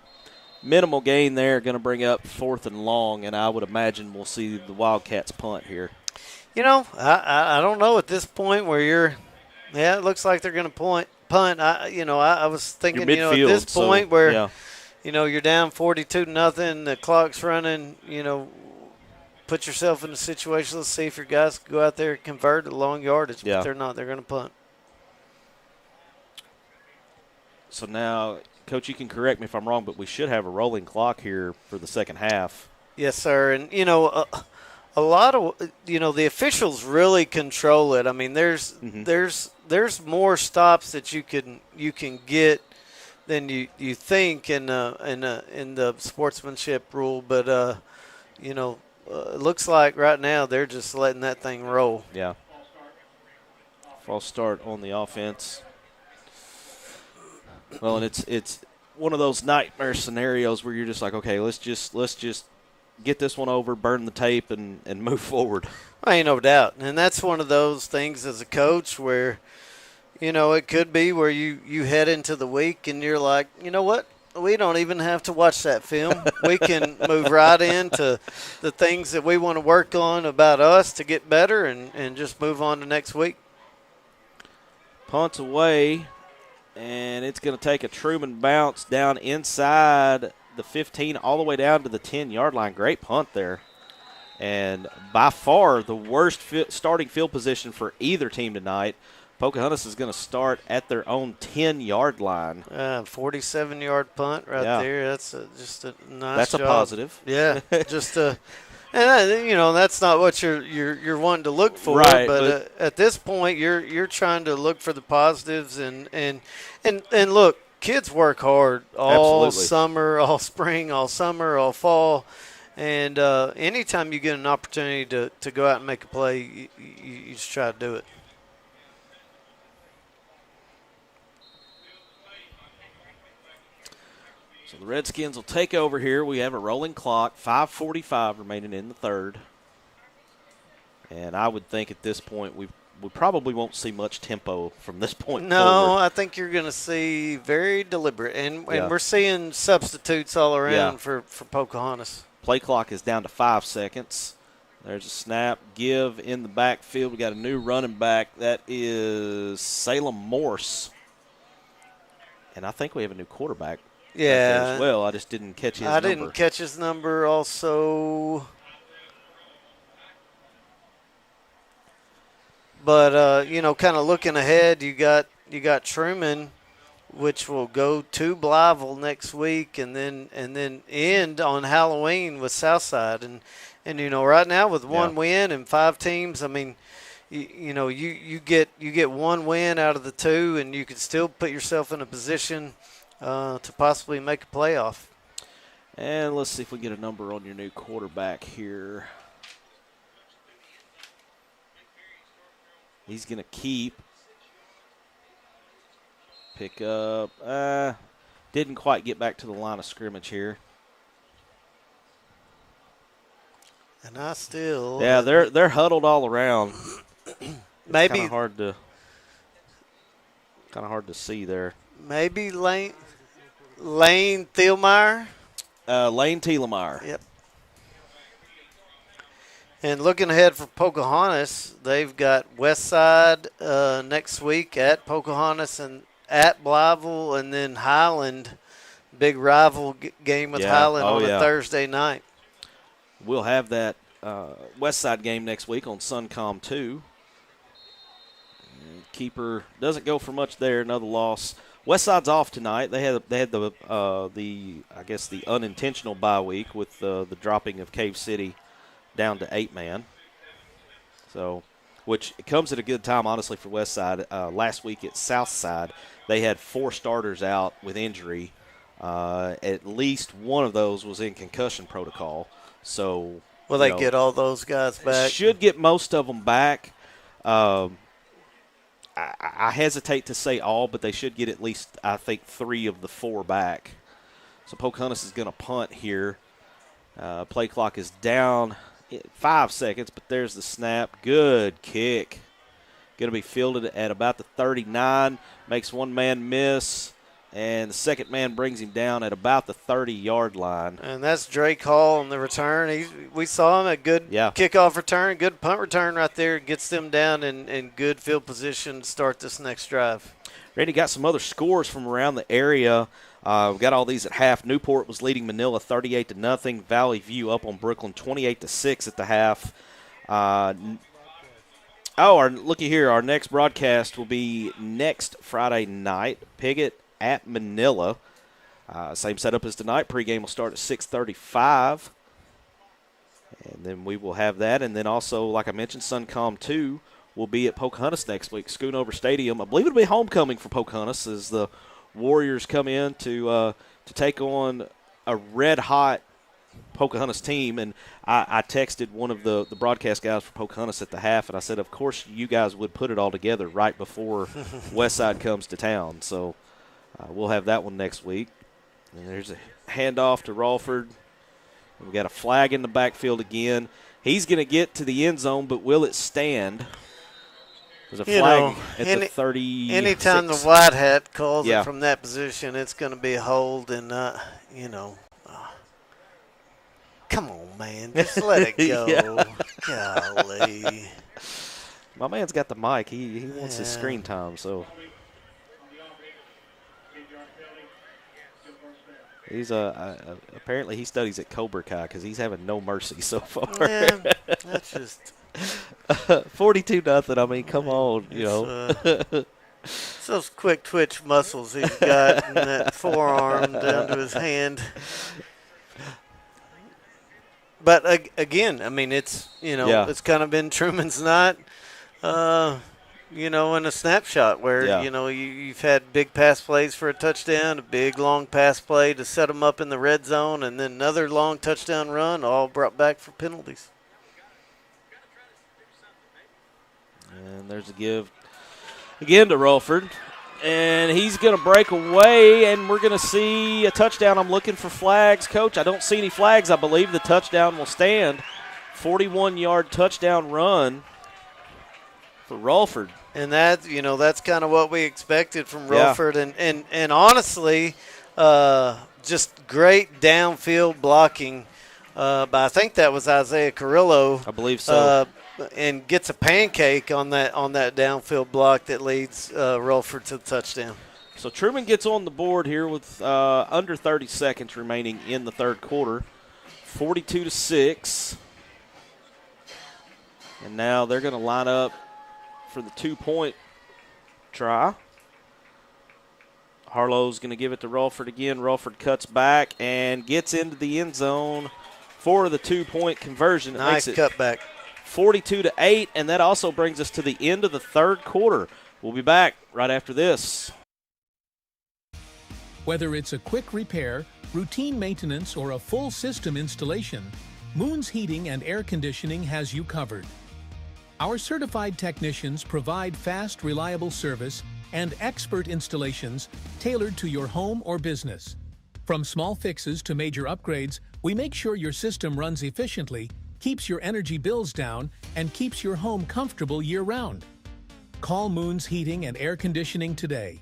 Minimal gain there, going to bring up 4th and long, and I would imagine we'll see the Wildcats punt here. I don't know at this point where it looks like they're going to punt. I was thinking, at this point where, you're down 42-0, the clock's running, put yourself in a situation. Let's see if your guys can go out there and convert a long yardage. Yeah. But they're not. They're going to punt. So now, Coach, you can correct me if I'm wrong, but we should have a rolling clock here for the second half. Yes, sir. And, a lot of, the officials really control it. I mean, there's more stops that you can get than you think in the sportsmanship rule. But, it looks like right now they're just letting that thing roll. Yeah. False start on the offense. Well, and it's one of those nightmare scenarios where you're just like, okay, let's just get this one over, burn the tape, and move forward. Ain't no doubt. And that's one of those things as a coach where, it could be where you head into the week and you're like, you know what? We don't even have to watch that film. We can move right into the things that we want to work on about us to get better and just move on to next week. Punt away, and it's going to take a Truman bounce down inside the 15 all the way down to the 10-yard line. Great punt there. And by far the worst starting field position for either team tonight. Pocahontas is going to start at their own 10-yard line. 47-yard punt right there. That's just a nice That's job. A positive. Yeah, just and that's not what you're wanting to look for. Right, but at this point, you're trying to look for the positives and look, kids work hard all summer, all spring, all summer, all fall. And anytime you get an opportunity to go out and make a play, you just try to do it. So the Redskins will take over here. We have a rolling clock, 5:45 remaining in the third. And I would think at this point we probably won't see much tempo from this point forward. I think you're going to see very deliberate. And we're seeing substitutes all around for Pocahontas. Play clock is down to 5 seconds. There's a snap, give in the backfield. We got a new running back. That is Salem Morse. And I think we have a new quarterback. Yeah. As well. I just didn't catch his number. I didn't catch his number also. But, kind of looking ahead, you got Truman, which will go to Blytheville next week and then end on Halloween with Southside. And right now with one win and 5 teams, I mean, you get one win out of the 2 and you can still put yourself in a position to possibly make a playoff. And let's see if we get a number on your new quarterback here. He's going to keep. Pick up. Didn't quite get back to the line of scrimmage here. And I still. Yeah, they're huddled all around. Maybe kind of hard to see there. Maybe Lane Thielmeyer. Lane Thielmeyer. Yep. And looking ahead for Pocahontas, they've got Westside next week at Pocahontas and at Blytheville, and then Highland, big rival game with Highland on a Thursday night. We'll have that Westside game next week on Suncom 2. Keeper doesn't go for much there. Another loss. Westside's off tonight. They had the I guess the unintentional bye week with the dropping of Cave City down to 8-man. So, which comes at a good time, honestly, for Westside. Last week at Southside, they had 4 starters out with injury. At least one of those was in concussion protocol. So, will they get all those guys back? Should get most of them back. I hesitate to say all, but they should get at least, I think, 3 of the 4 back. So Pocahontas is going to punt here. Play clock is down 5 seconds, but there's the snap. Good kick. Going to be fielded at about the 39. Makes one man miss, and the second man brings him down at about the 30-yard line. And that's Drake Hall on the return. We saw him a good kickoff return, good punt return right there. Gets them down in good field position to start this next drive. Randy, got some other scores from around the area. We've got all these at half. Newport was leading Manila 38-0. Valley View up on Brooklyn 28-6 at the half. Looky here. Our next broadcast will be next Friday night. Piggott at Manila. Same setup as tonight. Pregame will start at 6:35. And then we will have that. And then also, like I mentioned, Suncom 2 will be at Pocahontas next week. Schoonover Stadium. I believe it'll be homecoming for Pocahontas as the Warriors come in to take on a red-hot Pocahontas team. And I texted one of the broadcast guys for Pocahontas at the half, and I said, of course, you guys would put it all together right before Westside comes to town. So we'll have that one next week. And there's a handoff to Rawford. We've got a flag in the backfield again. He's going to get to the end zone, but will it stand? There's a flag at the 30. Anytime the white hat calls it from that position, it's going to be a hold. And, come on, man. Just let it go. Golly. My man's got the mic. He wants his screen time, so. He's apparently he studies at Cobra Kai because he's having no mercy so far. Yeah, that's just 42-0. I mean, come on, it's those quick twitch muscles he's got in that forearm down to his hand. But again, I mean, it's it's kind of been Trumann's night. In a snapshot where, you've had big pass plays for a touchdown, a big long pass play to set them up in the red zone, and then another long touchdown run, all brought back for penalties. And there's a give again to Rawford. And he's going to break away, and we're going to see a touchdown. I'm looking for flags. Coach, I don't see any flags. I believe the touchdown will stand. 41-yard touchdown run for Rawford. And that's kind of what we expected from Rawford. And honestly, just great downfield blocking. But I think that was Isaiah Carrillo. I believe so. And gets a pancake on that downfield block that leads Rawford to the touchdown. So Trumann gets on the board here with under 30 seconds remaining in the third quarter. 42-6. And now they're going to line up for the 2-point try. Harlow's going to give it to Rawford again. Rawford cuts back and gets into the end zone for the 2-point conversion. Nice cutback. 42-8, and that also brings us to the end of the third quarter. We'll be back right after this. Whether it's a quick repair, routine maintenance, or a full system installation, Moon's Heating and Air Conditioning has you covered. Our certified technicians provide fast, reliable service and expert installations tailored to your home or business. From small fixes to major upgrades, we make sure your system runs efficiently, keeps your energy bills down, and keeps your home comfortable year-round. Call Moon's Heating and Air Conditioning today.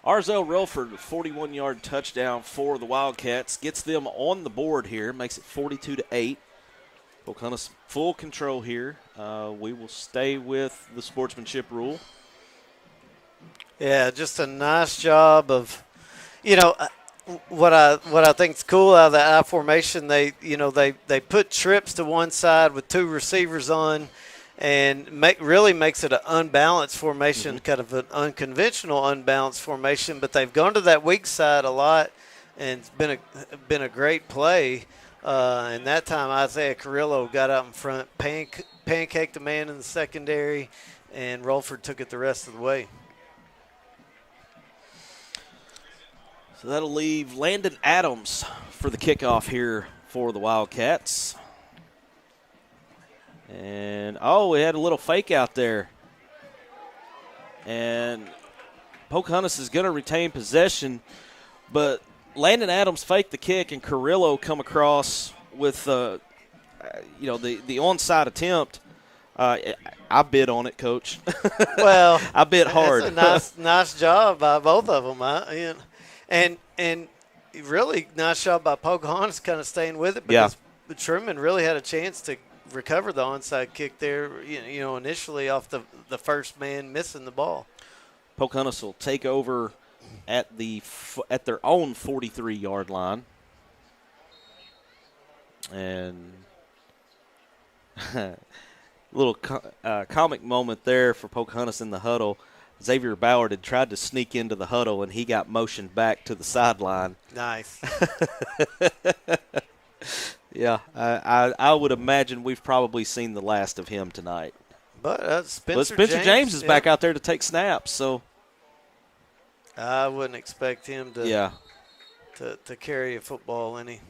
Arzell Relford, 41-yard touchdown for the Wildcats, gets them on the board here, makes it 42-8. Pocahontas full control here. We will stay with the sportsmanship rule. Yeah, just a nice job of, what I think is cool out of the I formation. They put trips to one side with two receivers on, and really makes it an unbalanced formation, kind of an unconventional unbalanced formation. But they've gone to that weak side a lot, and it's been a great play. And that time Isaiah Carrillo got out in front, pancaked the man in the secondary, and Rolford took it the rest of the way. So that'll leave Landon Adams for the kickoff here for the Wildcats. And, we had a little fake out there. And Pocahontas is going to retain possession, but Landon Adams faked the kick, and Carrillo come across with, the onside attempt. I bid on it, Coach. Well, I bid hard. That's a nice job by both of them. And really nice job by Pocahontas kind of staying with it, because Trumann really had a chance to recover the onside kick there, initially off the first man missing the ball. Pocahontas will take over at their own 43-yard line. And little comic moment there for Pocahontas in the huddle. Xavier Ballard had tried to sneak into the huddle, and he got motioned back to the sideline. Nice. Yeah, I would imagine we've probably seen the last of him tonight. But Spencer James is back out there to take snaps, so I wouldn't expect him to carry a football any.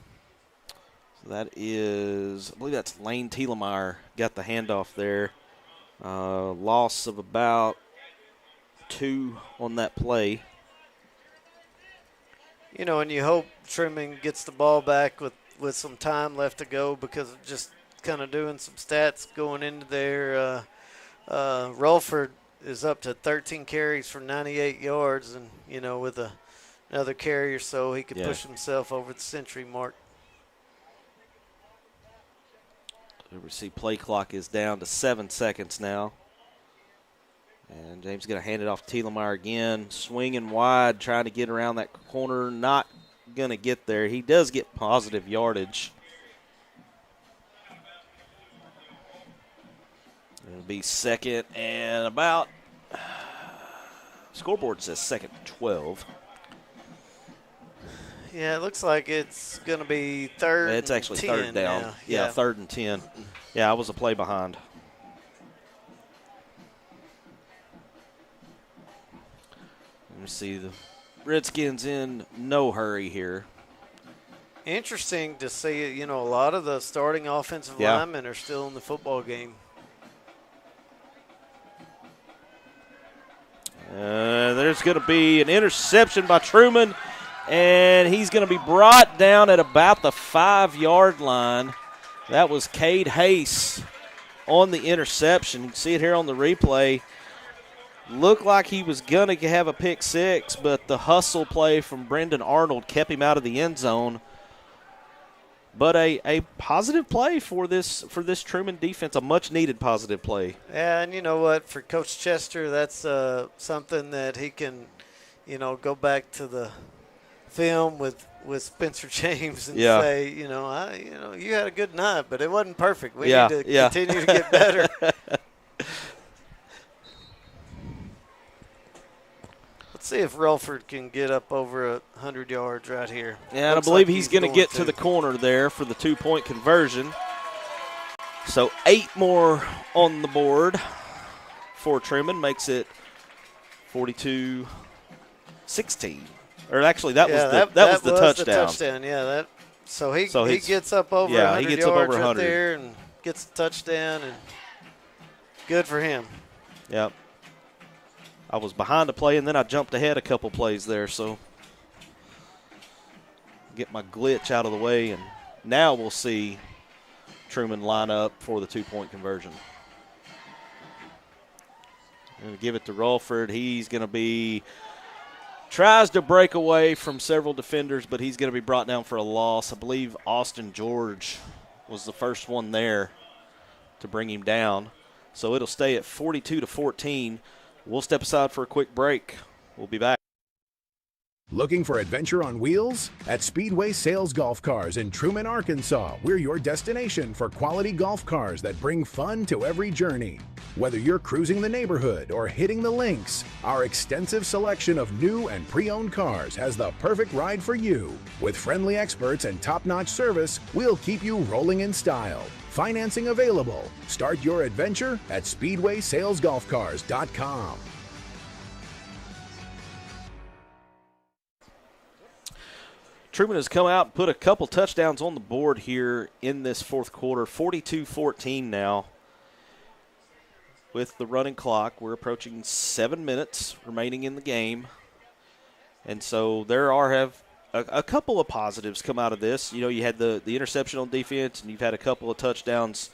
So that is, I believe that's Lane Thielemeyer got the handoff there. Loss of about 2 on that play. And you hope Trumann gets the ball back with some time left to go, because of just kind of doing some stats going into there. Rolford is up to 13 carries for 98 yards, and, with another carry or so, he could push himself over the century mark. We see play clock is down to 7 seconds now. And James is going to hand it off to Thielemeyer again. Swinging wide, trying to get around that corner. Not going to get there. He does get positive yardage. It'll be second and about. Scoreboard says second 12. Yeah, it looks like it's going to be third. It's actually 10 third down. now. Yeah, 3rd and 10. Yeah, I was a play behind. Let me see, the Redskins in no hurry here. Interesting to see, a lot of the starting offensive linemen are still in the football game. There's going to be an interception by Trumann, and he's going to be brought down at about the 5-yard line. That was Cade Hayes on the interception. You can see it here on the replay. Looked like he was going to have a pick six, but the hustle play from Brendan Arnold kept him out of the end zone. But a positive play for this Trumann defense, a much-needed positive play. Yeah, and you know what? For Coach Chester, that's something that he can, go back to the film with Spencer James and say, you had a good night, but it wasn't perfect. We need to continue to get better. see if Relford can get up over 100 yards right here. Yeah, and I believe he's going to get to the corner there for the 2-point conversion. So 8 more on the board for Trumann, makes it 42-16. Or actually, that was the touchdown. Yeah, so he gets up over 100 yards right there and gets the touchdown, and good for him. Yep. I was behind the play, and then I jumped ahead a couple plays there, so get my glitch out of the way, and now we'll see Trumann line up for the 2-point conversion. Going to give it to Relford. He's going to tries to break away from several defenders, but he's going to be brought down for a loss. I believe Austin George was the first one there to bring him down. So it'll stay at 42-14. We'll step aside for a quick break. We'll be back. Looking for adventure on wheels? At Speedway Sales Golf Cars in Trumann, Arkansas, we're your destination for quality golf cars that bring fun to every journey. Whether you're cruising the neighborhood or hitting the links, our extensive selection of new and pre-owned cars has the perfect ride for you. With friendly experts and top-notch service, we'll keep you rolling in style. Financing available. Start your adventure at SpeedwaySalesGolfCars.com. Trumann has come out and put a couple touchdowns on the board here in this fourth quarter. 42-14 now with the running clock. We're approaching 7 minutes remaining in the game. And so there have a couple of positives come out of this. You know, you had the interception on defense, and you've had a couple of touchdowns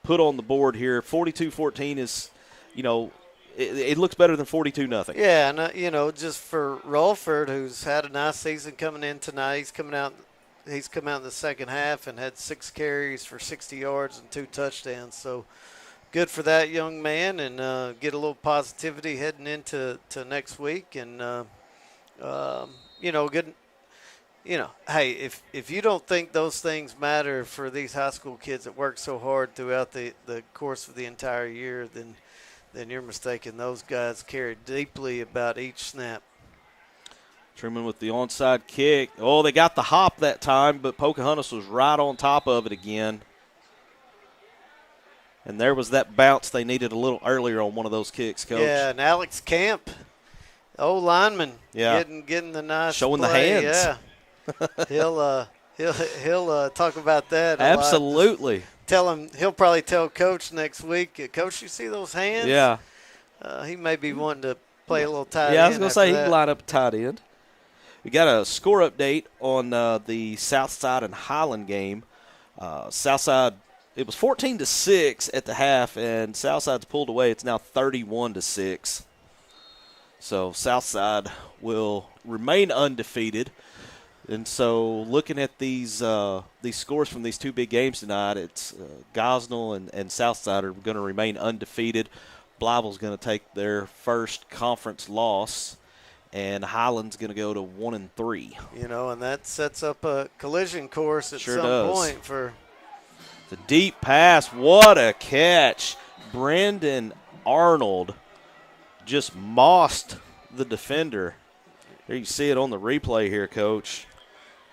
put on the board here. 42-14 is, you know, it looks better than 42-0. Yeah, and you know, just for Relford, who's had a nice season coming in tonight, he's come out in the second half and had 6 carries for 60 yards and 2 touchdowns. So good for that young man, and get a little positivity heading into next week. And you know, good. You know, hey, if you don't think those things matter for these high school kids that work so hard throughout the course of the entire year, then you're mistaken. Those guys care deeply about each snap. Trumann with the onside kick. Oh, they got the hop that time, but Pocahontas was right on top of it again. And there was that bounce they needed a little earlier on one of those kicks, Coach. Yeah, and Alex Camp, old lineman, getting the nice showing play. the hands. Yeah, he'll talk about that. Absolutely. He'll probably tell Coach next week, Coach, you see those hands? Yeah. He may be wanting to play a little tight end. Yeah, I was going to say he that. can line up a tight end. We got a score update on the Southside and Highland game. Southside, it was 14-6 at the half, and Southside's pulled away. It's now 31-6. So Southside will remain undefeated. And so looking at these scores from these two big games tonight, it's Gosnell and Southside are going to remain undefeated. Blyville's going to take their first conference loss, and Highland's going to go to 1-3. You know, and that sets up a collision course at Sure some does. point for the deep pass. What a catch. Brendan Arnold just mossed the defender. There you see it on the replay here, Coach.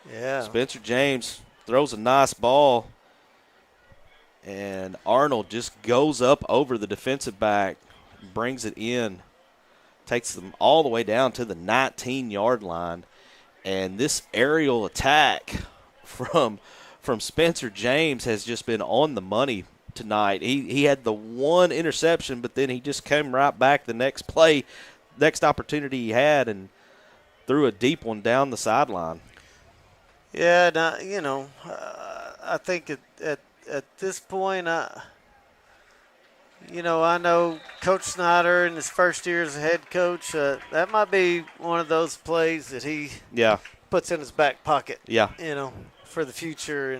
Yeah. Spencer James throws a nice ball, and Arnold just goes up over the defensive back, brings it in, takes them all the way down to the 19-yard line. And this aerial attack from Spencer James has just been on the money tonight. He had the one interception, but then he just came right back the next play, next opportunity he had, and threw a deep one down the sideline. Yeah, now, you know, I think at this point, you know, I know Coach Snyder in his first year as a head coach, that might be one of those plays that he puts in his back pocket. Yeah, you know, for the future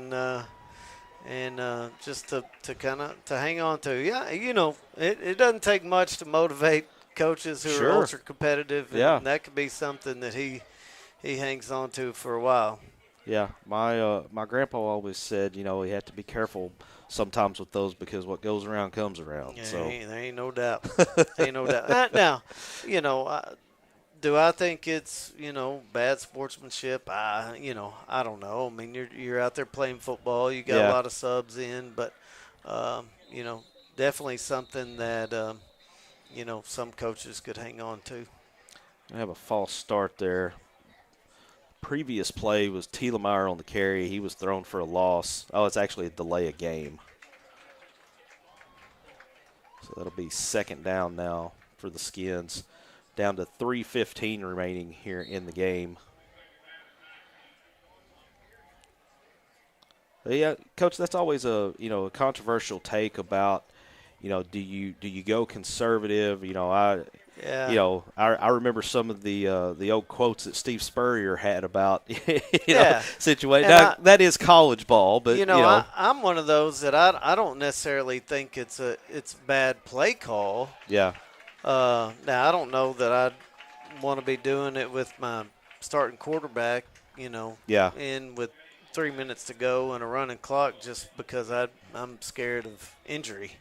and just to kind of to hang on to. Yeah, you know, it doesn't take much to motivate coaches who are ultra competitive, and that could be something that he hangs on to for a while. Yeah, my grandpa always said, you know, you have to be careful sometimes with those because what goes around comes around. Yeah, so there ain't no doubt. Ain't no doubt. Now, you know, Do I think it's bad sportsmanship? I don't know. I mean, you're out there playing football. You got a lot of subs in, but you know, definitely something that some coaches could hang on to. I have a false start there. Previous play was Thielemeyer on the carry. He was thrown for a loss. Oh, it's actually a delay of game. So that'll be second down now for the Skins. Down to 3:15 remaining here in the game. But yeah, Coach, that's always a controversial take about, do you go conservative? I remember some of the old quotes that Steve Spurrier had about situation. That is college ball, but I'm one of those that I don't necessarily think it's bad play call. Yeah. Now I don't know that I'd want to be doing it with my starting quarterback. In with 3 minutes to go and a running clock, just because I'm scared of injury.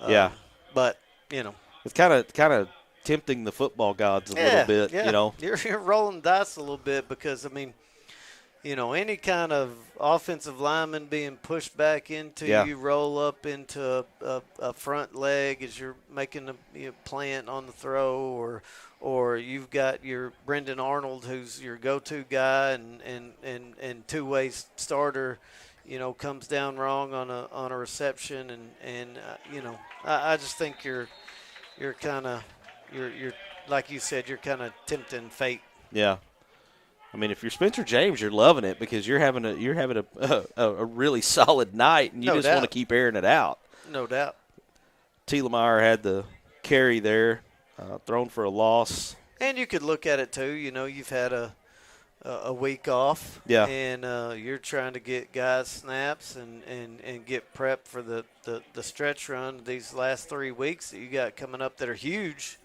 Yeah. But it's kind of tempting the football gods a little bit. Yeah. You're rolling dice a little bit because any kind of offensive lineman being pushed back into you roll up into a front leg as you're making a plant on the throw, or you've got your Brendan Arnold, who's your go-to guy and two-way starter, comes down wrong on a reception, and I just think you're like you said, you're kind of tempting fate. Yeah. I mean, if you're Spencer James, you're loving it because you're having a really solid night, and you just want to keep airing it out. No doubt. Thielemeyer had the carry there, thrown for a loss. And you could look at it too. You've had a week off, and you're trying to get guys snaps and get prepped for the stretch run these last 3 weeks that you got coming up that are huge.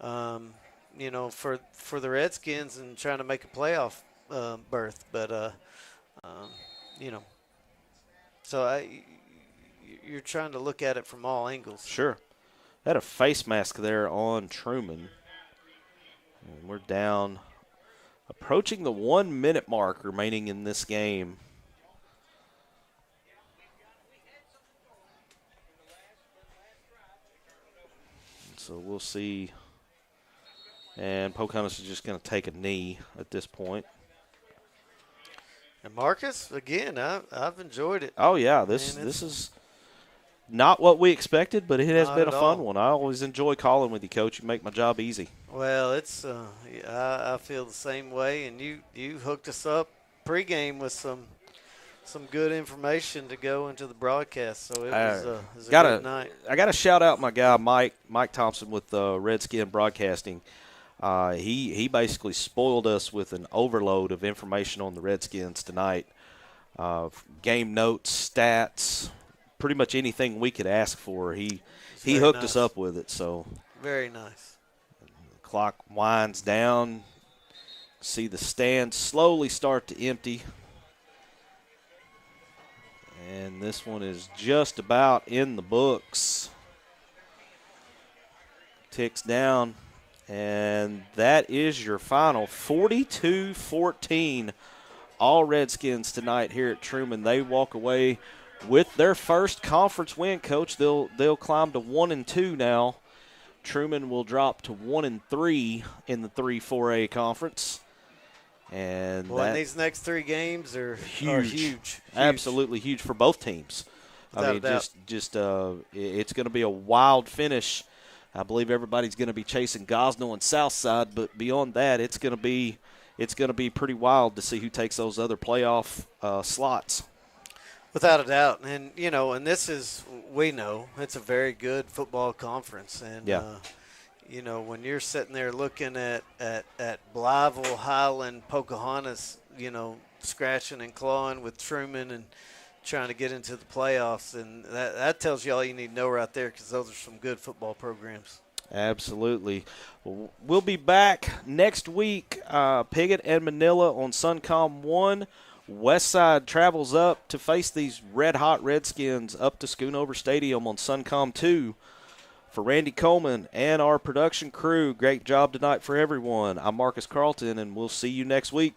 For the Redskins and trying to make a playoff berth. But, so you're trying to look at it from all angles. Sure. Had a face mask there on Trumann. And we're down, approaching the 1 minute mark remaining in this game. So we'll see. And Pocahontas is just going to take a knee at this point. And Marcus, again, I've enjoyed it. Oh, yeah. This is not what we expected, but it has been a fun one. I always enjoy calling with you, Coach. You make my job easy. Well, it's I feel the same way, and you hooked us up pregame with some good information to go into the broadcast, so it was a good night. I got to shout out my guy, Mike Thompson with Redskin Broadcasting. He basically spoiled us with an overload of information on the Redskins tonight. Game notes, stats, pretty much anything we could ask for. He hooked us up with it. So very nice. The clock winds down. See the stands slowly start to empty. And this one is just about in the books. Ticks down. And that is your final, 42-14, all Redskins tonight here at Trumann. They walk away with their first conference win, Coach. They'll climb to 1-2 now. Trumann will drop to 1-3 in the 3-4A conference. And these next 3 games are huge. Absolutely huge for both teams. Without I mean, it's going to be a wild finish. I believe everybody's going to be chasing Gosnell and Southside, but beyond that, it's going to be pretty wild to see who takes those other playoff slots. Without a doubt, and and this is it's a very good football conference, and when you're sitting there looking at Blytheville, Highland, Pocahontas, scratching and clawing with Trumann and trying to get into the playoffs, and that tells you all you need to know right there, because those are some good football programs. Absolutely. We'll be back next week, Piggott and Manila on Suncom 1. Westside travels up to face these red-hot Redskins up to Schoonover Stadium on Suncom 2. For Randy Coleman and our production crew, great job tonight for everyone. I'm Marcus Carlton, and we'll see you next week.